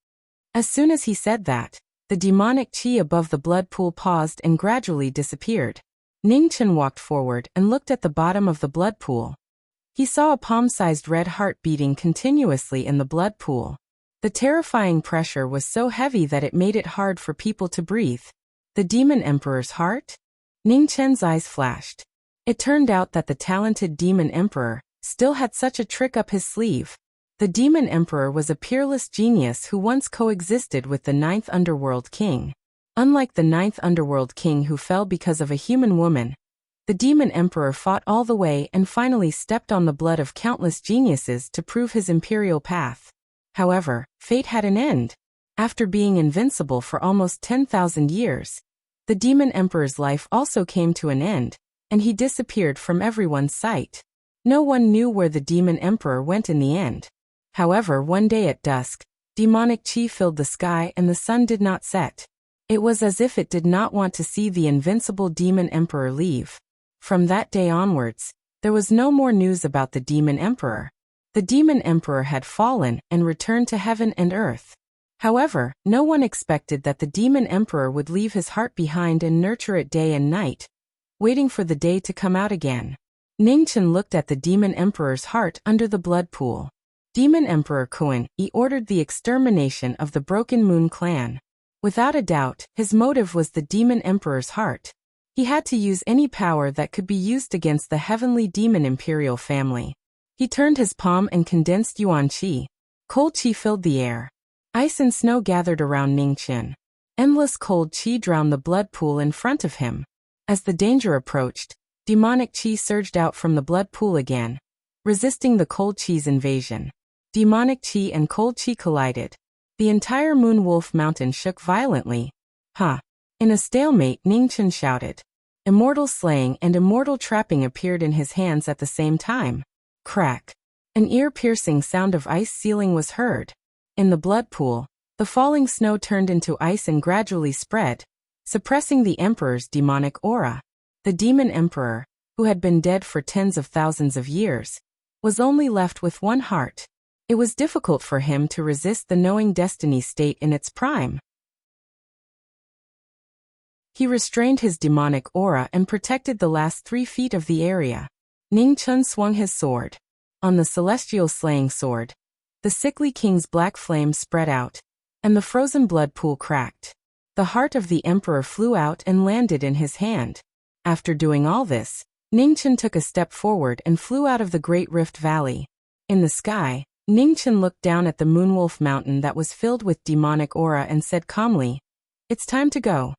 As soon as he said that, the demonic chi above the blood pool paused and gradually disappeared. Ning Chen walked forward and looked at the bottom of the blood pool. He saw a palm-sized red heart beating continuously in the blood pool. The terrifying pressure was so heavy that it made it hard for people to breathe. The Demon Emperor's heart? Ning Chen's eyes flashed. It turned out that the talented Demon Emperor still had such a trick up his sleeve. The Demon Emperor was a peerless genius who once coexisted with the 9th Underworld King. Unlike the 9th Underworld King who fell because of a human woman, the Demon Emperor fought all the way and finally stepped on the blood of countless geniuses to prove his imperial path. However, fate had an end. After being invincible for almost 10,000 years, the Demon Emperor's life also came to an end, and he disappeared from everyone's sight. No one knew where the Demon Emperor went in the end. However, one day at dusk, demonic chi filled the sky and the sun did not set. It was as if it did not want to see the invincible Demon Emperor leave. From that day onwards, there was no more news about the Demon Emperor. The Demon Emperor had fallen and returned to heaven and earth. However, no one expected that the Demon Emperor would leave his heart behind and nurture it day and night. waiting for the day to come out again. Ningchen looked at the Demon Emperor's heart under the blood pool. Demon Emperor Kuan Yi ordered the extermination of the Broken Moon clan. Without a doubt, his motive was the Demon Emperor's heart. He had to use any power that could be used against the heavenly demon imperial family. He turned his palm and condensed yuan qi. Cold qi filled the air. Ice and snow gathered around Ningchen. Endless cold qi drowned the blood pool in front of him. As the danger approached, demonic qi surged out from the blood pool again, resisting the cold qi's invasion. Demonic qi and cold qi collided. The entire Moon Wolf Mountain shook violently. Ha! In a stalemate, Ningchen shouted. Immortal slaying and immortal trapping appeared in his hands at the same time. Crack! An ear-piercing sound of ice sealing was heard. In the blood pool, the falling snow turned into ice and gradually spread, suppressing the Emperor's demonic aura. The Demon Emperor, who had been dead for tens of thousands of years, was only left with one heart. It was difficult for him to resist the knowing destiny state in its prime. He restrained his demonic aura and protected the last 3 feet of the area. Ningchen swung his sword. On the celestial slaying sword, the sickly king's black flame spread out, and the frozen blood pool cracked. The heart of the Emperor flew out and landed in his hand. After doing all this, Ningchen took a step forward and flew out of the Great Rift Valley. In the sky, Ningchen looked down at the Moonwolf Mountain that was filled with demonic aura and said calmly, "It's time to go."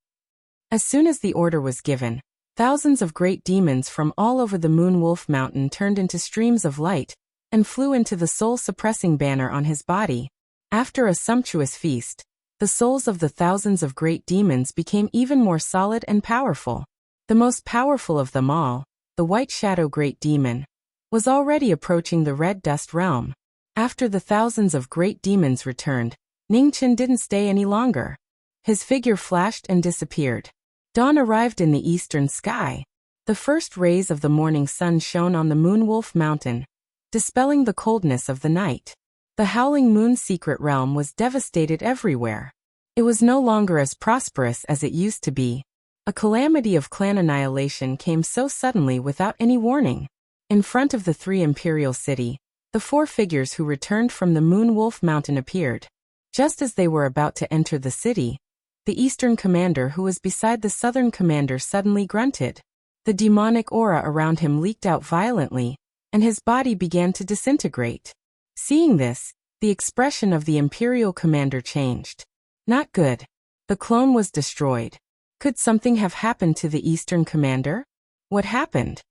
As soon as the order was given, thousands of great demons from all over the Moonwolf Mountain turned into streams of light and flew into the soul-suppressing banner on his body. After a sumptuous feast, the souls of the thousands of great demons became even more solid and powerful. The most powerful of them all, the White Shadow Great Demon, was already approaching the Red Dust Realm. After the thousands of great demons returned, Ningchen didn't stay any longer. His figure flashed and disappeared. Dawn arrived in the eastern sky. The first rays of the morning sun shone on the Moonwolf Mountain, dispelling the coldness of the night. The Howling Moon's secret realm was devastated everywhere. It was no longer as prosperous as it used to be. A calamity of clan annihilation came so suddenly without any warning. In front of the 3 imperial city, the 4 figures who returned from the Moonwolf Mountain appeared. Just as they were about to enter the city, the eastern commander who was beside the southern commander suddenly grunted. The demonic aura around him leaked out violently, and his body began to disintegrate. Seeing this, the expression of the imperial commander changed. Not good. The clone was destroyed. Could something have happened to the eastern commander? What happened?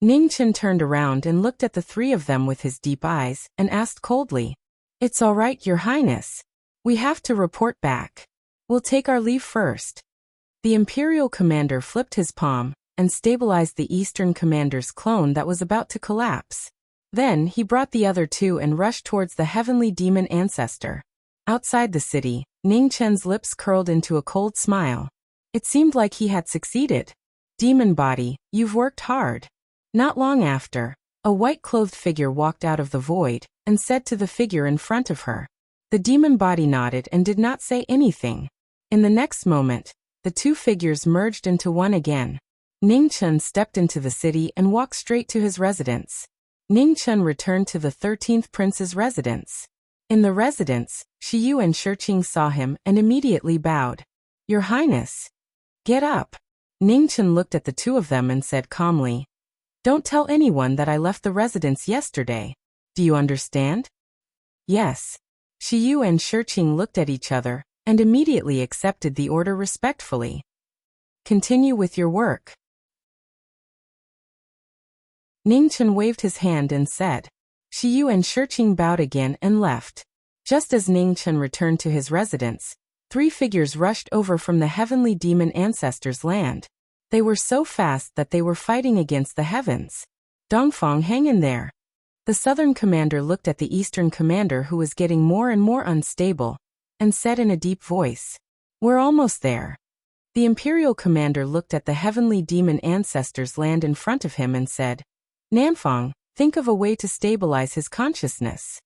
Ningchen turned around and looked at the 3 of them with his deep eyes and asked coldly, "It's all right, Your Highness. We have to report back. We'll take our leave first." The imperial commander flipped his palm and stabilized the eastern commander's clone that was about to collapse. Then he brought the other 2 and rushed towards the heavenly demon ancestor. Outside the city, Ningchen's lips curled into a cold smile. It seemed like he had succeeded. "Demon body, you've worked hard." Not long after, a white-clothed figure walked out of the void and said to the figure in front of her. The demon body nodded and did not say anything. In the next moment, the 2 figures merged into one again. Ningchen stepped into the city and walked straight to his residence. Ningchen returned to the 13th prince's residence. In the residence, Shiyu and Shiqing saw him and immediately bowed. "Your Highness." "Get up." Ningchen looked at the 2 of them and said calmly, "Don't tell anyone that I left the residence yesterday. Do you understand?" "Yes." Shiyu and Shiqing looked at each other and immediately accepted the order respectfully. "Continue with your work." Ningchen waved his hand and said. Shiyu and Shiqing bowed again and left. Just as Ningchen returned to his residence, 3 figures rushed over from the heavenly demon ancestors' land. They were so fast that they were fighting against the heavens. "Dongfang, hang in there." The southern commander looked at the eastern commander who was getting more and more unstable, and said in a deep voice, "We're almost there." The imperial commander looked at the heavenly demon ancestors' land in front of him and said, "Nanfang, think of a way to stabilize his consciousness."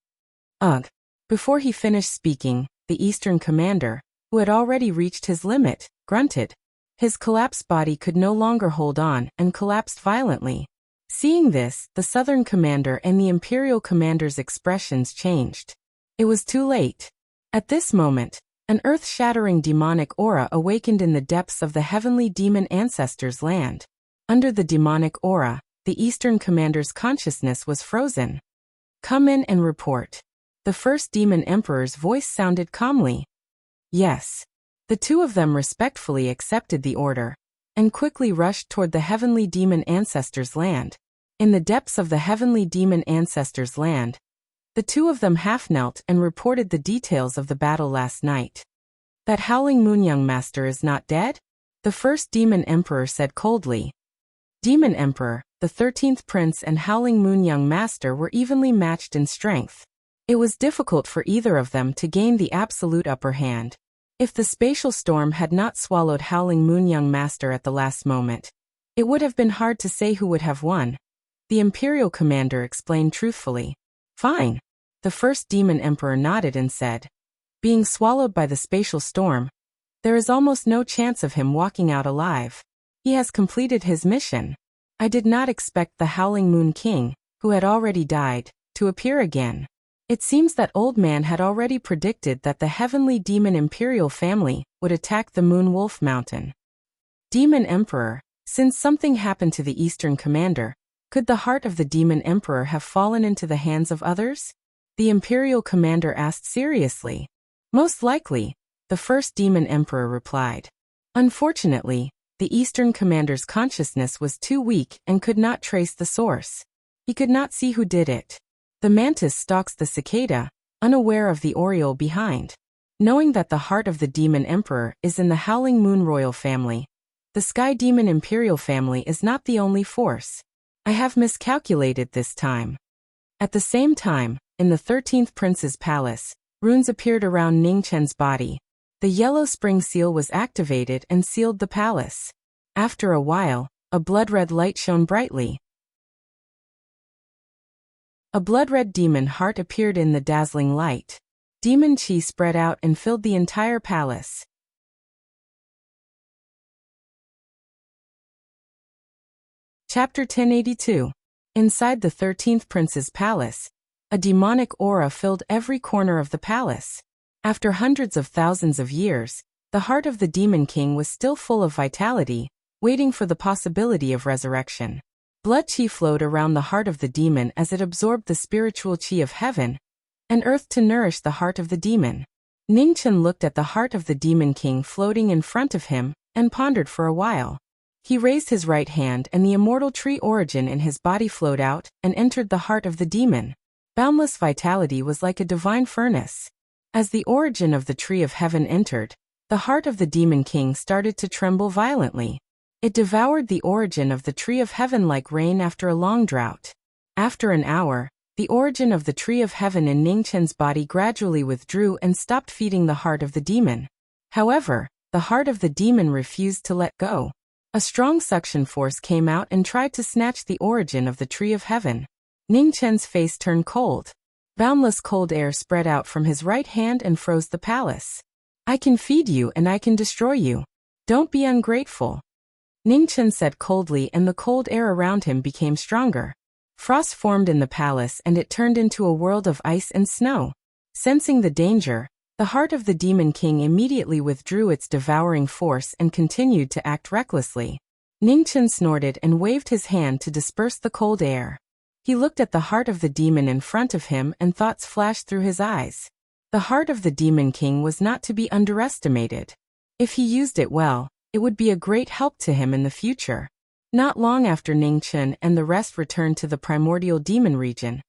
Ugh. Before he finished speaking, the eastern commander, who had already reached his limit, grunted. His collapsed body could no longer hold on and collapsed violently. Seeing this, the Southern commander and the Imperial commander's expressions changed. It was too late. At this moment, an earth-shattering demonic aura awakened in the depths of the heavenly demon ancestors' land. Under the demonic aura, the Eastern commander's consciousness was frozen. "Come in and report." The first demon emperor's voice sounded calmly. Yes. The two of them respectfully accepted the order and quickly rushed toward the heavenly demon ancestors' land. In the depths of the heavenly demon ancestors' land, the two of them half-knelt and reported the details of the battle last night. "That howling moon young master is not dead?" the first demon emperor said coldly. Demon Emperor, the 13th prince and howling moon young master were evenly matched in strength. It was difficult for either of them to gain the absolute upper hand. If the spatial storm had not swallowed howling moon young master at the last moment, it would have been hard to say who would have won. The Imperial commander explained truthfully. "Fine." The first demon emperor nodded and said, "Being swallowed by the spatial storm, there is almost no chance of him walking out alive. He has completed his mission. I did not expect the Howling Moon King, who had already died, to appear again." It seems that Old Man had already predicted that the heavenly demon Imperial family would attack the Moon Wolf Mountain. Demon Emperor, since something happened to the Eastern commander, could the heart of the Demon Emperor have fallen into the hands of others? The Imperial commander asked seriously. "Most likely," the first Demon Emperor replied. Unfortunately, the Eastern commander's consciousness was too weak and could not trace the source. He could not see who did it. The mantis stalks the cicada, unaware of the oriole behind. Knowing that the heart of the Demon Emperor is in the Howling Moon Royal family, the Sky Demon Imperial family is not the only force. I have miscalculated this time. At the same time, in the 13th Prince's palace, runes appeared around Ningchen's body. The yellow spring seal was activated and sealed the palace. After a while, a blood-red light shone brightly. A blood-red demon heart appeared in the dazzling light. Demon chi spread out and filled the entire palace. Chapter 1082. Inside the 13th Prince's palace, a demonic aura filled every corner of the palace. After hundreds of thousands of years, the heart of the Demon King was still full of vitality, waiting for the possibility of resurrection. Blood chi flowed around the heart of the demon as it absorbed the spiritual chi of heaven and earth to nourish the heart of the demon. Ningchen looked at the heart of the Demon King floating in front of him and pondered for a while. He raised his right hand and the immortal tree origin in his body flowed out and entered the heart of the demon. Boundless vitality was like a divine furnace. As the origin of the tree of heaven entered, the heart of the Demon King started to tremble violently. It devoured the origin of the tree of heaven like rain after a long drought. After an hour, the origin of the tree of heaven in Ningchen's body gradually withdrew and stopped feeding the heart of the demon. However, the heart of the demon refused to let go. A strong suction force came out and tried to snatch the origin of the tree of heaven. Ningchen's face turned cold. Boundless cold air spread out from his right hand and froze the palace. "I can feed you and I can destroy you. Don't be ungrateful," Ningchen said coldly, and the cold air around him became stronger. Frost formed in the palace and it turned into a world of ice and snow. Sensing the danger, the heart of the Demon King immediately withdrew its devouring force and continued to act recklessly. Ningchen snorted and waved his hand to disperse the cold air. He looked at the heart of the demon in front of him and thoughts flashed through his eyes. The heart of the Demon King was not to be underestimated. If he used it well, it would be a great help to him in the future. Not long after Ningchen and the rest returned to the primordial demon region,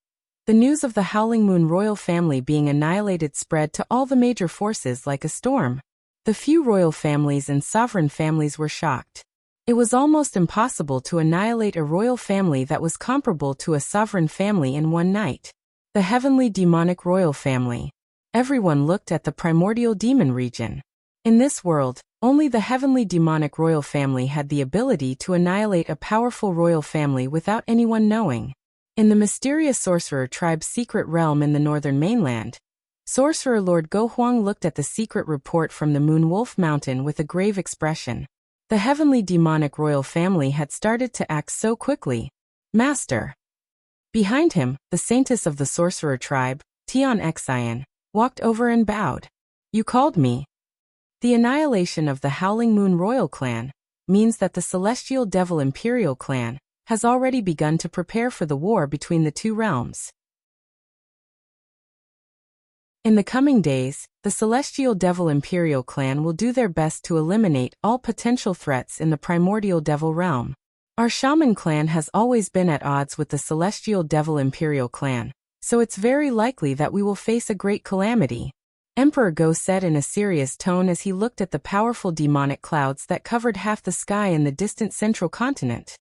the news of the Howling Moon royal family being annihilated spread to all the major forces like a storm. The few royal families and sovereign families were shocked. It was almost impossible to annihilate a royal family that was comparable to a sovereign family in one night. The heavenly demonic royal family. Everyone looked at the primordial demon region. In this world, only the heavenly demonic royal family had the ability to annihilate a powerful royal family without anyone knowing. In the mysterious sorcerer tribe's secret realm in the northern mainland, Sorcerer Lord Go Huang looked at the secret report from the Moon Wolf Mountain with a grave expression. The heavenly demonic royal family had started to act so quickly. Master. Behind him, the saintess of the sorcerer tribe, Tion Xian, walked over and bowed. You called me. The annihilation of the Howling Moon royal clan means that the Celestial Devil Imperial clan has already begun to prepare for the war between the two realms. In the coming days, the Celestial Devil Imperial clan will do their best to eliminate all potential threats in the Primordial Devil realm. Our Shaman clan has always been at odds with the Celestial Devil Imperial clan, so it's very likely that we will face a great calamity. Emperor Go said in a serious tone as he looked at the powerful demonic clouds that covered half the sky in the distant central continent.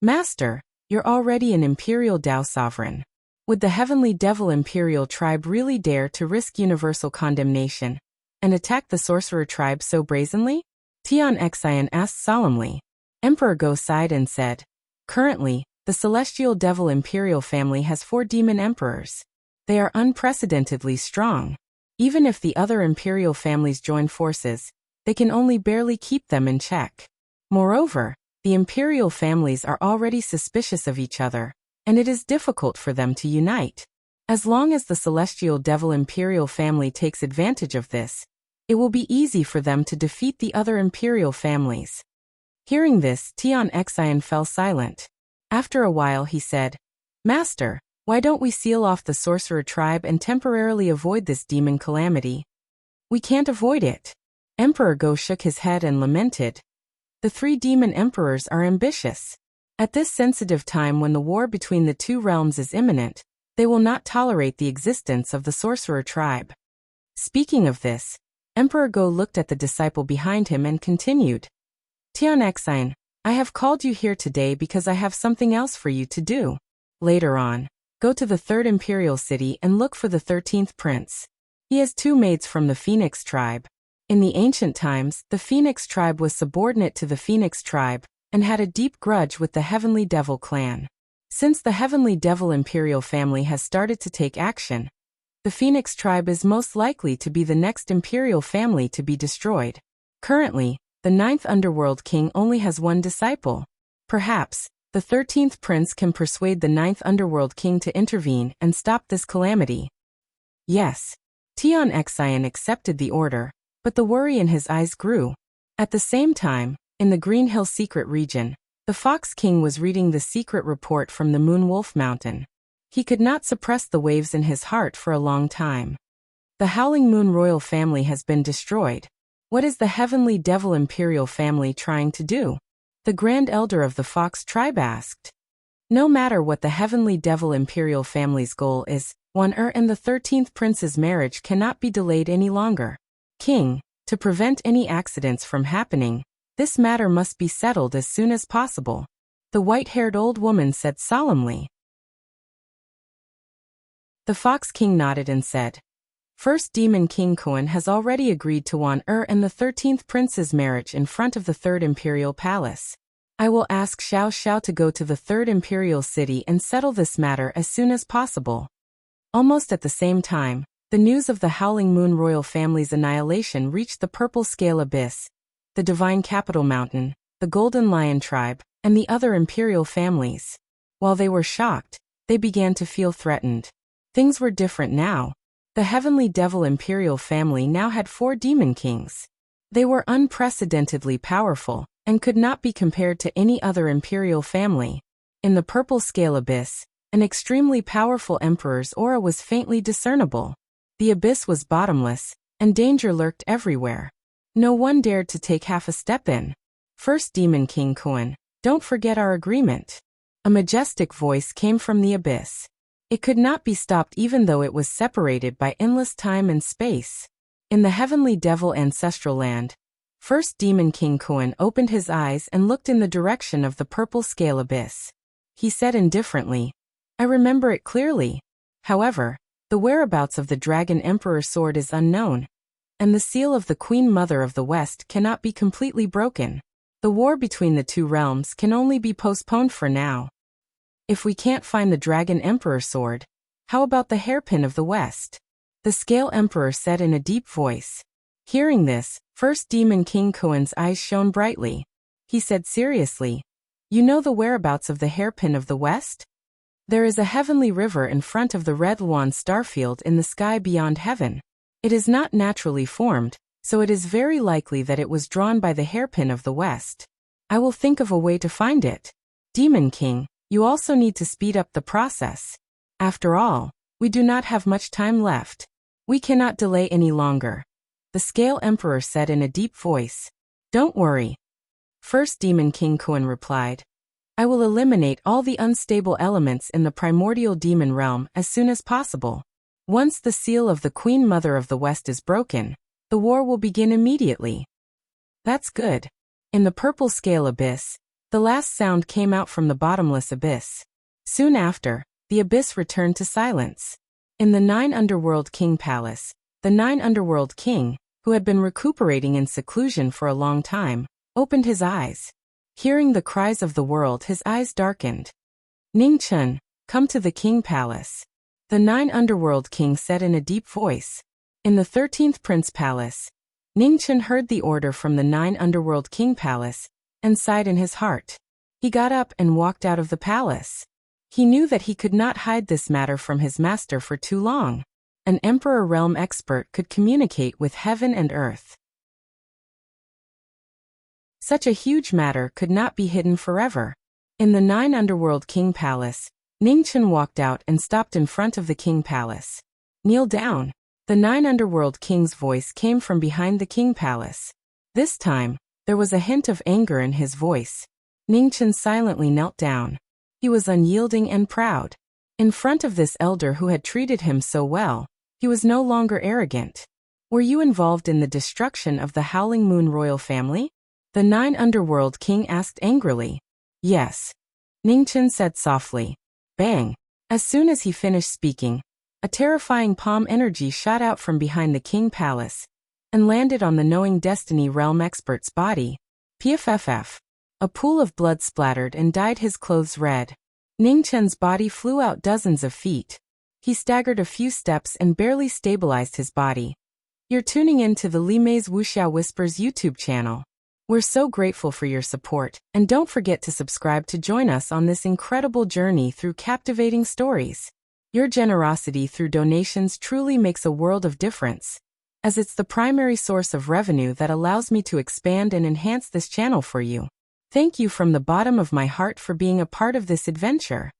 Master, you're already an Imperial Dao sovereign. Would the Heavenly Devil Imperial tribe really dare to risk universal condemnation and attack the sorcerer tribe so brazenly? Tion Xian asked solemnly. Emperor Go sighed and said, currently, the Celestial Devil Imperial family has 4 demon emperors. They are unprecedentedly strong. Even if the other imperial families join forces, they can only barely keep them in check. Moreover, the imperial families are already suspicious of each other, and it is difficult for them to unite. As long as the Celestial Devil Imperial family takes advantage of this, it will be easy for them to defeat the other imperial families. Hearing this, Tion Xian fell silent. After a while he said, Master, why don't we seal off the sorcerer tribe and temporarily avoid this demon calamity? We can't avoid it. Emperor Go shook his head and lamented. The 3 demon emperors are ambitious. At this sensitive time when the war between the two realms is imminent, they will not tolerate the existence of the sorcerer tribe. Speaking of this, Emperor Go looked at the disciple behind him and continued. Tion Xian, I have called you here today because I have something else for you to do. Later on, go to the 3rd imperial city and look for the 13th prince. He has 2 maids from the Phoenix tribe. In the ancient times, the Phoenix tribe was subordinate to the Phoenix tribe and had a deep grudge with the Heavenly Devil clan. Since the Heavenly Devil Imperial family has started to take action, the Phoenix tribe is most likely to be the next imperial family to be destroyed. Currently, the 9th Underworld King only has 1 disciple. Perhaps, the 13th prince can persuade the 9th Underworld King to intervene and stop this calamity. Yes. Tion Xian accepted the order, but the worry in his eyes grew. At the same time, in the Green Hill secret region, the Fox King was reading the secret report from the Moon Wolf Mountain. He could not suppress the waves in his heart for a long time. The Howling Moon royal family has been destroyed. What is the Heavenly Devil Imperial family trying to do? The Grand Elder of the Fox tribe asked. No matter what the Heavenly Devil Imperial family's goal is, and the 13th prince's marriage cannot be delayed any longer. King, to prevent any accidents from happening, this matter must be settled as soon as possible. The white-haired old woman said solemnly. The Fox King nodded and said, First Demon King Kuan has already agreed to and the 13th prince's marriage in front of the 3rd Imperial Palace. I will ask Xiao Xiao to go to the 3rd Imperial City and settle this matter as soon as possible. Almost at the same time, the news of the Howling Moon royal family's annihilation reached the Purple Scale Abyss, the Divine Capital Mountain, the Golden Lion tribe, and the other imperial families. While they were shocked, they began to feel threatened. Things were different now. The Heavenly Devil Imperial family now had 4 demon kings. They were unprecedentedly powerful and could not be compared to any other imperial family. In the Purple Scale Abyss, an extremely powerful emperor's aura was faintly discernible. The abyss was bottomless, and danger lurked everywhere. No one dared to take half a step in. First Demon King Kuan, don't forget our agreement. A majestic voice came from the abyss. It could not be stopped even though it was separated by endless time and space. In the Heavenly Devil Ancestral Land, First Demon King Kuan opened his eyes and looked in the direction of the Purple Scale Abyss. He said indifferently, I remember it clearly. However, the whereabouts of the Dragon Emperor sword is unknown, and the seal of the Queen Mother of the West cannot be completely broken. The war between the two realms can only be postponed for now. If we can't find the Dragon Emperor sword, how about the hairpin of the West? The Scale Emperor said in a deep voice. Hearing this, First Demon King Kuan's eyes shone brightly. He said seriously, "You know the whereabouts of the hairpin of the west? There is a heavenly river in front of the red Luan starfield in the sky beyond heaven. It is not naturally formed, so it is very likely that it was drawn by the hairpin of the west. I will think of a way to find it. Demon King, you also need to speed up the process. After all, we do not have much time left. We cannot delay any longer," the Scale Emperor said in a deep voice. "Don't worry," First Demon King Kuan replied. "I will eliminate all the unstable elements in the primordial demon realm as soon as possible. Once the seal of the Queen Mother of the West is broken, the war will begin immediately." "That's good." In the purple scale abyss, the last sound came out from the bottomless abyss. Soon after, the abyss returned to silence. In the 9 Underworld King Palace, the 9 Underworld King, who had been recuperating in seclusion for a long time, opened his eyes. Hearing the cries of the world, his eyes darkened. "Ningchen, come to the King Palace," the 9 Underworld King said in a deep voice. In the 13th Prince Palace, Ningchen heard the order from the 9 Underworld King Palace and sighed in his heart. He got up and walked out of the palace. He knew that he could not hide this matter from his master for too long. An Emperor Realm expert could communicate with heaven and earth. Such a huge matter could not be hidden forever. In the 9 Underworld King Palace, Ningchen walked out and stopped in front of the King Palace. "Kneel down." The 9 Underworld King's voice came from behind the King Palace. This time, there was a hint of anger in his voice. Ningchen silently knelt down. He was unyielding and proud. In front of this elder who had treated him so well, he was no longer arrogant. "Were you involved in the destruction of the Howling Moon royal family?" the 9 Underworld King asked angrily. "Yes," Ningchen said softly. Bang! As soon as he finished speaking, a terrifying palm energy shot out from behind the King Palace and landed on the Knowing Destiny Realm expert's body. PFFF. A pool of blood splattered and dyed his clothes red. Ningchen's body flew out dozens of feet. He staggered a few steps and barely stabilized his body. You're tuning in to the Limei's Wuxia Whispers YouTube channel. We're so grateful for your support, and don't forget to subscribe to join us on this incredible journey through captivating stories. Your generosity through donations truly makes a world of difference, as it's the primary source of revenue that allows me to expand and enhance this channel for you. Thank you from the bottom of my heart for being a part of this adventure.